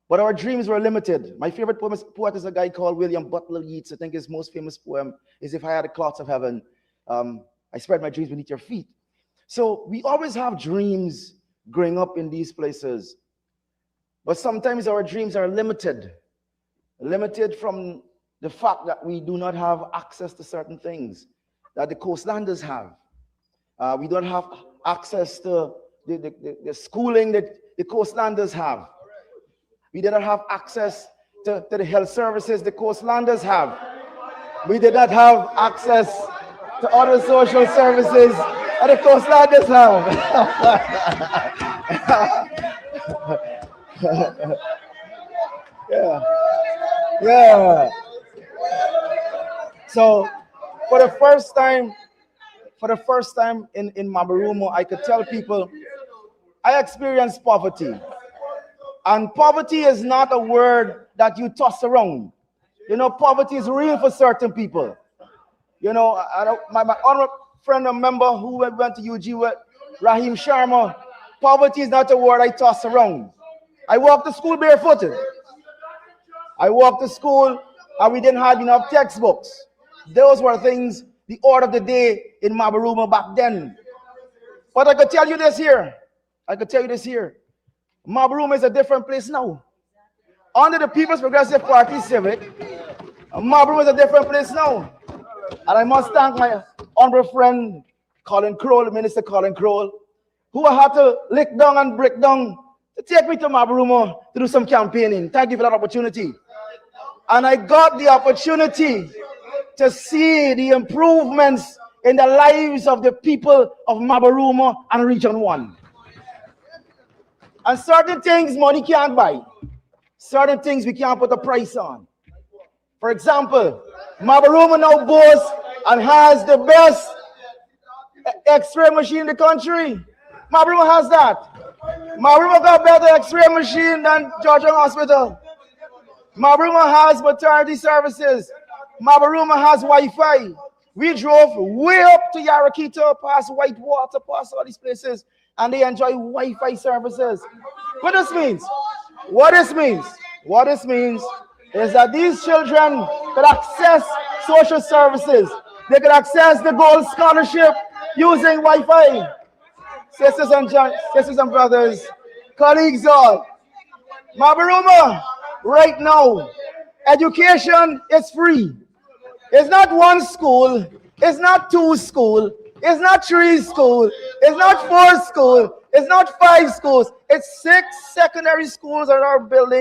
[SPEAKER 6] but our dreams were limited. My favorite poet is a guy called William Butler Yeats. I think his most famous poem is "If I Had the Clouds of Heaven, I Spread My Dreams Beneath Your Feet." So we always have dreams growing up in these places. But sometimes our dreams are limited from the fact that we do not have access to certain things that the coastlanders have. We don't have access to the schooling that the coastlanders have. We did not have access to the health services the coastlanders have. We did not have access to other social services that the coastlanders have. Yeah. So for the first time in Mabaruma, I could tell people I experienced poverty. And poverty is not a word that you toss around. You know, poverty is real for certain people. You know, my honorable friend and member who went to UG with, Rahim Sharma, poverty is not a word I toss around. I walked to school barefooted. I walked to school and we didn't have enough textbooks. Those were things, the order of the day in Mabaruma back then. But I could tell you this here. Mabaruma is a different place now. Under the People's Progressive Party Civic, Mabaruma is a different place now. And I must thank my honorable friend, Colin Crowell, Minister Colin Crowell, who I had to lick down and break down to take me to Mabaruma to do some campaigning. Thank you for that opportunity. And I got the opportunity to see the improvements in the lives of the people of Mabaruma and Region 1. And certain things money can't buy. Certain things we can't put a price on. For example, Mabaruma now boasts and has the best X-ray machine in the country. Mabaruma has that. Mabaruma got better X-ray machine than Georgia Hospital. Mabaruma has maternity services. Mabaruma has Wi-Fi. We drove way up to Yarakita, past Whitewater, past all these places, and they enjoy Wi-Fi services. What this means is that these children could access social services. They could access the Gold Scholarship using Wi-Fi. Sisters and brothers, colleagues all, Mabaruma, right now, education is free. It's not one school, it's not two schools, it's not three schools, it's not four schools, it's not five schools, it's 6 secondary schools that are built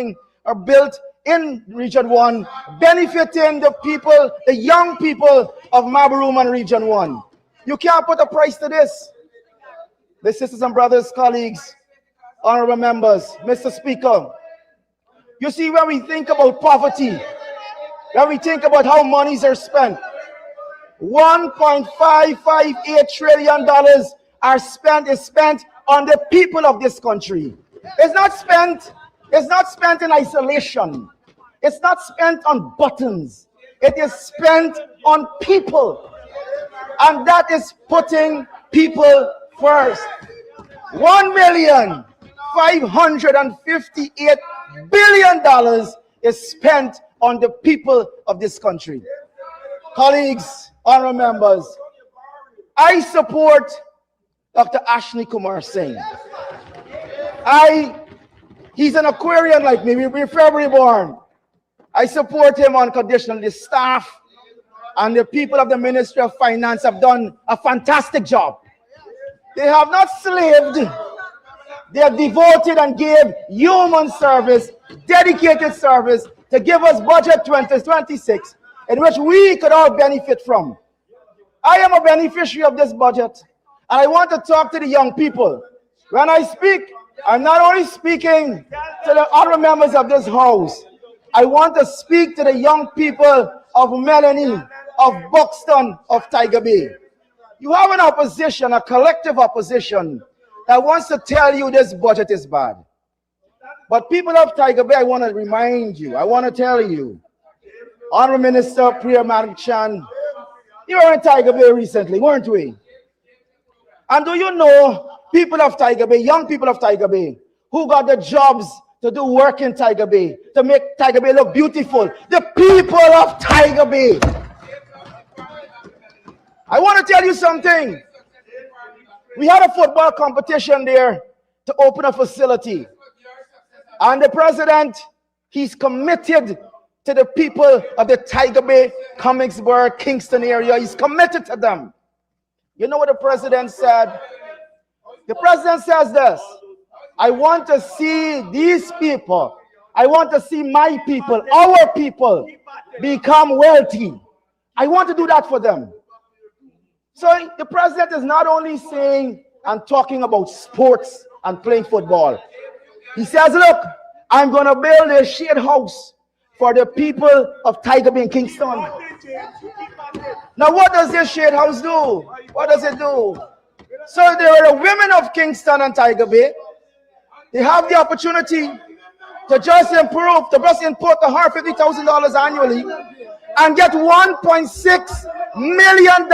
[SPEAKER 6] in Region 1, benefiting the people, the young people of Mabaruma and Region 1. You can't put a price to this. The sisters and brothers, colleagues, honorable members, Mr. Speaker, you see, when we think about poverty, when we think about how monies are spent, $1.558 trillion is spent on the people of this country. It's not spent in isolation. It's not spent on buttons. It is spent on people. And that is putting people first. $1,558 billion is spent on the people of this country. Colleagues, honorable members, I support Dr. Ashni Kumar Singh. He's an Aquarian like me. We're February born. I support him unconditionally. The staff, and the people of the Ministry of Finance have done a fantastic job. They have not slaved. They have devoted and gave human service, dedicated service to give us budget 2026, in which we could all benefit from. I am a beneficiary of this budget, and I want to talk to the young people. When I speak, I'm not only speaking to the other members of this house. I want to speak to the young people of Melanie, of Buxton, of Tiger Bay. You have an opposition, a collective opposition, that wants to tell you this budget is bad. But people of Tiger Bay, I want to remind you, I want to tell you, Honorable Minister Priya Madikchan, you were in Tiger Bay recently, weren't we? And do you know people of Tiger Bay, young people of Tiger Bay, who got the jobs to do work in Tiger Bay, to make Tiger Bay look beautiful? The people of Tiger Bay. I want to tell you something. We had a football competition there to open a facility. And the president, he's committed to the people of the Tiger Bay, Comicsburg, Kingston area. He's committed to them. You know what the president said? The president says this: I want to see these people, I want to see my people, our people, become wealthy. I want to do that for them. So the president is not only saying and talking about sports and playing football. He says, look, I'm going to build a shade house for the people of Tiger Bay and Kingston. Now, what does this shade house do? What does it do? So there are the women of Kingston and Tiger Bay. They have the opportunity to just improve, to just input $150,000 annually and get $1.6 million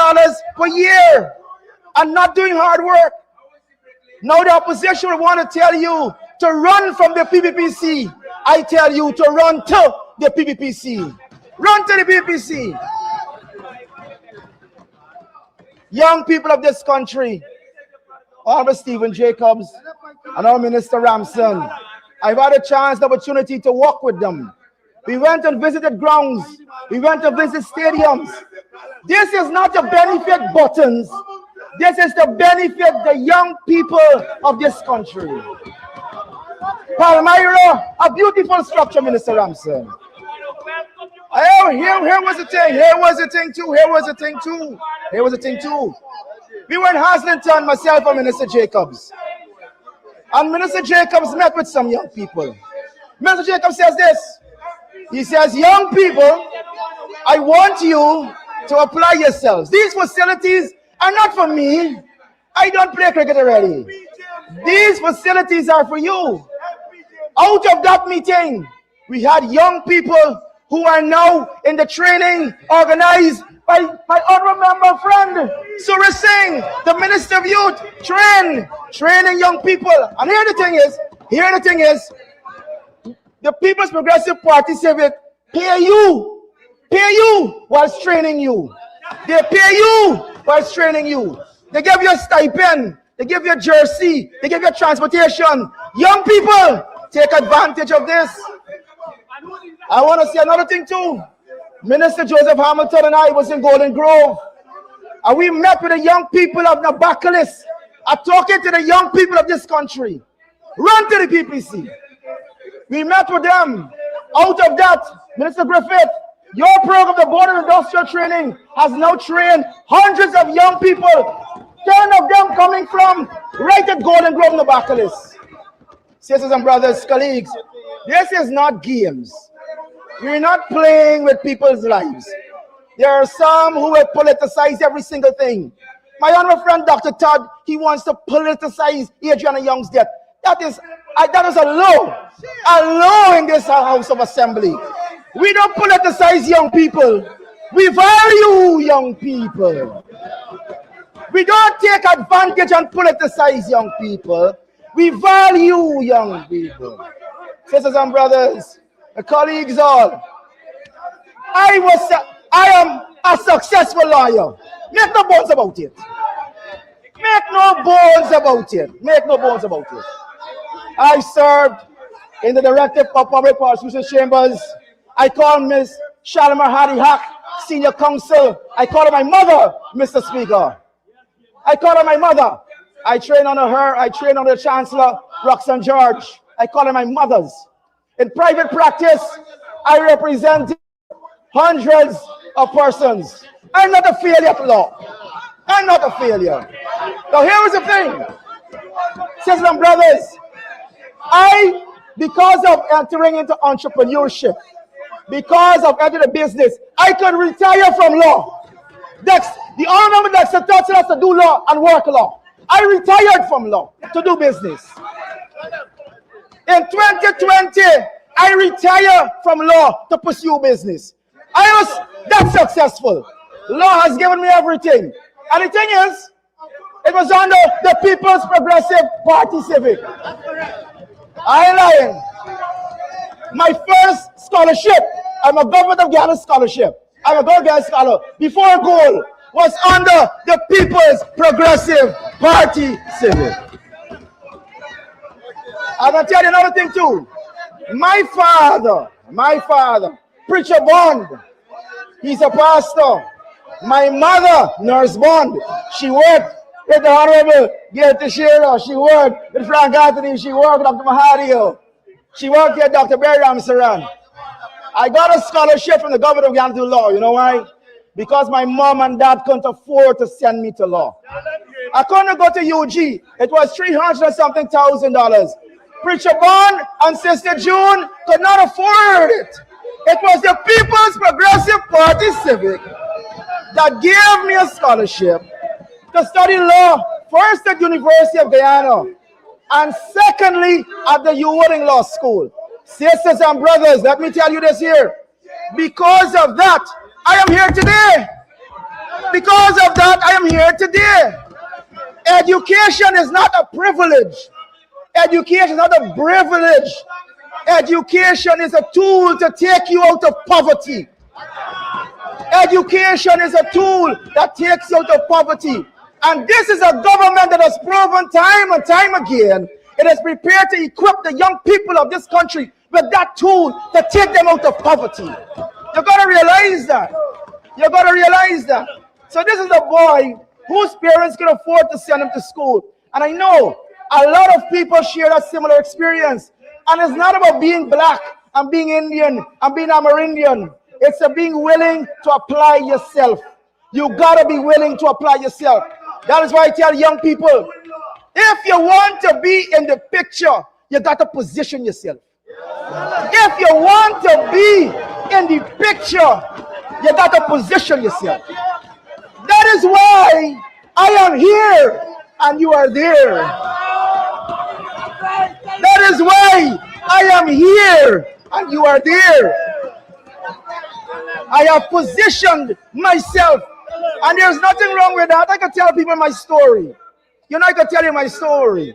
[SPEAKER 6] per year and not doing hard work. Now the opposition will want to tell you to run from the PPPC. I tell you to run to the PPPC. Run to the PPPC. Young people of this country, Honorable Stephen Jacobs and our Minister Ramson, I've had a chance, the opportunity to walk with them. We went and visited grounds. We went to visit stadiums. This is not to benefit buttons. This is to benefit the young people of this country. Palmyra, a beautiful structure, Minister Ramson. Here was the thing. Here was the thing too. Here was the thing too. Here was the thing too. We were in Haslington, myself and Minister Jacobs. And Minister Jacobs met with some young people. Minister Jacobs says this. He says, young people, I want you to apply yourselves. These facilities are not for me. I don't play cricket already. These facilities are for you. Out of that meeting, we had young people who are now in the training organized by my honorable member friend, Surya Singh, the Minister of Youth, training young people. And here the thing is, the People's Progressive Party Civic pay you whilst training you. They pay you whilst training you. They give you a stipend, they give you a jersey, they give you transportation. Young people, take advantage of this. I want to say another thing too. Minister Joseph Hamilton and I was in Golden Grove, and we met with the young people of Nabakalis. I'm talking to the young people of this country. Run to the PPC. We met with them. Out of that, Minister Griffith, your program, the Board of Industrial Training, has now trained hundreds of young people, 10 of them coming from right at Golden Grove, Nabakalis. Sisters and brothers, colleagues, this is not games. We're not playing with people's lives. There are some who will politicize every single thing. My honorable friend, Dr. Todd, he wants to politicize Adriana Young's death. That is a law in this House of Assembly. We don't politicize young people. We value young people. We don't take advantage and politicize young people. We value young people. Sisters and brothers, colleagues all, I am a successful lawyer. Make no bones about it. Make no bones about it. Make no bones about it. I served in the Directive of Public Prosecution Chambers. I call Ms. Shalimar Hadi Haq senior counsel. I call her my mother, Mr. Speaker. I call her my mother. I train under her. I train under Chancellor Roxanne George. I call her my mothers. In private practice, I represent hundreds of persons. I'm not a failure at law. I'm not a failure. Now here is the thing. Sisters and brothers, because of entering into entrepreneurship, because of entering the business, I could retire from law. The honorable Dexter taught us to do law and work law. I retired from law to do business. In 2020, I retired from law to pursue business. I was that successful. Law has given me everything. And the thing is, it was under the People's Progressive Party Civic. I ain't lying. My first scholarship, I'm a Government of Ghana scholarship. I'm a Gold Ghana scholar. Before goal was under the People's Progressive Party Civic. I'm gonna tell you another thing too. My father, Preacher Bond, he's a pastor. My mother, Nurse Bond, she worked with the Honorable Gail Teixeira. She worked with Frank Anthony. She worked with Dr. Mahadio. She worked with Dr. Barry Ramsaran. I got a scholarship from the government of Ghana to law. You know why? Because my mom and dad couldn't afford to send me to law. I couldn't go to UG. It was $300 and something thousand. Preacher Bond and Sister June could not afford it. It was the People's Progressive Party Civic that gave me a scholarship to study law, first at University of Guyana, and secondly at the Ewing Law School. Sisters and brothers, let me tell you this here. Because of that, I am here today. Because of that, I am here today. Education is not a privilege. Education is not a privilege. Education is a tool to take you out of poverty. Education is a tool that takes you out of poverty. And this is a government that has proven time and time again, it is prepared to equip the young people of this country with that tool to take them out of poverty. You gotta realize that. You gotta realize that. So this is a boy whose parents can afford to send him to school. And I know a lot of people share that similar experience. And it's not about being black and being Indian and being Amerindian. It's a being willing to apply yourself. You gotta be willing to apply yourself. That is why I tell young people, if you want to be in the picture, you gotta position yourself. If you want to be in the picture, you gotta position yourself. That is why I am here and you are there. That is why I am here and you are there. I have positioned myself, and there's nothing wrong with that. I can tell people my story. You know, I can tell you my story.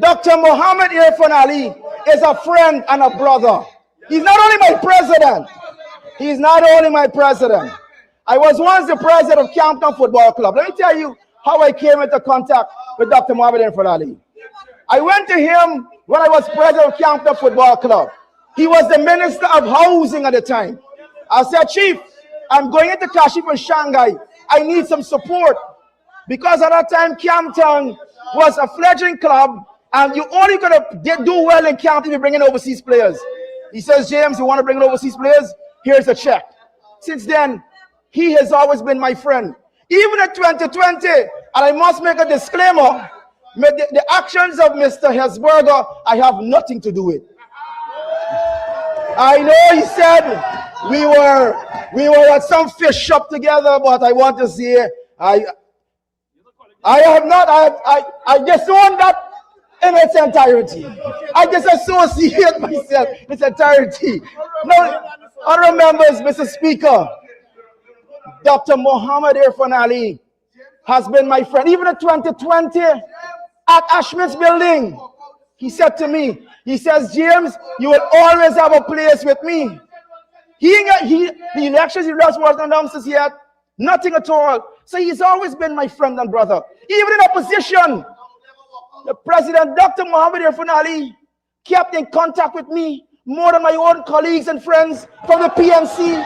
[SPEAKER 6] Dr. Muhammad Irfan Ali is a friend and a brother. He's not only my president. He's not only my president. I was once the president of Campton Football Club. Let me tell you how I came into contact with Dr. Muhammad Irfan Ali. I went to him when I was president of Campton Football Club. He was the Minister of Housing at the time. I said, Chief, I'm going into Kashif and Shanghai. I need some support. Because at that time, Campton was a fledgling club, and you only could do well in Campton if you bring in overseas players. He says, James, you want to bring in overseas players? Here's a check. Since then, he has always been my friend. Even in 2020, and I must make a disclaimer, the actions of Mr. Hesberger, I have nothing to do with. I know he said we were at some fish shop together, but I want to say I have not. I disown that in its entirety. I disassociate myself in its entirety. No, other members, Mr. Speaker, Dr. Muhammad Irfan Ali has been my friend. Even in 2020 at Ashmit's building, he said to me, he says, James, you will always have a place with me. The elections he lost wasn't announced yet. Nothing at all. So he's always been my friend and brother. Even in opposition, the president, Dr. Muhammad Irfan Ali, kept in contact with me more than my own colleagues and friends from the PNC.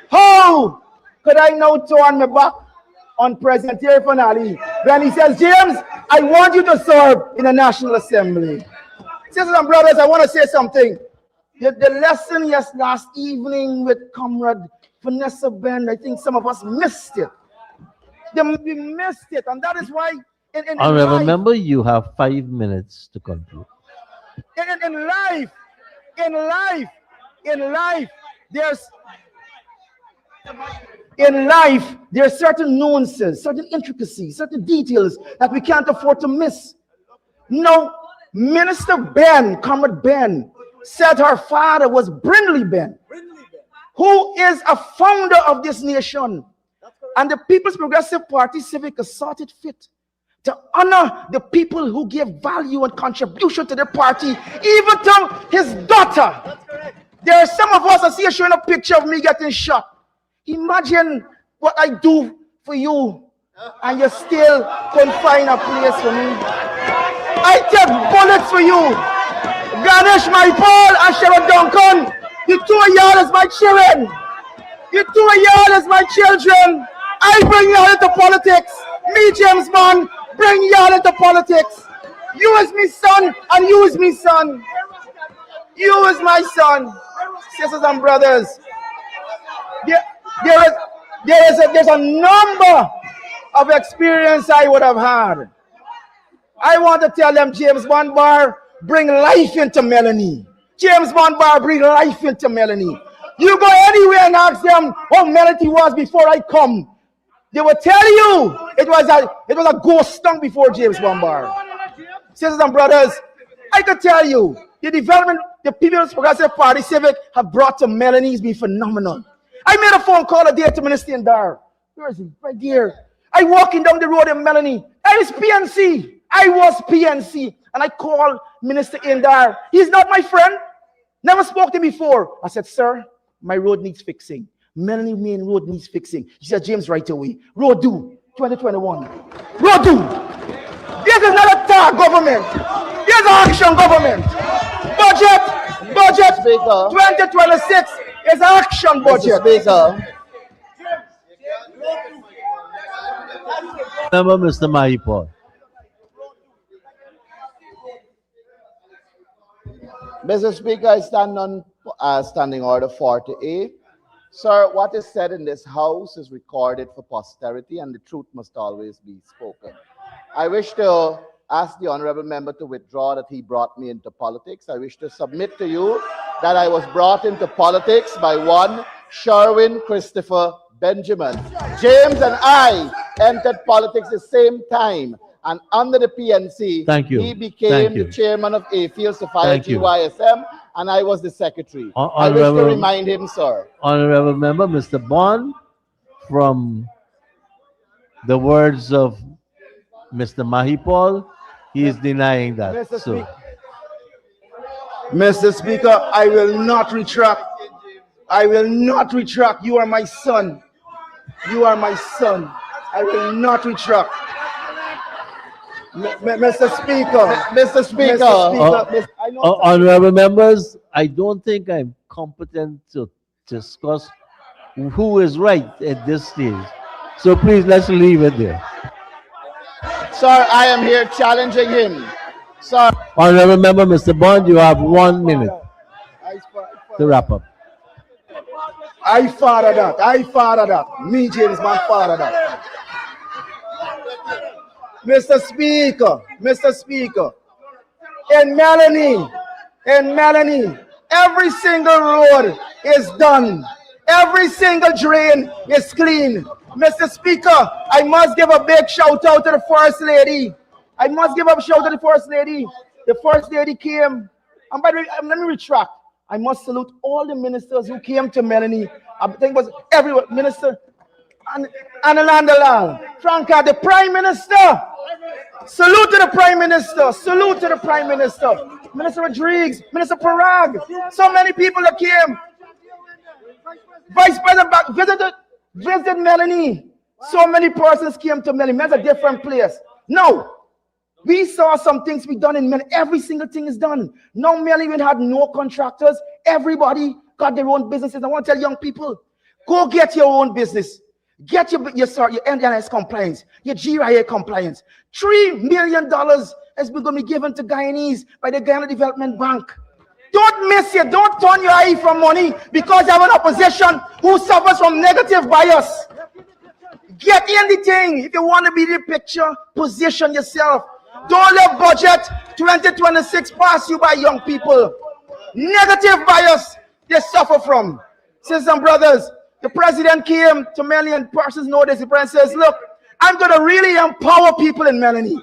[SPEAKER 6] How could I now turn my back on President Irfan Ali when he says, James, I want you to serve in the National Assembly? Sisters and brothers, I want to say something. The lesson last evening with Comrade Vanessa Ben, I think some of us missed it. We missed it, and that is why
[SPEAKER 2] Honorable member, you have 5 minutes to conclude.
[SPEAKER 6] In life, there are certain nuances, certain intricacies, certain details that we can't afford to miss. Now, Minister Ben, Comrade Ben, said her father was Brindley Ben, who is a founder of this nation. And the People's Progressive Party Civic has sought it fit to honor the people who gave value and contribution to the party, even to his daughter. There are some of us, I see you showing a picture of me getting shot. Imagine what I do for you, and you still couldn't find a place for me. I take bullets for you. Ganesh, my Paul, and Sheriff Duncan, the two of y'all is my children. The two of y'all is my children. I bring y'all into politics. Me, James Bond, bring y'all into politics. You is me son, and you is me son. You is my son. Sisters and brothers, there's a number of experience I would have had. I want to tell them, James Bond Bar, bring life into Melanie. James Bond Bar, bring life into Melanie. You go anywhere and ask them how Melanie was before I come. They will tell you it was a ghost town before James Bond Bar. Sisters and brothers, I can tell you, the development the People's Progressive Party Civic have brought to Melanie has been phenomenal. I made a phone call a day to Minister Indar. Where is he? Right there. I walking down the road in Melanie. I was PNC. And I called Minister Indar. He's not my friend. Never spoke to him before. I said, sir, my road needs fixing. Melanie main road needs fixing. He said, James, right away. Road due, 2021. Road due. This is not a tag government. This is an action government. Budget,
[SPEAKER 9] Speaker.
[SPEAKER 6] 2026 is action budget.
[SPEAKER 9] Speaker.
[SPEAKER 2] Member, Mr. Mahipal.
[SPEAKER 9] Mr. Speaker, I stand on Standing Order 40A. Sir, what is said in this House is recorded for posterity, and the truth must always be spoken. I wish to ask the honorable member to withdraw that he brought me into politics. I wish to submit to you that I was brought into politics by one Sherwin Christopher Benjamin. James and I entered politics the same time, and under the PNC, he became the chairman of Afield Society YSM, and I was the secretary. I wish to remind him, sir.
[SPEAKER 2] Honorable member, Mr. Bond, from the words of Mr. Mahipal, he is denying that.
[SPEAKER 6] Mr. Speaker, I will not retract. I will not retract. You are my son. You are my son. I will not retract. Mr. Speaker.
[SPEAKER 2] Honorable members, I don't think I'm competent to discuss who is right at this stage. So please, let's leave it there.
[SPEAKER 9] Sir, I am here challenging him. Sir.
[SPEAKER 2] Honorable member, Mr. Bond, you have 1 minute to wrap up.
[SPEAKER 6] I father that. Me, James, my father that. Mr. Speaker, in Melanie, every single road is done. Every single drain is clean. Mr. Speaker, I must give a big shout out to the First Lady. The First Lady came, and by the way, let me retract. I must salute all the ministers who came to Melanie. I think it was everyone. Minister Annalandalal, Franca, the Prime Minister. Salute to the Prime Minister. Minister Rodriguez, Minister Parag. So many people that came. Vice President visited Melanie. So many persons came to Melanie. It's a different place. No. We saw some things be done in Melanie. Every single thing is done. Now Melanie had no contractors. Everybody got their own businesses. I want to tell young people, go get your own business. Get your NDIS compliance, your GRIA compliance. $3 million has been going to be given to Guyanese by the Guyana Development Bank. Don't miss it. Don't turn your eye from money because you have an opposition who suffers from negative bias. Get anything. If you want to be in the picture, position yourself. Don't let budget 2026 pass you by, young people. Negative bias they suffer from. Sisters and brothers, the president came to Melanie and persons know this. The president says, look, I'm going to really empower people in Melanie.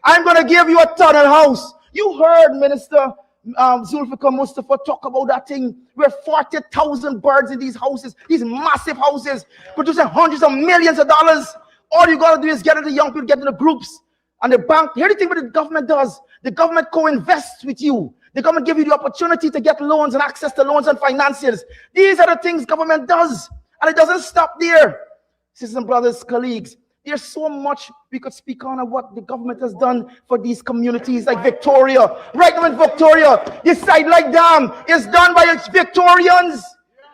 [SPEAKER 6] I'm going to give you a tunnel house. You heard Minister Zulfikar Mustafa talk about that thing where 40,000 birds in these houses, these massive houses, producing hundreds of millions of dollars. All you got to do is get into young people, get into groups. And the bank, here's the thing what the government does. The government co-invests with you. The government give you the opportunity to get loans and access to loans and finances. These are the things government does. And it doesn't stop there. Sisters and brothers, colleagues, there's so much we could speak on of what the government has done for these communities like Victoria. Right now in Victoria, this Sidelight Dam is done by Victorians.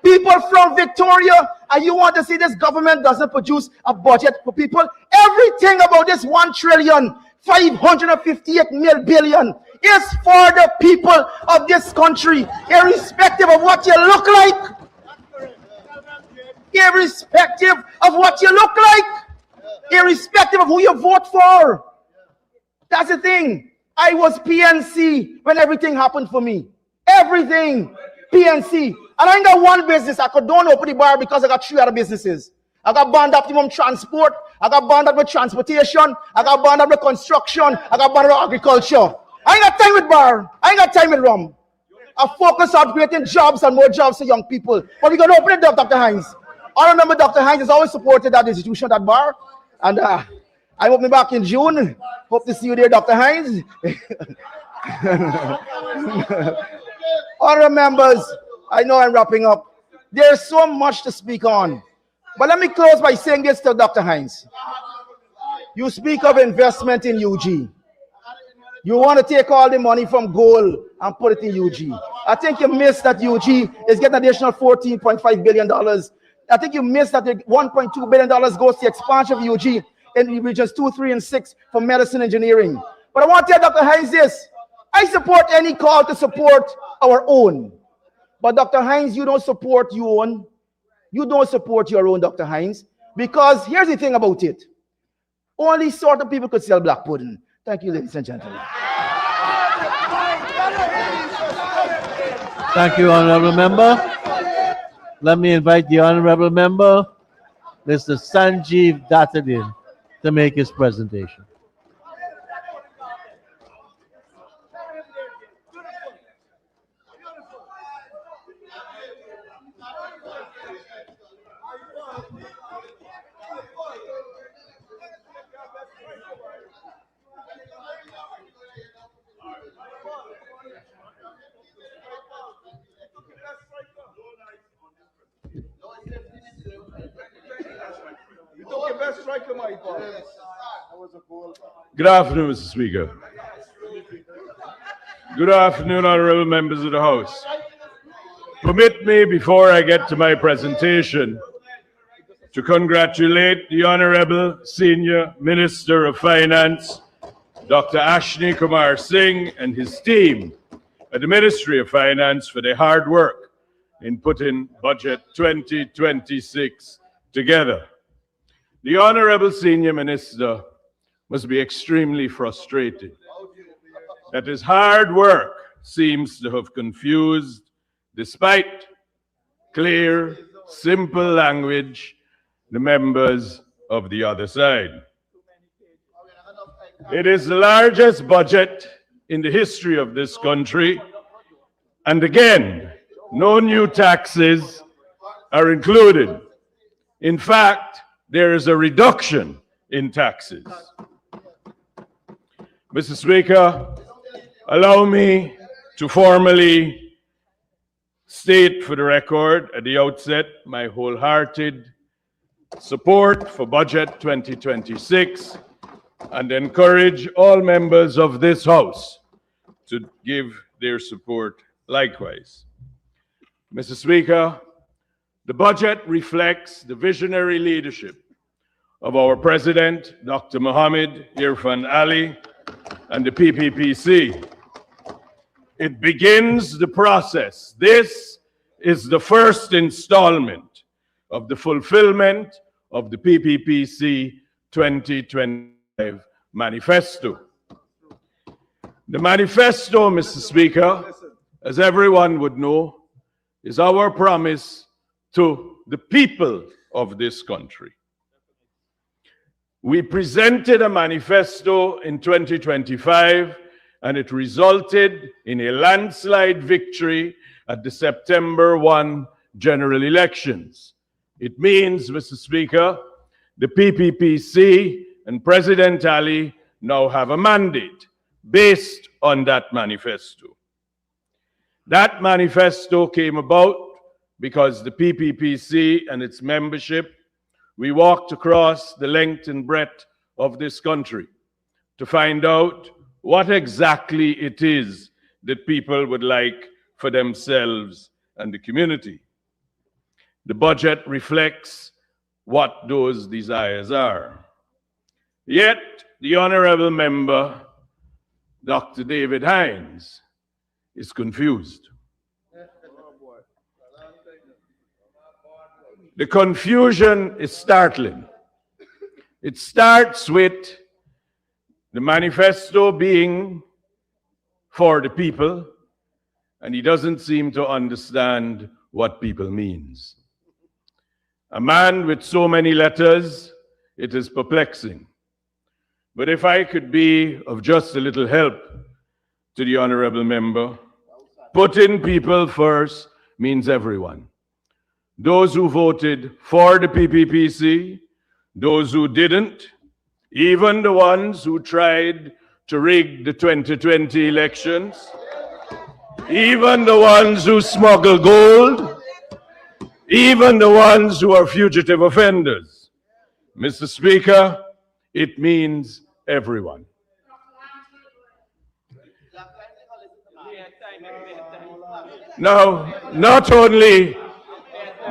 [SPEAKER 6] People from Victoria. And you want to see this government doesn't produce a budget for people? Everything about this 1,558 billion is for the people of this country, irrespective of what you look like. Irrespective of what you look like. Irrespective of who you vote for. That's the thing. I was PNC when everything happened for me. Everything. PNC. And I ain't got one business. I could don't open the bar because I got 3 other businesses. I got Bond Optimum Transport. I got Bond up with transportation. I got Bond up with construction. I got Bond up with agriculture. I ain't got time with bar. I ain't got time with rum. I focus on creating jobs and more jobs for young people. But we're going to open it up, Dr. Hines. I remember Dr. Hines has always supported that institution, that bar. And I will be back in June. Hope to see you there, Dr. Hines. Honorable members, I know I'm wrapping up. There's so much to speak on. But let me close by saying this to Dr. Hines. You speak of investment in UG. You want to take all the money from gold and put it in UG. I think you missed that UG is getting additional $14.5 billion. I think you missed that the $1.2 billion goes to expansion of UG in regions 2, 3, and 6 for medicine engineering. But I want to tell Dr. Hines this. I support any call to support our own. But Dr. Hines, you don't support your own. You don't support your own, Dr. Hines. Because here's the thing about it. Only sort of people could sell black pudding. Thank you, ladies and gentlemen.
[SPEAKER 2] Thank you, Honorable Member. Let me invite the Honorable Member, Mr. Sanjeev Dattadin, to make his presentation.
[SPEAKER 10] Good afternoon, Mr. Speaker. Good afternoon, honorable members of the House. Permit me, before I get to my presentation, to congratulate the Honorable Senior Minister of Finance, Dr. Ashni Kumar Singh, and his team at the Ministry of Finance for their hard work in putting Budget 2026 together. The Honorable Senior Minister must be extremely frustrated that his hard work seems to have confused, despite clear, simple language, the members of the other side. It is the largest budget in the history of this country, and again, no new taxes are included. In fact, there is a reduction in taxes. Mr. Speaker, allow me to formally state for the record at the outset my wholehearted support for Budget 2026 and encourage all members of this House to give their support likewise. Mr. Speaker, the budget reflects the visionary leadership of our President, Dr. Mohammed Irfan Ali, and the PPPC. It begins the process. This is the first installment of the fulfillment of the PPPC 2025 manifesto. The manifesto, Mr. Speaker, as everyone would know, is our promise to the people of this country. We presented a manifesto in 2025, and it resulted in a landslide victory at the September 1 general elections. It means, Mr. Speaker, the PPPC and President Ali now have a mandate based on that manifesto. That manifesto came about because the PPPC and its membership, we walked across the length and breadth of this country to find out what exactly it is that people would like for themselves and the community. The budget reflects what those desires are. Yet, the honorable member, Dr. David Hines, is confused. The confusion is startling. It starts with the manifesto being for the people, and he doesn't seem to understand what people means. A man with so many letters, it is perplexing. But if I could be of just a little help to the honorable member, putting people first means everyone. Those who voted for the PPPC, those who didn't, even the ones who tried to rig the 2020 elections, even the ones who smuggle gold, even the ones who are fugitive offenders. Mr. Speaker, it means everyone. Now, not only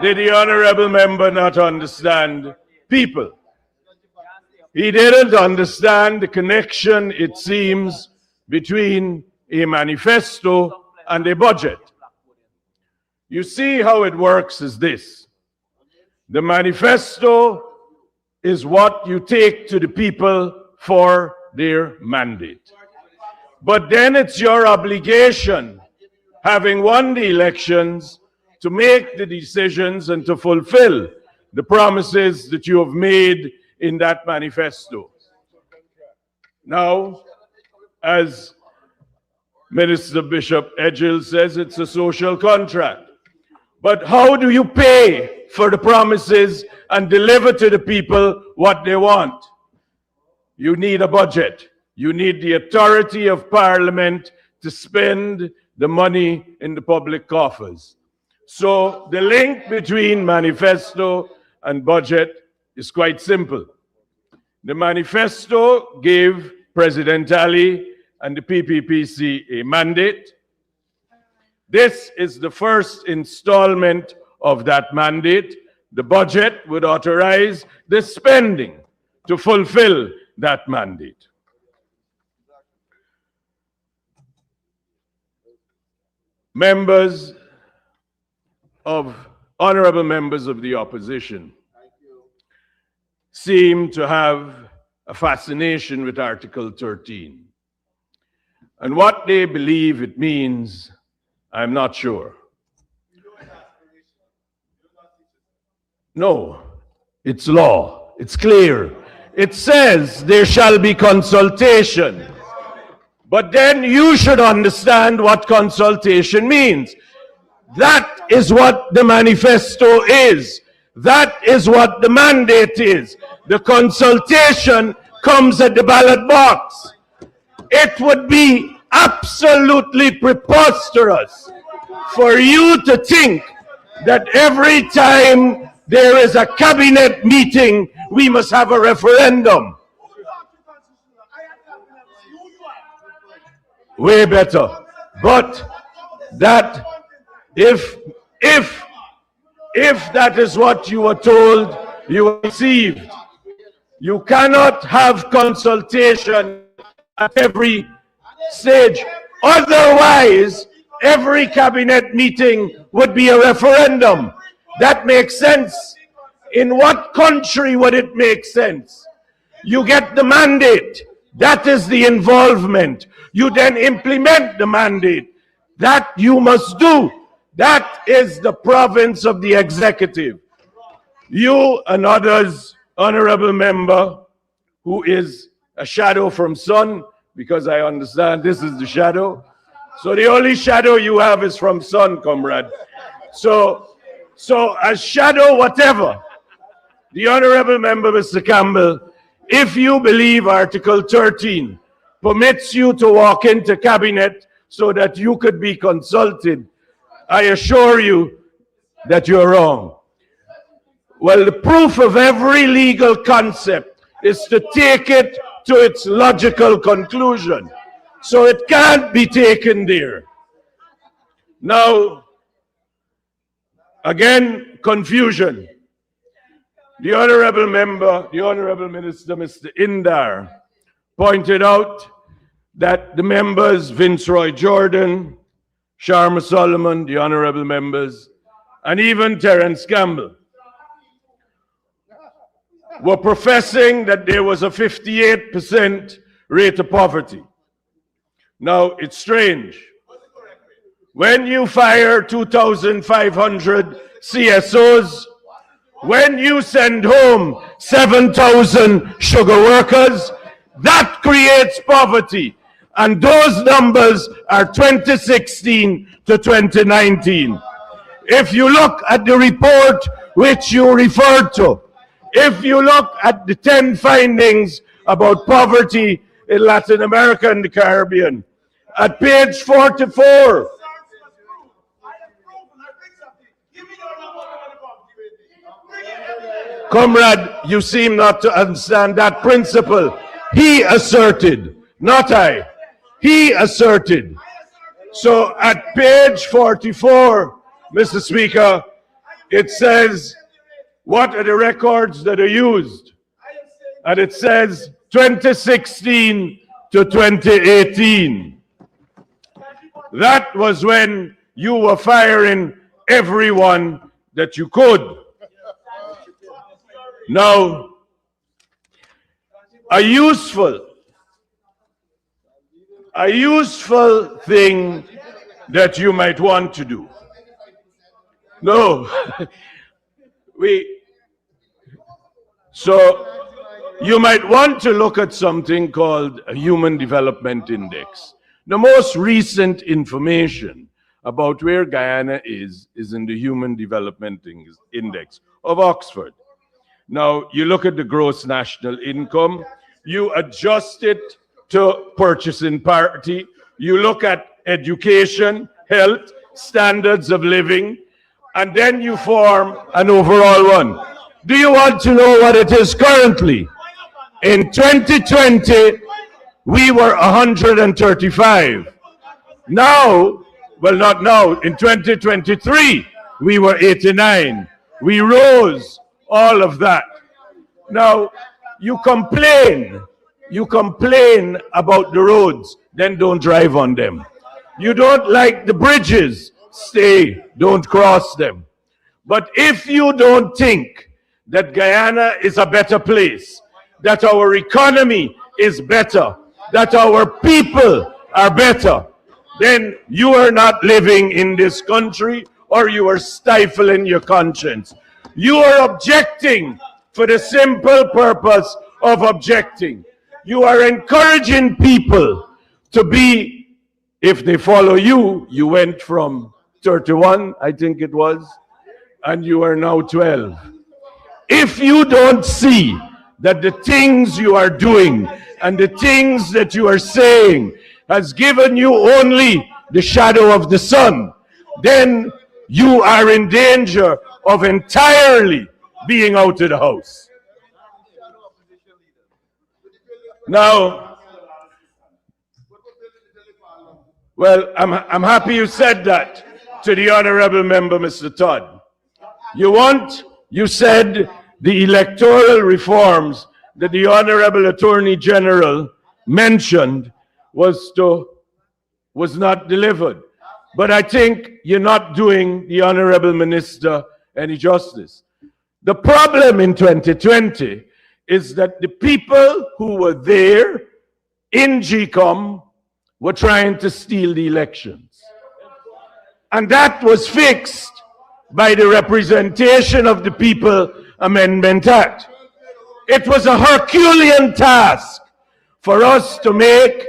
[SPEAKER 10] did the honorable member not understand people, he didn't understand the connection, it seems, between a manifesto and a budget. You see how it works is this. The manifesto is what you take to the people for their mandate. But then it's your obligation, having won the elections, to make the decisions and to fulfill the promises that you have made in that manifesto. Now, as Minister Bishop Edgell says, it's a social contract. But how do you pay for the promises and deliver to the people what they want? You need a budget. You need the authority of Parliament to spend the money in the public coffers. So the link between manifesto and budget is quite simple. The manifesto gave President Ali and the PPPC a mandate. This is the first installment of that mandate. The budget would authorize the spending to fulfill that mandate. Honorable members of the opposition seem to have a fascination with Article 13. And what they believe it means, I'm not sure. No, it's law. It's clear. It says there shall be consultation. But then you should understand what consultation means. That is what the manifesto is. That is what the mandate is. The consultation comes at the ballot box. It would be absolutely preposterous for you to think that every time there is a cabinet meeting, we must have a referendum. Way better. But that, if that is what you were told, you received, you cannot have consultation at every stage. Otherwise, every cabinet meeting would be a referendum. That makes sense. In what country would it make sense? You get the mandate. That is the involvement. You then implement the mandate. That you must do. That is the province of the executive. You and others, honorable member, who is a shadow from sun, because I understand this is the shadow. So the only shadow you have is from sun, comrade. So as shadow whatever, the honorable member, Mr. Campbell, if you believe Article 13 permits you to walk into cabinet so that you could be consulted, I assure you that you're wrong. Well, the proof of every legal concept is to take it to its logical conclusion. So it can't be taken there. Now, again, confusion. The honorable member, the honorable minister, Mr. Indar, pointed out that the members, Viceroy Jordan, Sharma Solomon, the honorable members, and even Terence Campbell, were professing that there was a 58% rate of poverty. Now, it's strange. When you fire 2,500 CSOs, when you send home 7,000 sugar workers, that creates poverty. And those numbers are 2016 to 2019. If you look at the report which you referred to, if you look at the 10 findings about poverty in Latin America and the Caribbean, at page 44, comrade, you seem not to understand that principle. He asserted, not I. He asserted. So at page 44, Mr. Speaker, it says, what are the records that are used? And it says 2016 to 2018. That was when you were firing everyone that you could. Now, a useful thing that you might want to do. No, so you might want to look at something called a Human Development Index. The most recent information about where Guyana is in the Human Development Index of Oxford. Now, you look at the gross national income, you adjust it to purchasing parity, you look at education, health, standards of living, and then you form an overall one. Do you want to know what it is currently? In 2020, we were 135. Now, well, not now, in 2023, we were 89. We rose all of that. Now, you complain about the roads, then don't drive on them. You don't like the bridges, stay, don't cross them. But if you don't think that Guyana is a better place, that our economy is better, that our people are better, then you are not living in this country, or you are stifling your conscience. You are objecting for the simple purpose of objecting. You are encouraging people to be, if they follow you, you went from 31, I think it was, and you are now 12. If you don't see that the things you are doing and the things that you are saying has given you only the shadow of the sun, then you are in danger of entirely being out of the house. Now, well, I'm happy you said that to the honorable member, Mr. Todd. You said the electoral reforms that the honorable Attorney General mentioned was not delivered. But I think you're not doing the honorable minister any justice. The problem in 2020 is that the people who were there in GCOM were trying to steal the elections. And that was fixed by the Representation of the People Amendment Act. It was a Herculean task for us to make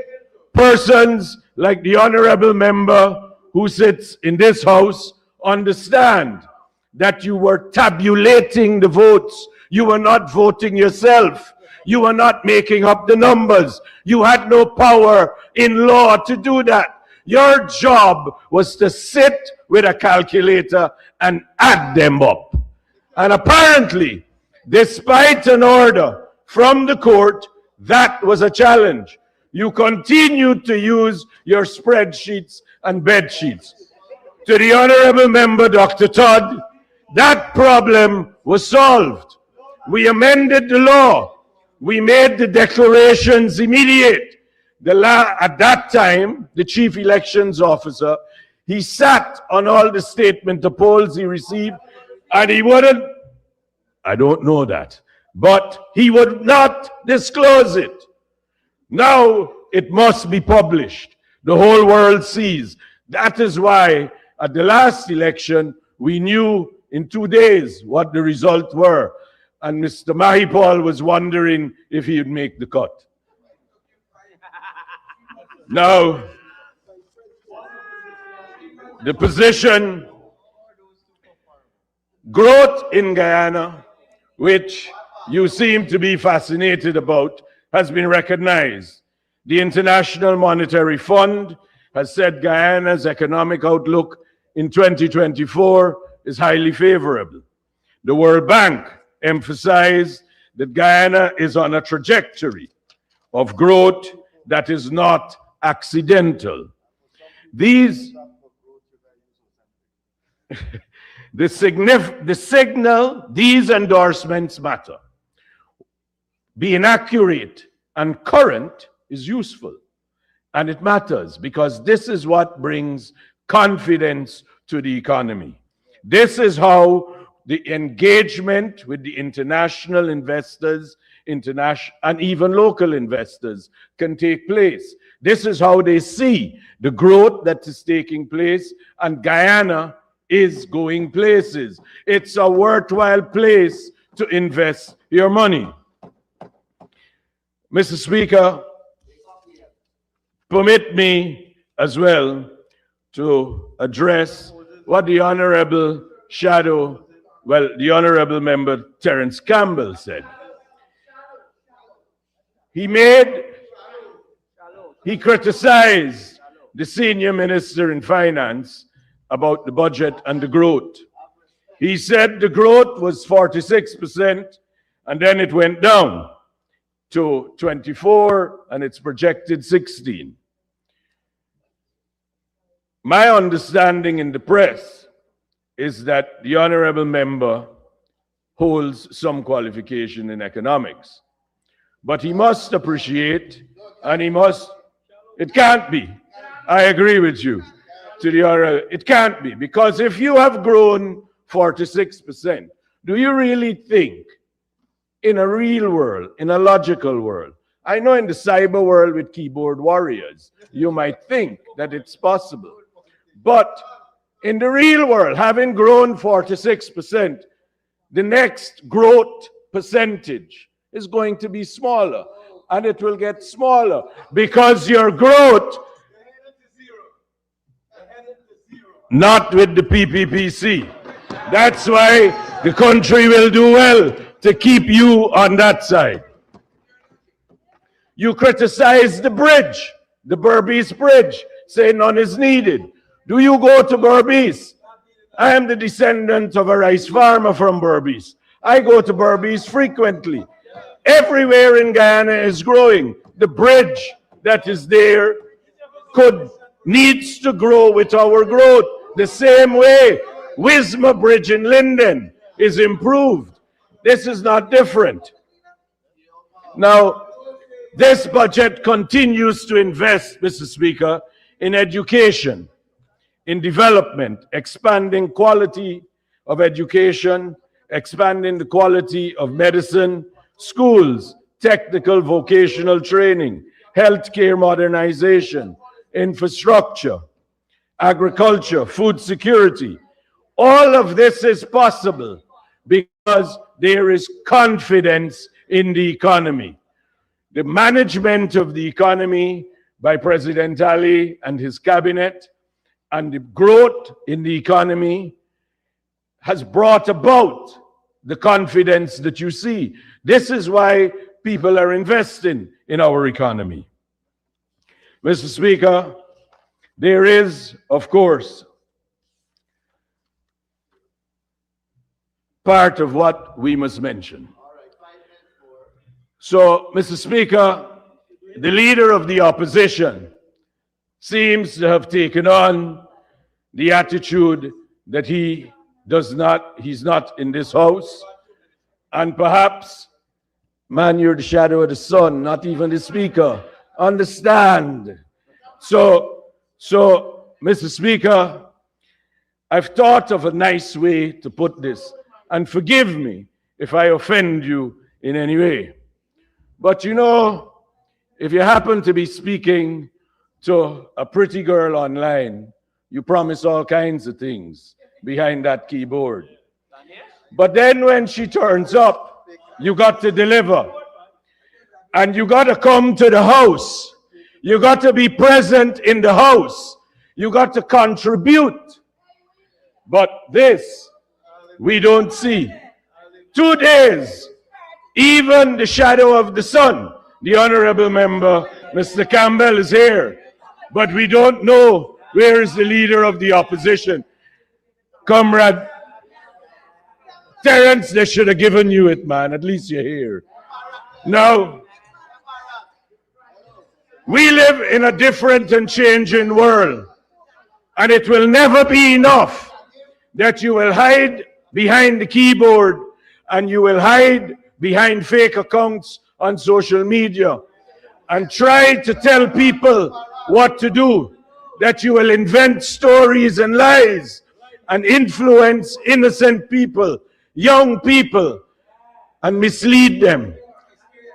[SPEAKER 10] persons like the honorable member who sits in this house understand that you were tabulating the votes. You were not voting yourself. You were not making up the numbers. You had no power in law to do that. Your job was to sit with a calculator and add them up. And apparently, despite an order from the court, that was a challenge. You continued to use your spreadsheets and bed sheets. To the honorable member, Dr. Todd, that problem was solved. We amended the law. We made the declarations immediate. At that time, the chief elections officer, he sat on all the statement of polls he received, and he wouldn't, I don't know that, but he would not disclose it. Now it must be published. The whole world sees. That is why at the last election, we knew in 2 days what the results were. And Mr. Mahipal was wondering if he would make the cut. Now, the position, growth in Guyana, which you seem to be fascinated about, has been recognized. The International Monetary Fund has said Guyana's economic outlook in 2024 is highly favorable. The World Bank emphasized that Guyana is on a trajectory of growth that is not accidental. These endorsements matter. Being accurate and current is useful, and it matters because this is what brings confidence to the economy. This is how the engagement with the international investors, and even local investors can take place. This is how they see the growth that is taking place, and Guyana is going places. It's a worthwhile place to invest your money. Mr. Speaker, permit me as well to address what the Honorable the Honorable Member Terence Campbell said. He criticized the Senior Minister in Finance about the budget and the growth. He said the growth was 46% and then it went down to 24 and it's projected 16. My understanding in the press is that the honorable member holds some qualification in economics. But he must appreciate, and it can't be. I agree with you. It can't be, because if you have grown 46%, do you really think in a real world, in a logical world? I know in the cyber world with keyboard warriors, you might think that it's possible. But in the real world, having grown 46%, the next growth percentage is going to be smaller, and it will get smaller because your growth, not with the PPPC. That's why the country will do well to keep you on that side. You criticize the bridge, the Berbice Bridge, say none is needed. Do you go to Berbice? I am the descendant of a rice farmer from Berbice. I go to Berbice frequently. Everywhere in Guyana is growing. The bridge that is there needs to grow with our growth. The same way Wisma Bridge in Linden is improved. This is not different. Now, this budget continues to invest, Mr. Speaker, in education, in development, expanding quality of education, expanding the quality of medicine, schools, technical vocational training, healthcare modernization, infrastructure, agriculture, food security. All of this is possible because there is confidence in the economy. The management of the economy by President Ali and his cabinet and the growth in the economy has brought about the confidence that you see. This is why people are investing in our economy. Mr. Speaker, there is, of course, part of what we must mention. So, Mr. Speaker, the leader of the opposition seems to have taken on the attitude that he's not in this house, and perhaps, man, you're the shadow of the sun, not even the speaker. Understand. So, Mr. Speaker, I've thought of a nice way to put this, and forgive me if I offend you in any way. But you know, if you happen to be speaking to a pretty girl online, you promise all kinds of things behind that keyboard. But then when she turns up, you got to deliver. And you got to come to the house. You got to be present in the house. You got to contribute. But this, we don't see. 2 days, even the shadow of the sun. The honorable member, Mr. Campbell, is here. But we don't know where is the leader of the opposition. Comrade Terence, they should have given you it, man. At least you're here. Now, we live in a different and changing world. And it will never be enough that you will hide behind the keyboard and you will hide behind fake accounts on social media and try to tell people what to do, that you will invent stories and lies and influence innocent people, young people, and mislead them.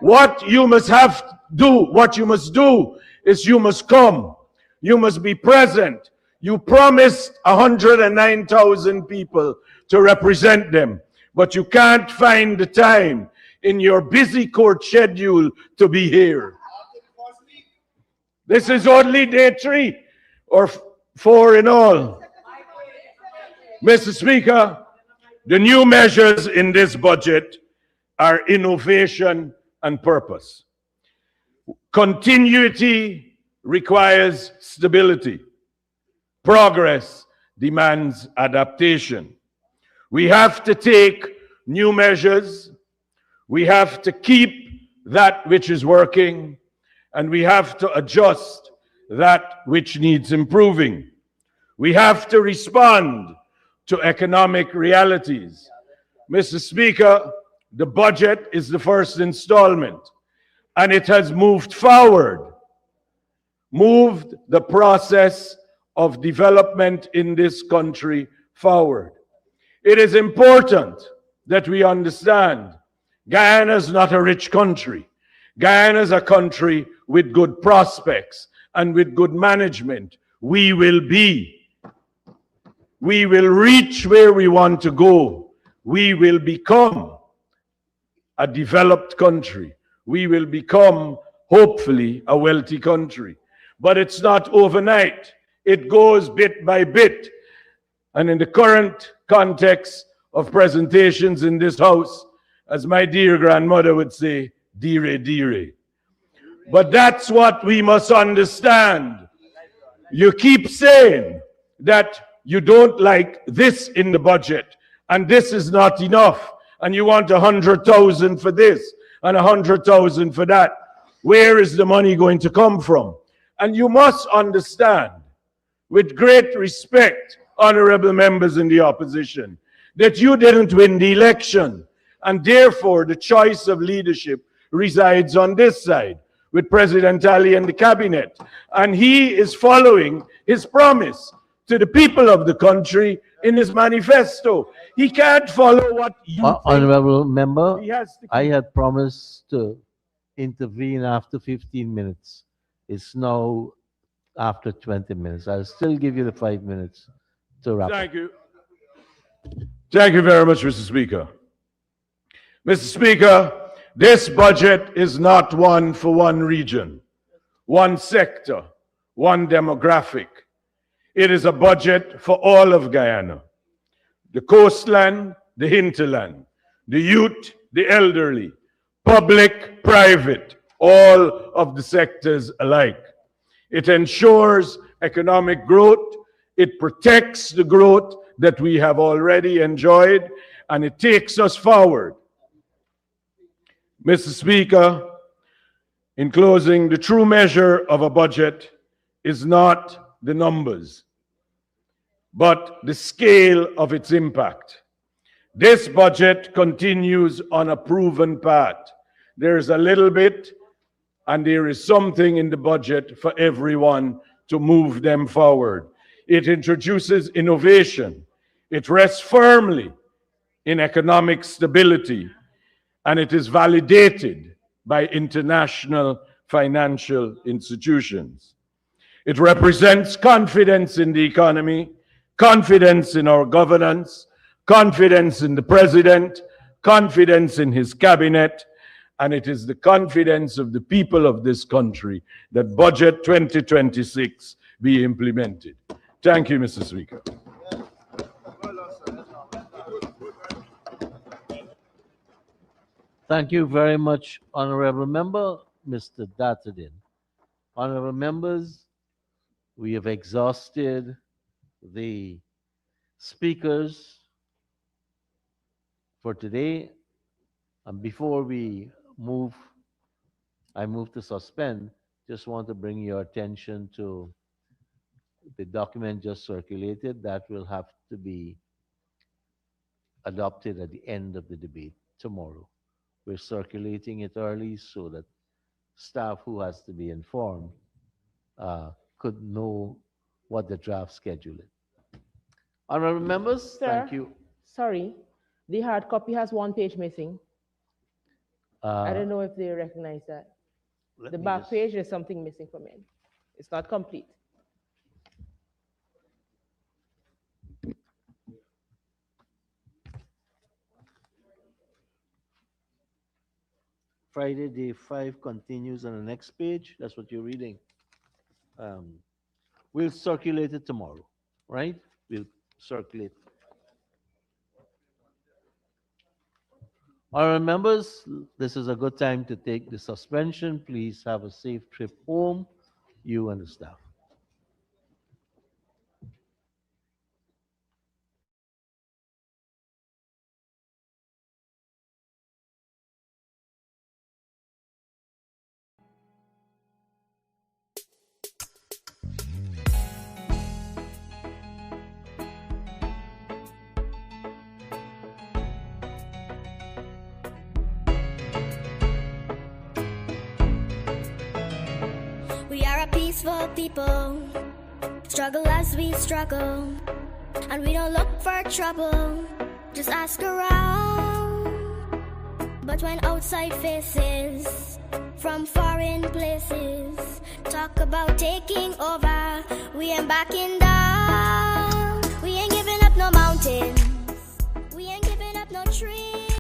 [SPEAKER 10] What you must do is you must come. You must be present. You promised 109,000 people to represent them, but you can't find the time in your busy court schedule to be here. This is only day 3 or 4 in all. Mr. Speaker, the new measures in this budget are innovation and purpose. Continuity requires stability. Progress demands adaptation. We have to take new measures. We have to keep that which is working, and we have to adjust that which needs improving. We have to respond to economic realities. Mr. Speaker, the budget is the first installment, and it has moved forward, moved the process of development in this country forward. It is important that we understand Guyana is not a rich country. Guyana is a country with good prospects and with good management. We will reach where we want to go. We will become a developed country. We will become, hopefully, a wealthy country. But it's not overnight. It goes bit by bit. And in the current context of presentations in this house, as my dear grandmother would say, dire, dire. But that's what we must understand. You keep saying that you don't like this in the budget, and this is not enough, and you want 100,000 for this and 100,000 for that. Where is the money going to come from? And you must understand, with great respect, honorable members in the opposition, that you didn't win the election, and therefore the choice of leadership resides on this side with President Ali and the cabinet. And he is following his promise to the people of the country in his manifesto. He can't follow what you think.
[SPEAKER 2] Honorable member,
[SPEAKER 10] He has to
[SPEAKER 2] I had promised to intervene after 15 minutes. It's now after 20 minutes. I'll still give you the 5 minutes to wrap up.
[SPEAKER 10] Thank you. Thank you very much, Mr. Speaker. Mr. Speaker, this budget is not one for one region, one sector, one demographic. It is a budget for all of Guyana. The coastland, the hinterland, the youth, the elderly, public, private, all of the sectors alike. It ensures economic growth, it protects the growth that we have already enjoyed, and it takes us forward. Mr. Speaker, in closing, the true measure of a budget is not the numbers, but the scale of its impact. This budget continues on a proven path. There is a little bit, and there is something in the budget for everyone to move them forward. It introduces innovation. It rests firmly in economic stability, and it is validated by international financial institutions. It represents confidence in the economy, confidence in our governance, confidence in the president, confidence in his cabinet, and it is the confidence of the people of this country that Budget 2026 be implemented. Thank you, Mr. Speaker.
[SPEAKER 2] Thank you very much, Honorable Member, Mr. Datadin. Honorable members, we have exhausted the speakers for today. And before I move to suspend, just want to bring your attention to the document just circulated that will have to be adopted at the end of the debate tomorrow. We're circulating it early so that staff who has to be informed could know what the draft schedule is. Honorable members, thank
[SPEAKER 11] Sir,
[SPEAKER 2] you.
[SPEAKER 11] sorry, the hard copy has one page missing. I don't know if they recognize that.
[SPEAKER 2] Let
[SPEAKER 11] The
[SPEAKER 2] me
[SPEAKER 11] back
[SPEAKER 2] just-
[SPEAKER 11] page, there's something missing from it. It's not complete.
[SPEAKER 2] Friday, day 5 continues on the next page. That's what you're reading. We'll circulate it tomorrow, right? We'll circulate. All right, members, this is a good time to take the suspension. Please have a safe trip home, you and the staff.
[SPEAKER 12] We are a peaceful people, struggle as we struggle, and we don't look for trouble, just ask around. But when outside faces from foreign places talk about taking over, we ain't backing down. We ain't giving up no mountains, we ain't giving up no trees.